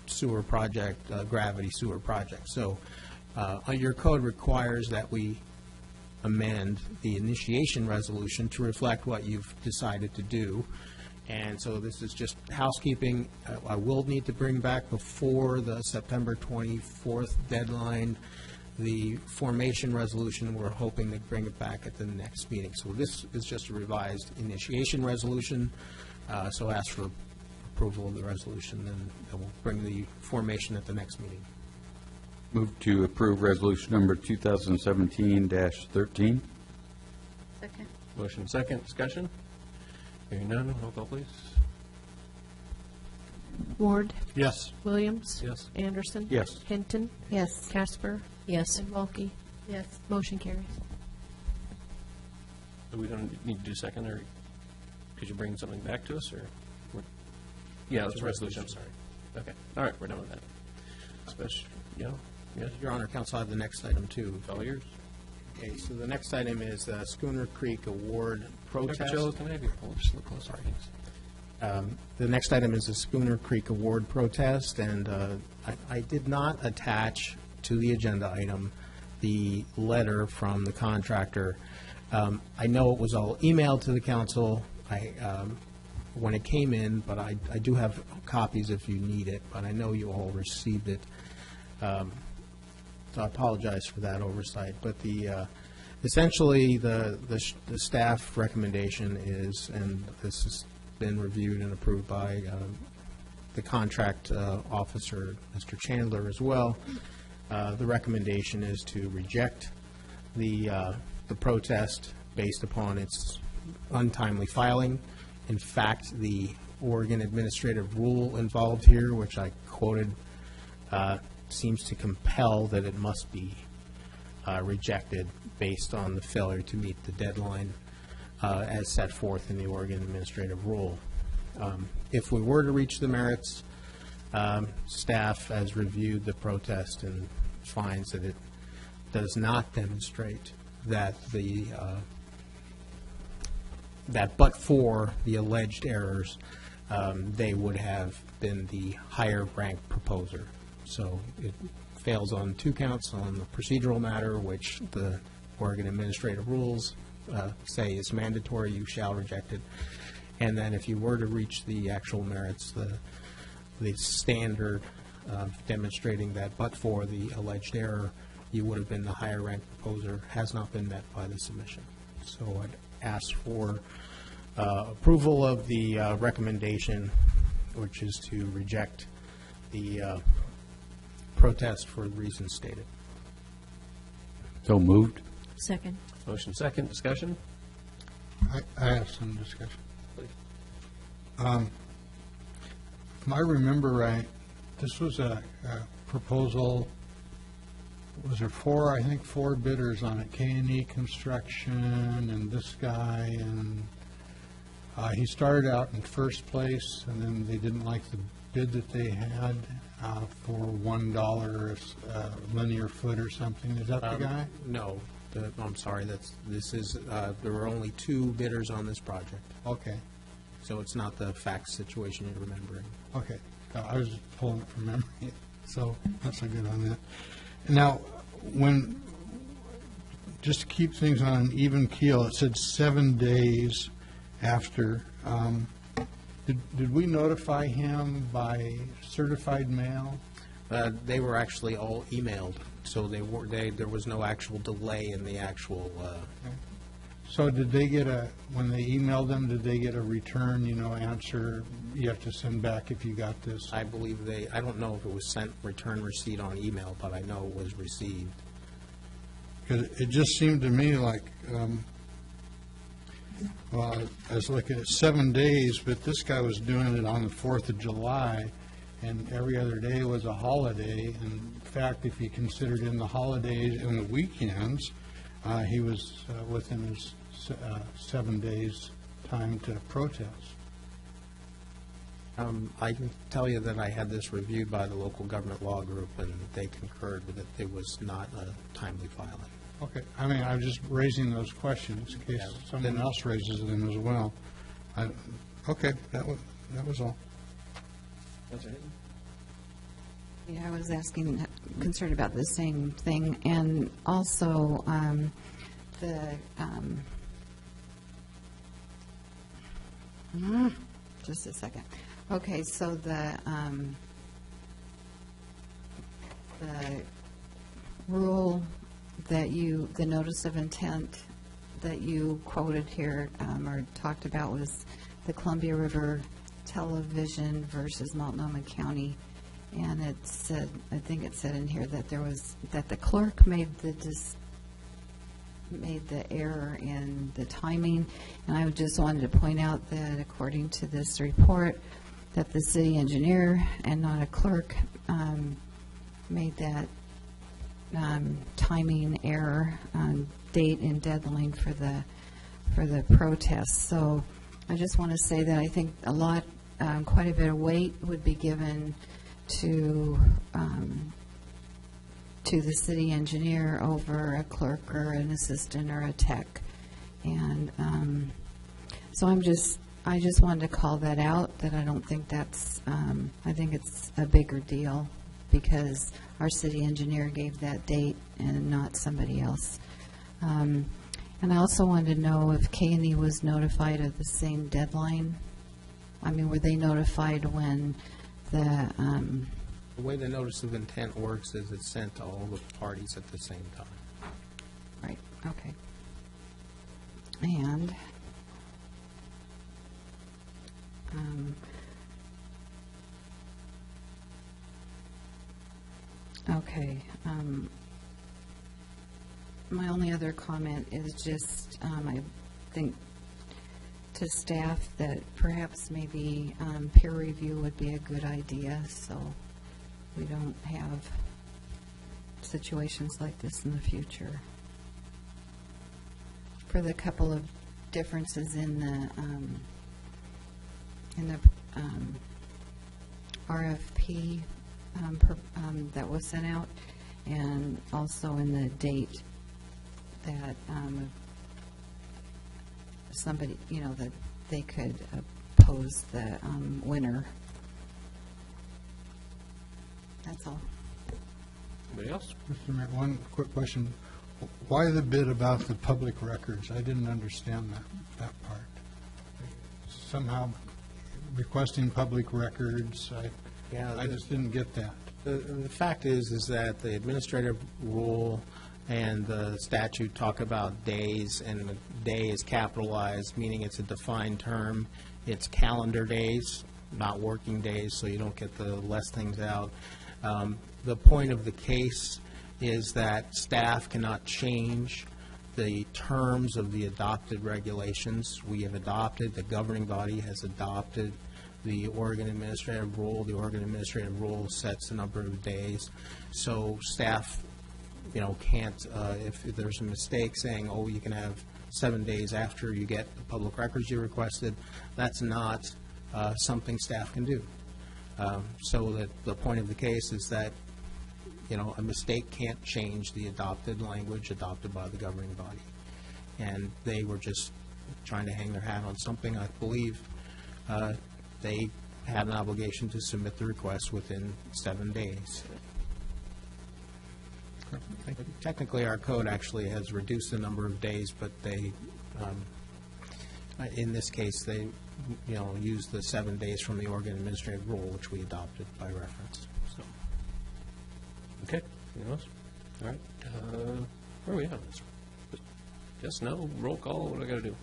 sewer project, gravity sewer project. So your code requires that we amend the initiation resolution to reflect what you've decided to do. And so this is just housekeeping. I will need to bring back before the September 24th deadline the formation resolution. We're hoping to bring it back at the next meeting. So this is just a revised initiation resolution. So ask for approval of the resolution, then we'll bring the formation at the next meeting. Move to approve resolution number 2017-13. Second. Motion second, discussion? Hearing none, roll call, please. Ward? Yes. Williams? Yes. Anderson? Yes. Hinton? Yes. Casper? Yes. And Walke? Yes. Motion carries. So we don't need to do second, or could you bring something back to us, or? Yeah, it's a resolution, I'm sorry. Okay, all right, we're done with that. Special, yes? Your Honor, Counsel, I have the next item too. It's all yours. Okay, so the next item is Schooner Creek Award protest. Dr. Joe, can I have you pull just a little closer, please? The next item is the Schooner Creek Award protest, and I did not attach to the agenda item the letter from the contractor. I know it was all emailed to the council when it came in, but I do have copies if you need it, but I know you all received it. So I apologize for that oversight. But essentially the staff recommendation is, and this has been reviewed and approved by the contract officer, Mr. Chandler, as well. The recommendation is to reject the protest based upon its untimely filing. In fact, the Oregon administrative rule involved here, which I quoted, seems to compel that it must be rejected based on the failure to meet the deadline as set forth in the Oregon administrative rule. If we were to reach the merits, staff has reviewed the protest and finds that it does not demonstrate that that but for the alleged errors, they would have been the higher ranked proposer. So it fails on two counts: on the procedural matter, which the Oregon administrative rules say is mandatory, you shall reject it. And then if you were to reach the actual merits, the standard of demonstrating that but for the alleged error, you would have been the higher ranked proposer, has not been met by the submission. So I'd ask for approval of the recommendation, which is to reject the protest for the reasons stated. So moved. Second. Motion second, discussion? I have some discussion. Please. If I remember right, this was a proposal, was there four bidders on it, K&E Construction and this guy, and he started out in first place, and then they didn't like the bid that they had for $1 a linear foot or something. Is that the guy? No. I'm sorry. There were only two bidders on this project. Okay. So it's not the fact situation you're remembering. Okay. I was just pulling it from memory, so that's not good on that. Now, just to keep things on an even keel, it said 7 days after. Did we notify him by certified mail? They were actually all emailed, so there was no actual delay in the actual. So did they get when they emailed them, did they get a return, answer you have to send back if you got this? I believe I don't know if it was sent return receipt on email, but I know it was received. Because it just seemed to me like Well, I was looking at 7 days, but this guy was doing it on the 4th of July, and every other day was a holiday. In fact, if you considered in the holidays and the weekends, he was within his 7 days' time to protest. I can tell you that I had this reviewed by the local government law group, and they concurred that it was not a timely filing. Okay, I mean, I'm just raising those questions in case someone else raises them as well. Okay, that was all. Yeah, I was concerned about the same thing, and also just a second. Okay, so the rule that the notice of intent that you quoted here or talked about was the Columbia River Television versus Multnomah County, and it said, I think it said in here that the clerk made the error in the timing, and I just wanted to point out that according to this report, that the city engineer and not a clerk made that timing error on date and deadline for the protest. So I just want to say that I think quite a bit of weight would be given to the city engineer over a clerk or an assistant or a tech. And so I just wanted to call that out, that I don't think I think it's a bigger deal because our city engineer gave that date and not somebody else. And I also wanted to know if K&E was notified of the same deadline. I mean, were they notified when the way the notice of intent works is it's sent to all the parties at the same time. Right, okay. And okay. My only other comment is just, I think to staff that perhaps maybe peer review would be a good idea, so we don't have situations like this in the future. For the couple of differences in the RFP that was sent out, and also in the date that somebody, that they could oppose the winner. That's all. Anybody else? Mr. Mayor, one quick question. Why the bit about the public records? I didn't understand that part. Somehow requesting public records, I just didn't get that. The fact is that the administrative rule and the statute talk about days, and the day is capitalized, meaning it's a defined term. It's calendar days, not working days, so you don't get the less things out. The point of the case is that staff cannot change the terms of the adopted regulations. We have adopted, the governing body has adopted the Oregon Administrative Rule. The Oregon Administrative Rule sets a number of days. So staff, can't, if there's a mistake saying, oh, you can have 7 days after you get the public records you requested, that's not something staff can do. So that the point of the case is that, a mistake can't change the adopted language adopted by the governing body. And they were just trying to hang their hat on something. I believe they had an obligation to submit the request within 7 days. Technically, our code actually has reduced the number of days, but they, in this case, they, used the 7 days from the Oregon Administrative Rule, which we adopted by reference. So. Okay. Anything else? All right. Where are we at? Yes, no, roll call. What do I got to do?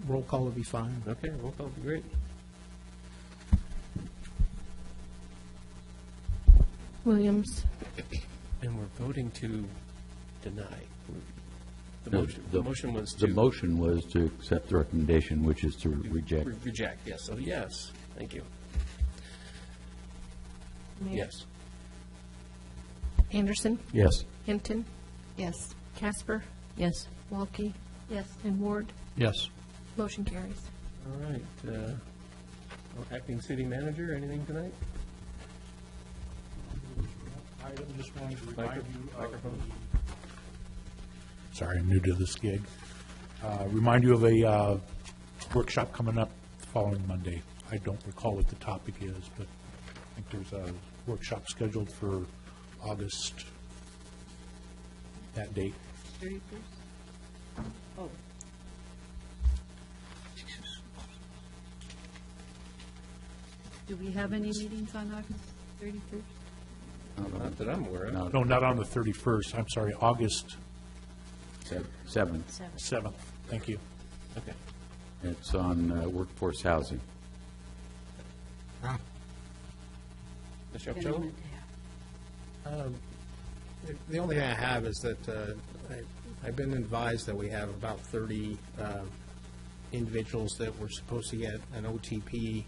Roll call would be fine. Okay, roll call would be great. Williams. And we're voting to deny. The motion was The to... motion was to accept the recommendation, which is to reject. Reject, yes, so yes, thank you. Mayor? Yes. Anderson? Yes. Hinton? Yes. Casper? Yes. Walke? Yes. And Ward? Yes. Motion carries. All right. Acting city manager, anything tonight? I just wanted to remind you of Microphone. Sorry, I'm new to this gig. Remind you of a workshop coming up the following Monday. I don't recall what the topic is, but I think there's a workshop scheduled for August, that date. 31st? Oh. Do we have any meetings on August 31st? Not that I'm aware of. No, not on the 31st. I'm sorry, August 7th. 7th. Thank you. Okay. It's on workforce housing. Ms. Shepcho? The only thing I have is that I've been advised that we have about 30 individuals that were supposed to get an OTP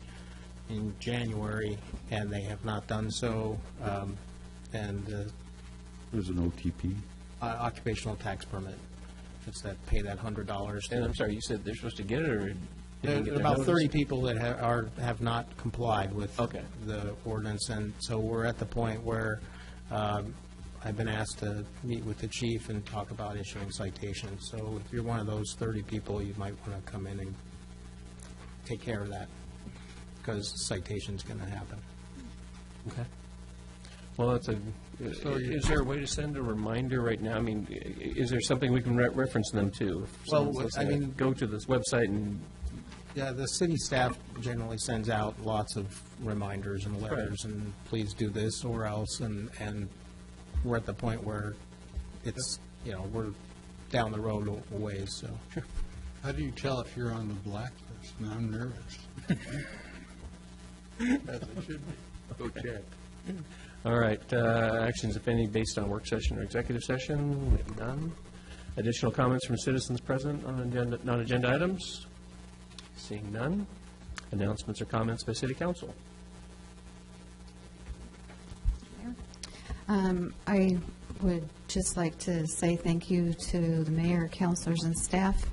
in January, and they have not done so. There's an OTP. Occupational tax permit. It's that pay that $100. And I'm sorry, you said they're supposed to get it, or? didn't get their About notice? 30 people that have not complied with the ordinance, and so we're at the point where I've been asked to meet with the chief and talk about issuing citations. So if you're one of those 30 people, you might want to come in and take care of that, because citation's going to happen. Okay. Well, that's is there a way to send a reminder right now? I mean, is there something we can reference them to? If Well, someone's I listening, mean- go to this website and... Yeah, the city staff generally sends out lots of reminders and letters, and please do this or else, and we're at the point where it's, we're down the road a ways, so. How do you tell if you're on the blacklist? And I'm nervous. As it should be. Go check. All right, actions, if any, based on work session or executive session, we have none. Additional comments from citizens present on non-agenda items? Seeing none. Announcements or comments by city council? I would just like to say thank you to the mayor, councilors, and staff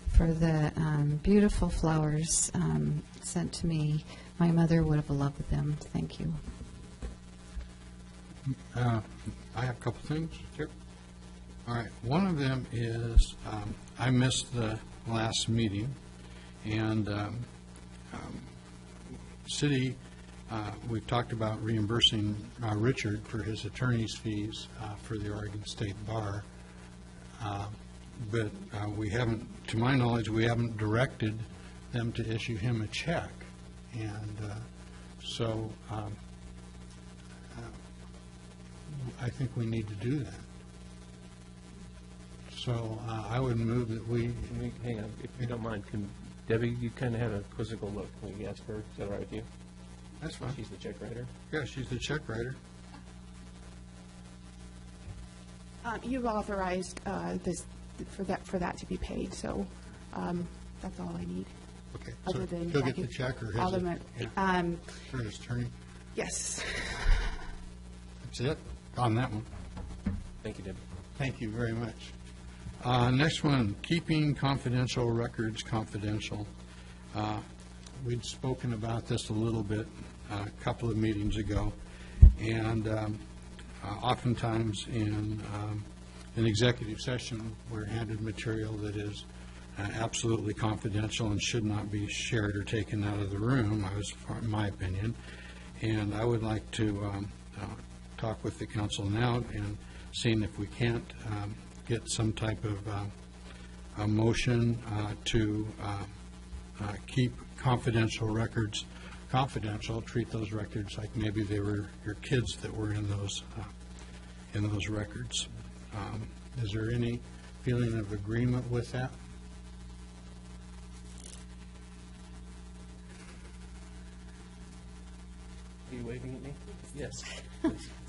for the beautiful flowers sent to me. My mother would have loved them. Thank you. I have a couple things. Sure. All right. One of them is I missed the last meeting, and city, we've talked about reimbursing Richard for his attorney's fees for the Oregon State Bar, but we haven't, to my knowledge, we haven't directed them to issue him a check, and so I think we need to do that. So I would move that we... Hang on, if you don't mind, can Debbie, you kind of had a quizzical look. Can we ask her? Is that all right with you? That's fine. She's the check writer. Yeah, she's the check writer. You've authorized this, for that to be paid, so that's all I need. Okay, Other so than he'll I get the could- check, or all his, of my- or his attorney? Yes. That's it on that one. Thank you, Debbie. Thank you very much. Next one, keeping confidential records confidential. We'd spoken about this a little bit a couple of meetings ago, and oftentimes in an executive session, we're handed material that is absolutely confidential and should not be shared or taken out of the room, in my opinion. And I would like to talk with the council now and seeing if we can't get some type of a motion to keep confidential records confidential, treat those records like maybe they were your kids that were in those records. Is there any feeling of agreement with that? Are you waving at me? Yes.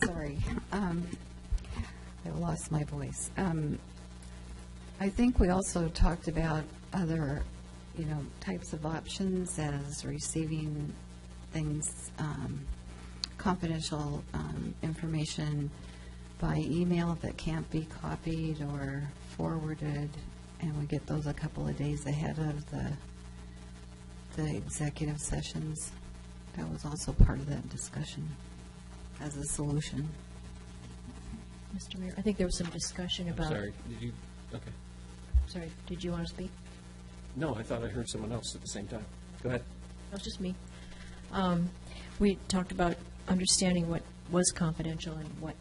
Sorry. I lost my voice. I think we also talked about other, types of options as receiving things, confidential information by email that can't be copied or forwarded, and we get those a couple of days ahead of the executive sessions. That was also part of that discussion as a solution. Mr. Mayor, I think there was some discussion about. Sorry, did you, okay. Sorry, did you want to speak? No, I thought I heard someone else at the same time. Go ahead. That was just me. We talked about understanding what was confidential and what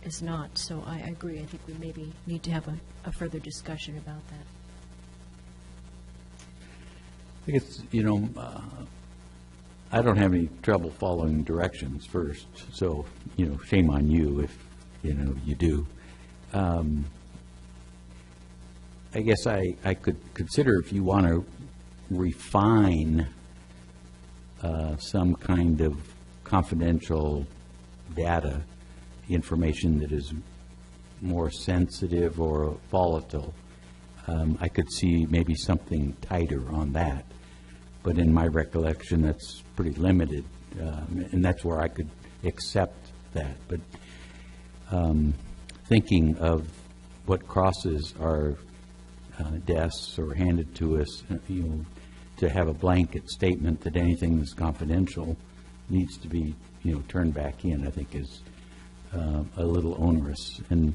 is not, so I agree. I think we maybe need to have a further discussion about that. I think it's, I don't have any trouble following directions first, so, shame on you if, you do. I guess I could consider if you want to refine some kind of confidential data information that is more sensitive or volatile, I could see maybe something tighter on that. But in my recollection, that's pretty limited, and that's where I could accept that. But thinking of what crosses our desks or handed to us, to have a blanket statement that anything that's confidential needs to be, turned back in, I think is a little onerous. And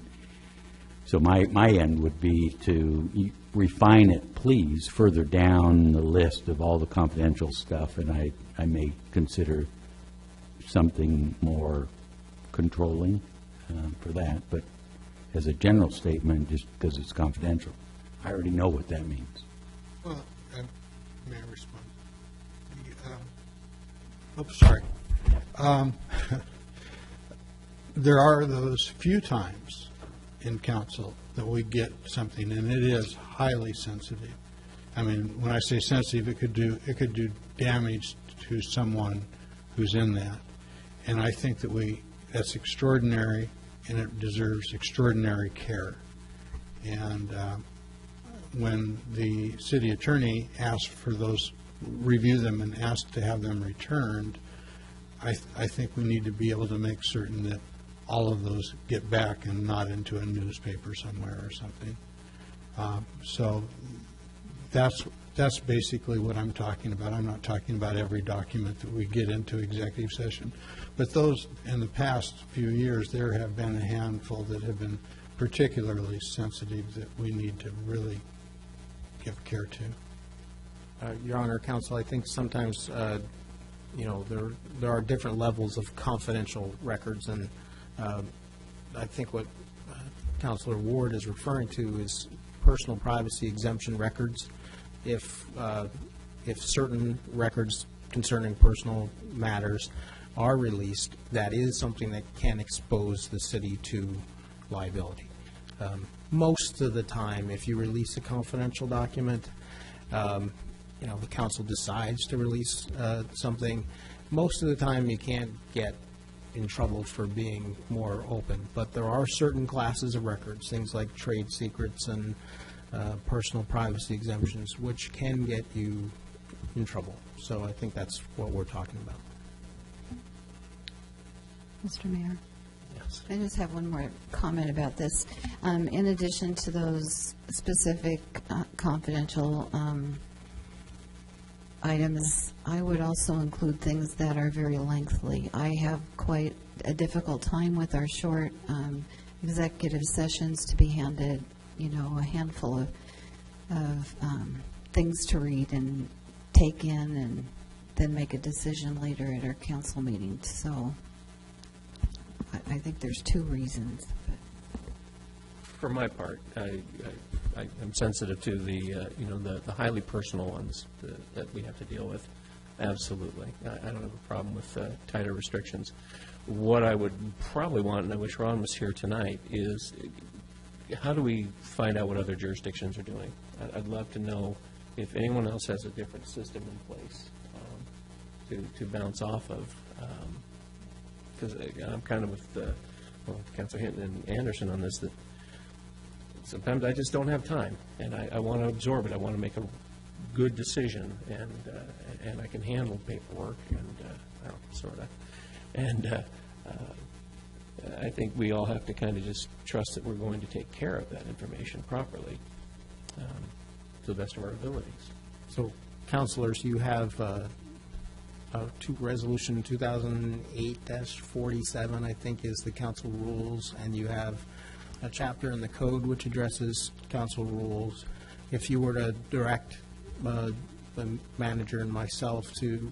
so my end would be to refine it, please, further down the list of all the confidential stuff, and I may consider something more controlling for that, but as a general statement, just because it's confidential. I already know what that means. Well, may I respond? Sorry. There are those few times in council that we get something, and it is highly sensitive. I mean, when I say sensitive, it could do damage to someone who's in that, and I think that that's extraordinary, and it deserves extraordinary care. And when the city attorney asked for those, review them and asked to have them returned, I think we need to be able to make certain that all of those get back and not into a newspaper somewhere or something. So that's basically what I'm talking about. I'm not talking about every document that we get into executive session. But those, in the past few years, there have been a handful that have been particularly sensitive that we need to really give care to. Your Honor, Counsel, I think sometimes, there are different levels of confidential records, and I think what Counselor Ward is referring to is personal privacy exemption records. If certain records concerning personal matters are released, that is something that can expose the city to liability. Most of the time, if you release a confidential document, the council decides to release something. Most of the time, you can't get in trouble for being more open. But there are certain classes of records, things like trade secrets and personal privacy exemptions, which can get you in trouble. So I think that's what we're talking about. Mr. Mayor? Yes. I just have one more comment about this. In addition to those specific confidential items, I would also include things that are very lengthy. I have quite a difficult time with our short executive sessions to be handed, a handful of things to read and take in and then make a decision later at our council meeting. So I think there's two reasons. For my part, I am sensitive to the highly personal ones that we have to deal with. Absolutely. I don't have a problem with tighter restrictions. What I would probably want, and I wish Ron was here tonight, is how do we find out what other jurisdictions are doing? I'd love to know if anyone else has a different system in place to bounce off of. Because I'm kind of with Councilor Hinton and Anderson on this, that sometimes I just don't have time, and I want to absorb it. I want to make a good decision, and I can handle paperwork and, well, sort of. And I think we all have to kind of just trust that we're going to take care of that information properly to the best of our abilities. So, councilors, you have Resolution 2008-47, I think, is the council rules, and you have a chapter in the code which addresses council rules. If you were to direct the manager and myself to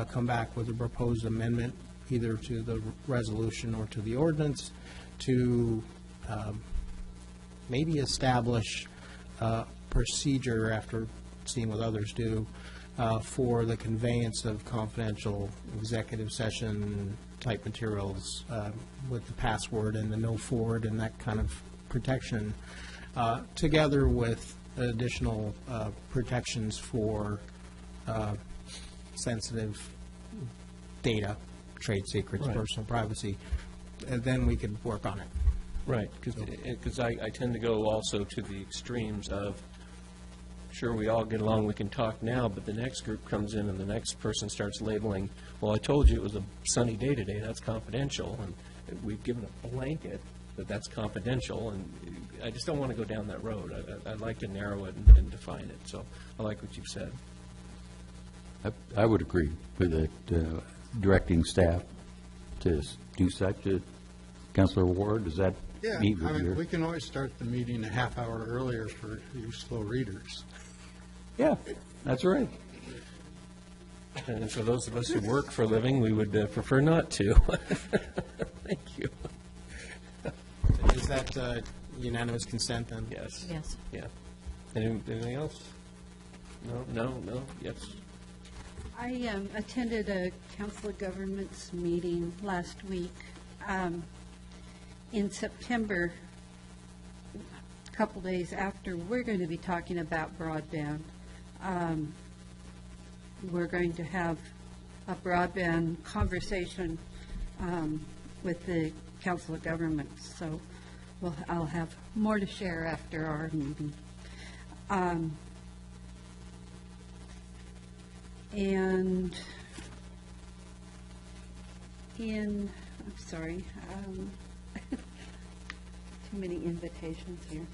come back with a proposed amendment, either to the resolution or to the ordinance, to maybe establish a procedure, after seeing what others do, for the conveyance of confidential executive session type materials with the password and the no forward and that kind of protection, together with additional protections for sensitive data, trade secrets, Right. personal privacy, and then we could work on it. Right, because I tend to go also to the extremes of, sure, we all get along, we can talk now, but the next group comes in and the next person starts labeling, well, I told you it was a sunny day today, that's confidential, and we've given a blanket that that's confidential, and I just don't want to go down that road. I'd like to narrow it and define it, so I like what you've said. I would agree with it, directing staff to do such. Councilor Ward, does that Yeah, meet with your? we can always start the meeting a half hour earlier for you slow readers. Yeah, that's right. And for those of us who work for a living, we would prefer not to. Thank you. Is that unanimous consent then? Yes. Yes. Yeah. Anything else? No, yes. I attended a Council of Governments meeting last week. In September, a couple days after, we're going to be talking about broadband. We're going to have a broadband conversation with the Council of Governments, so I'll have more to share after our meeting. And I'm sorry, too many invitations here.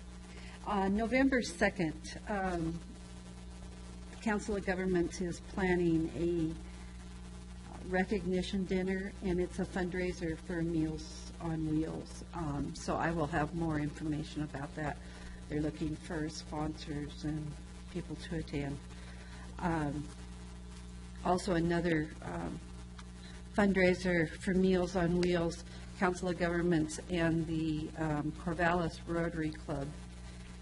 November 2nd, the Council of Governments is planning a recognition dinner, and it's a fundraiser for Meals on Wheels. So I will have more information about that. They're looking for sponsors and people to attend. Also, another fundraiser for Meals on Wheels, Council of Governments and the Corvallis Rotary Club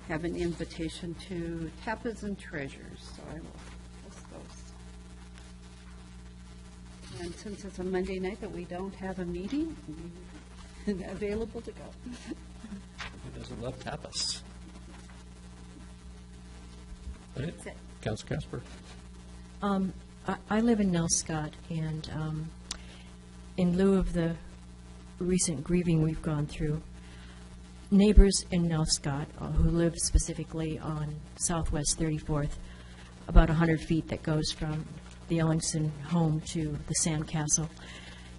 have an invitation to Tapas and Treasures, so I will list those. And since it's a Monday night that we don't have a meeting, we're available to go. Who doesn't love tapas? Right. That's it. Councilor Casper. I live in Nelscott, and in lieu of the recent grieving we've gone through, neighbors in Nelscott who live specifically on Southwest 34th, about 100 feet that goes from the Ellingson home to the Sandcastle,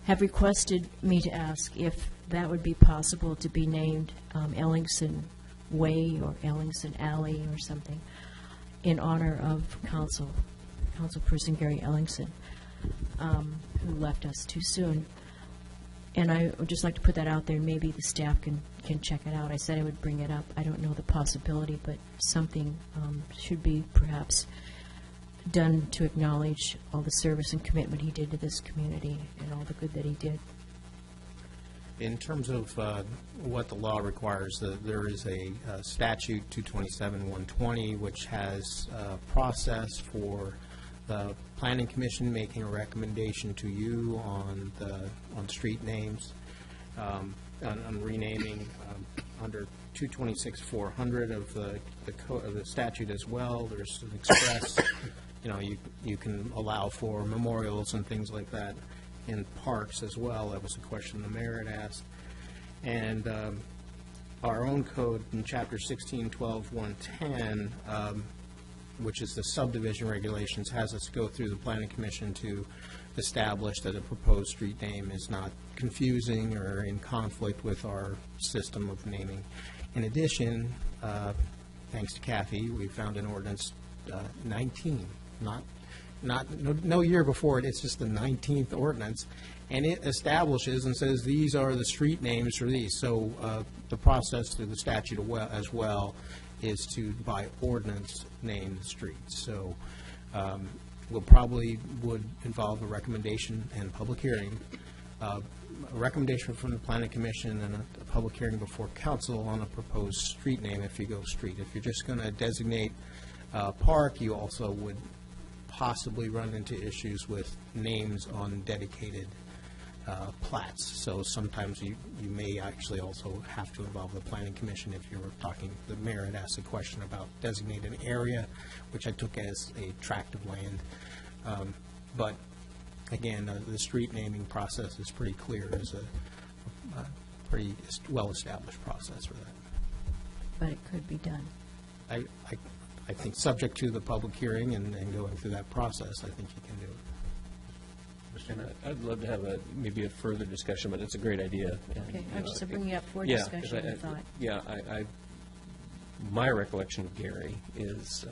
have requested me to ask if that would be possible to be named Ellingson Way or Ellingson Alley or something in honor of Councilperson Gary Ellingson, who left us too soon. And I would just like to put that out there. Maybe the staff can check it out. I said I would bring it up. I don't know the possibility, but something should be perhaps done to acknowledge all the service and commitment he did to this community and all the good that he did. In terms of what the law requires, there is a statute 227-120, which has a process for the Planning Commission making a recommendation to you on street names, on renaming under 226-400 of the statute as well. There's an express, you can allow for memorials and things like that in parks as well. That was a question the mayor had asked. And our own code in Chapter 1612-110, which is the subdivision regulations, has us go through the Planning Commission to establish that a proposed street name is not confusing or in conflict with our system of naming. In addition, thanks to Kathy, we found an ordinance 19, no year before it, it's just the 19th ordinance, and it establishes and says these are the street names for these. So the process through the statute as well is to, by ordinance, name the streets. So we'll probably would involve a recommendation and public hearing, a recommendation from the Planning Commission and a public hearing before council on a proposed street name if you go street. If you're just going to designate park, you also would possibly run into issues with names on dedicated plats. So sometimes you may actually also have to involve the Planning Commission if you're talking, the mayor had asked a question about designated area, which I took as a tract of land. But again, the street naming process is pretty clear. There's a pretty well-established process for that. But it could be done. I think subject to the public hearing and going through that process, I think you can do it. And I'd love to have maybe a further discussion, but it's a great idea. And, Okay, I'm just bringing it up for yeah, discussion, I thought. Yeah, my recollection of Gary is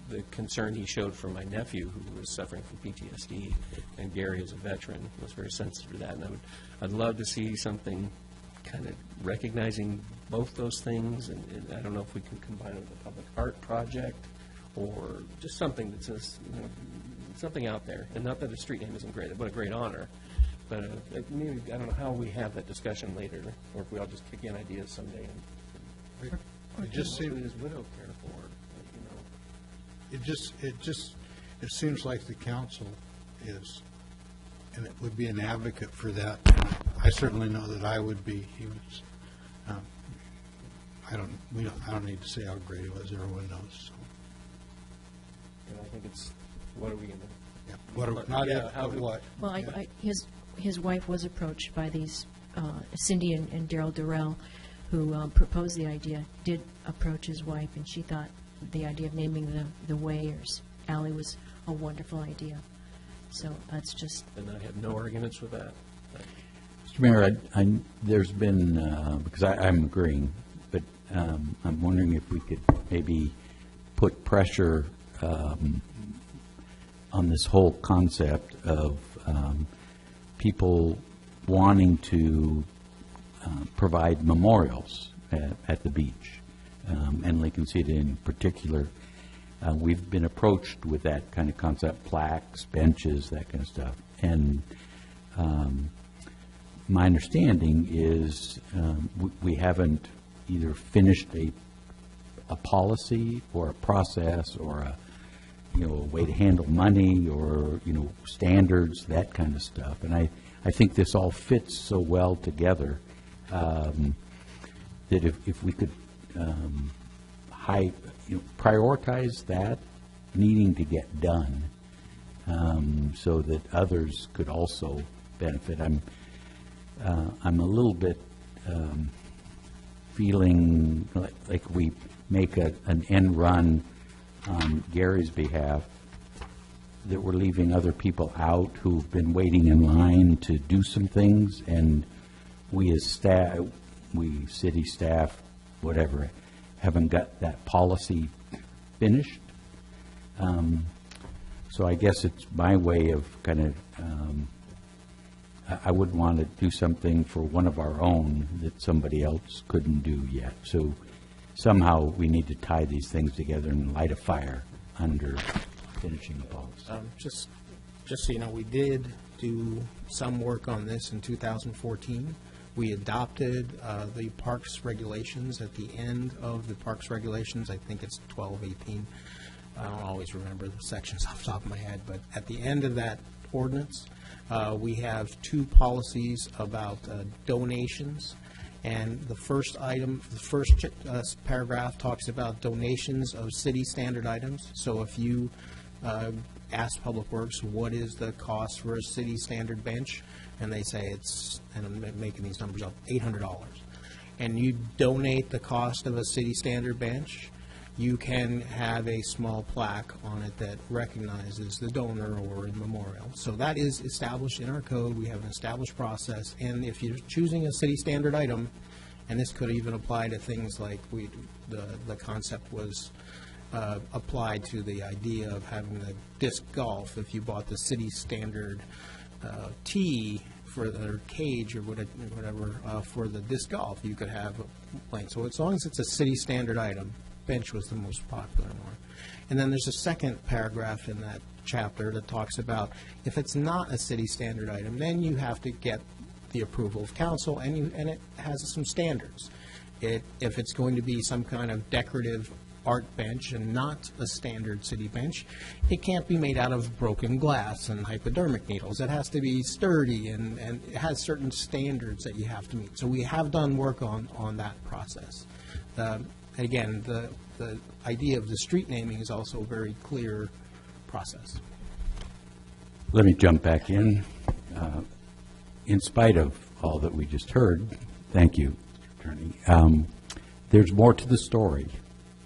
the concern he showed for my nephew who was suffering from PTSD, and Gary, as a veteran, was very sensitive to that. And I'd love to see something kind of recognizing both those things, and I don't know if we can combine it with a public art project or just something that says, something out there. And not that a street name isn't great, what a great honor. But maybe, I don't know how we have that discussion later, or if we all just kick in ideas someday. It just seems his widow care for, it seems like the council is, and it would be an advocate for that. I certainly know that I would be. He was. I don't need to say how great he was. Everyone knows. So. And I think it's, what are we going to do? Yeah. What? Well, his wife was approached by these, Cindy and Daryl Durrell, who proposed the idea, did approach his wife, and she thought the idea of naming the way or alley was a wonderful idea. So that's just... And I have no arguments with that. Mr. Mayor, there's been, because I'm agreeing, but I'm wondering if we could maybe put pressure on this whole concept of people wanting to provide memorials at the beach, and Lincoln City in particular. We've been approached with that kind of concept, plaques, benches, that kind of stuff. And my understanding is we haven't either finished a policy or a process or a way to handle money or, standards, that kind of stuff. And I think this all fits so well together that if we could prioritize that needing to get done so that others could also benefit. I'm a little bit feeling like we make an end run on Gary's behalf, that we're leaving other people out who've been waiting in line to do some things, and we as staff, we city staff, whatever, haven't got that policy finished. So I guess it's my way of kind of, I would want to do something for one of our own that somebody else couldn't do yet. So somehow we need to tie these things together and light a fire under finishing the policy. Just so you know, we did do some work on this in 2014. We adopted the parks regulations at the end of the parks regulations. I think it's 1218. I don't always remember the sections off the top of my head, but at the end of that ordinance, we have two policies about donations. And the first item, the first paragraph talks about donations of city standard items. So if you ask Public Works, what is the cost for a city standard bench? And they say it's, and I'm making these numbers up, $800. and you donate the cost of a city standard bench, you can have a small plaque on it that recognizes the donor or a memorial. So that is established in our code. We have an established process, and if you're choosing a city standard item, and this could even apply to things like the concept was applied to the idea of having the disc golf. If you bought the city standard tee for the cage or whatever for the disc golf, you could have a lane. So as long as it's a city standard item, bench was the most popular one. And then there's a second paragraph in that chapter that talks about if it's not a city standard item, then you have to get the approval of council, and it has some standards. If it's going to be some kind of decorative art bench and not a standard city bench, it can't be made out of broken glass and hypodermic needles. It has to be sturdy, and it has certain standards that you have to meet. So we have done work on that process. Again, the idea of the street naming is also a very clear process. Let me jump back in. In spite of all that we just heard, thank you, Attorney, there's more to the story,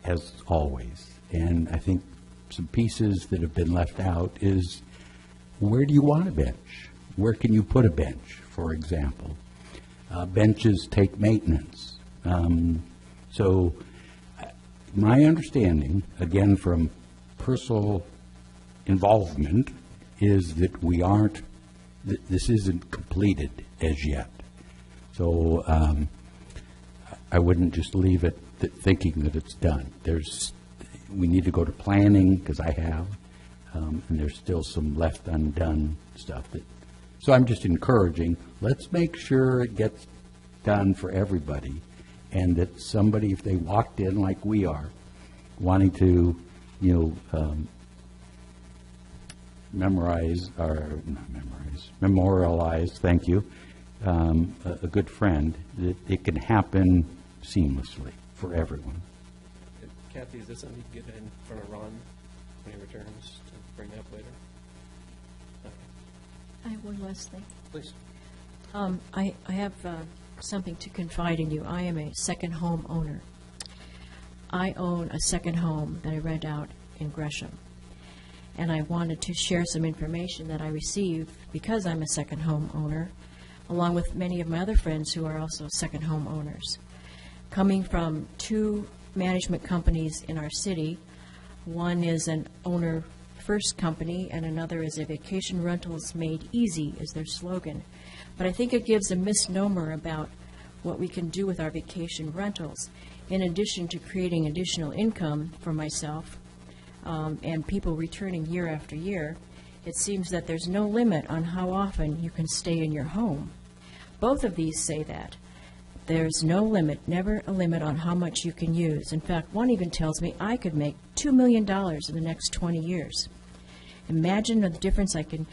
as always. And I think some pieces that have been left out is, where do you want a bench? Where can you put a bench, for example? Benches take maintenance. So my understanding, again from personal involvement, is that we aren't, this isn't completed as yet. So I wouldn't just leave it thinking that it's done. We need to go to planning, because I have, and there's still some left undone stuff. So I'm just encouraging, let's make sure it gets done for everybody, and that somebody, if they walked in like we are, wanting to, memorialize, thank you, a good friend, that it can happen seamlessly for everyone. Kathy, is this something you can get in front of Ron when he returns to bring up later? I have one last thing. Please. I have something to confide in you. I am a second home owner. I own a second home that I rent out in Gresham. And I wanted to share some information that I received because I'm a second home owner, along with many of my other friends who are also second home owners. Coming from two management companies in our city, one is an owner first company and another is a vacation rentals made easy is their slogan. But I think it gives a misnomer about what we can do with our vacation rentals. In addition to creating additional income for myself and people returning year after year, it seems that there's no limit on how often you can stay in your home. Both of these say that. There's no limit, never a limit on how much you can use. In fact, one even tells me I could make $2 million in the next 20 years. Imagine the difference I can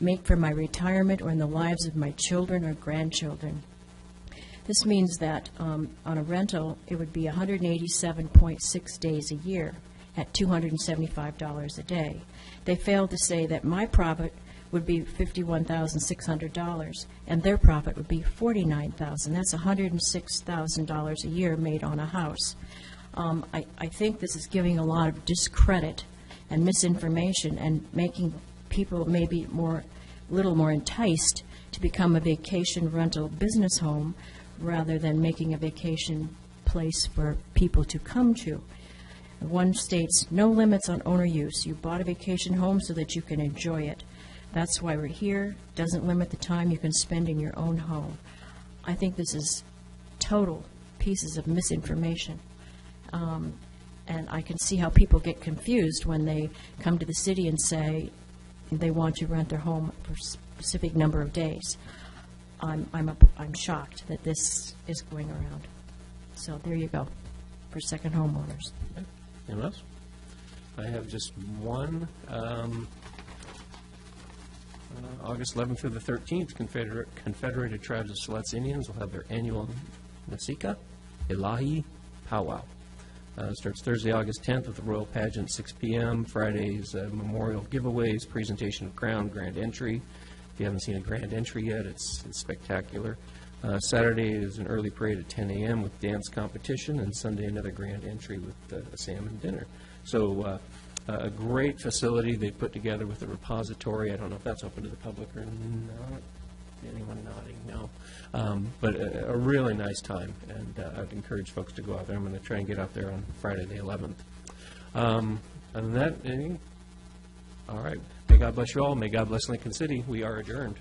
make for my retirement or in the lives of my children or grandchildren. This means that on a rental, it would be 187.6 days a year at $275 a day. They failed to say that my profit would be $51,600 and their profit would be $49,000. That's $106,000 a year made on a house. I think this is giving a lot of discredit and misinformation and making people maybe little more enticed to become a vacation rental business home rather than making a vacation place for people to come to. One states no limits on owner use. You bought a vacation home so that you can enjoy it. That's why we're here. Doesn't limit the time you can spend in your own home. I think this is total pieces of misinformation. And I can see how people get confused when they come to the city and say they want to rent their home for a specific number of days. I'm shocked that this is going around. So there you go for second homeowners. Okay. Anyone else? I have just one. August 11th through the 13th, Confederated Tribes of Siletz Indians will have their annual Nasika Ilahi Powwow. Starts Thursday, August 10th with the Royal Pageant, 6 p.m. Fridays, memorial giveaways, presentation of crown, grand entry. If you haven't seen a grand entry yet, it's spectacular. Saturday is an early parade at 10 a.m. with dance competition, and Sunday another grand entry with a salmon dinner. So a great facility they put together with a repository. I don't know if that's open to the public or not. Anyone nodding? No. But a really nice time, and I'd encourage folks to go out there. I'm going to try and get out there on Friday the 11th. Other than that, anything? All right. May God bless you all. May God bless Lincoln City. We are adjourned.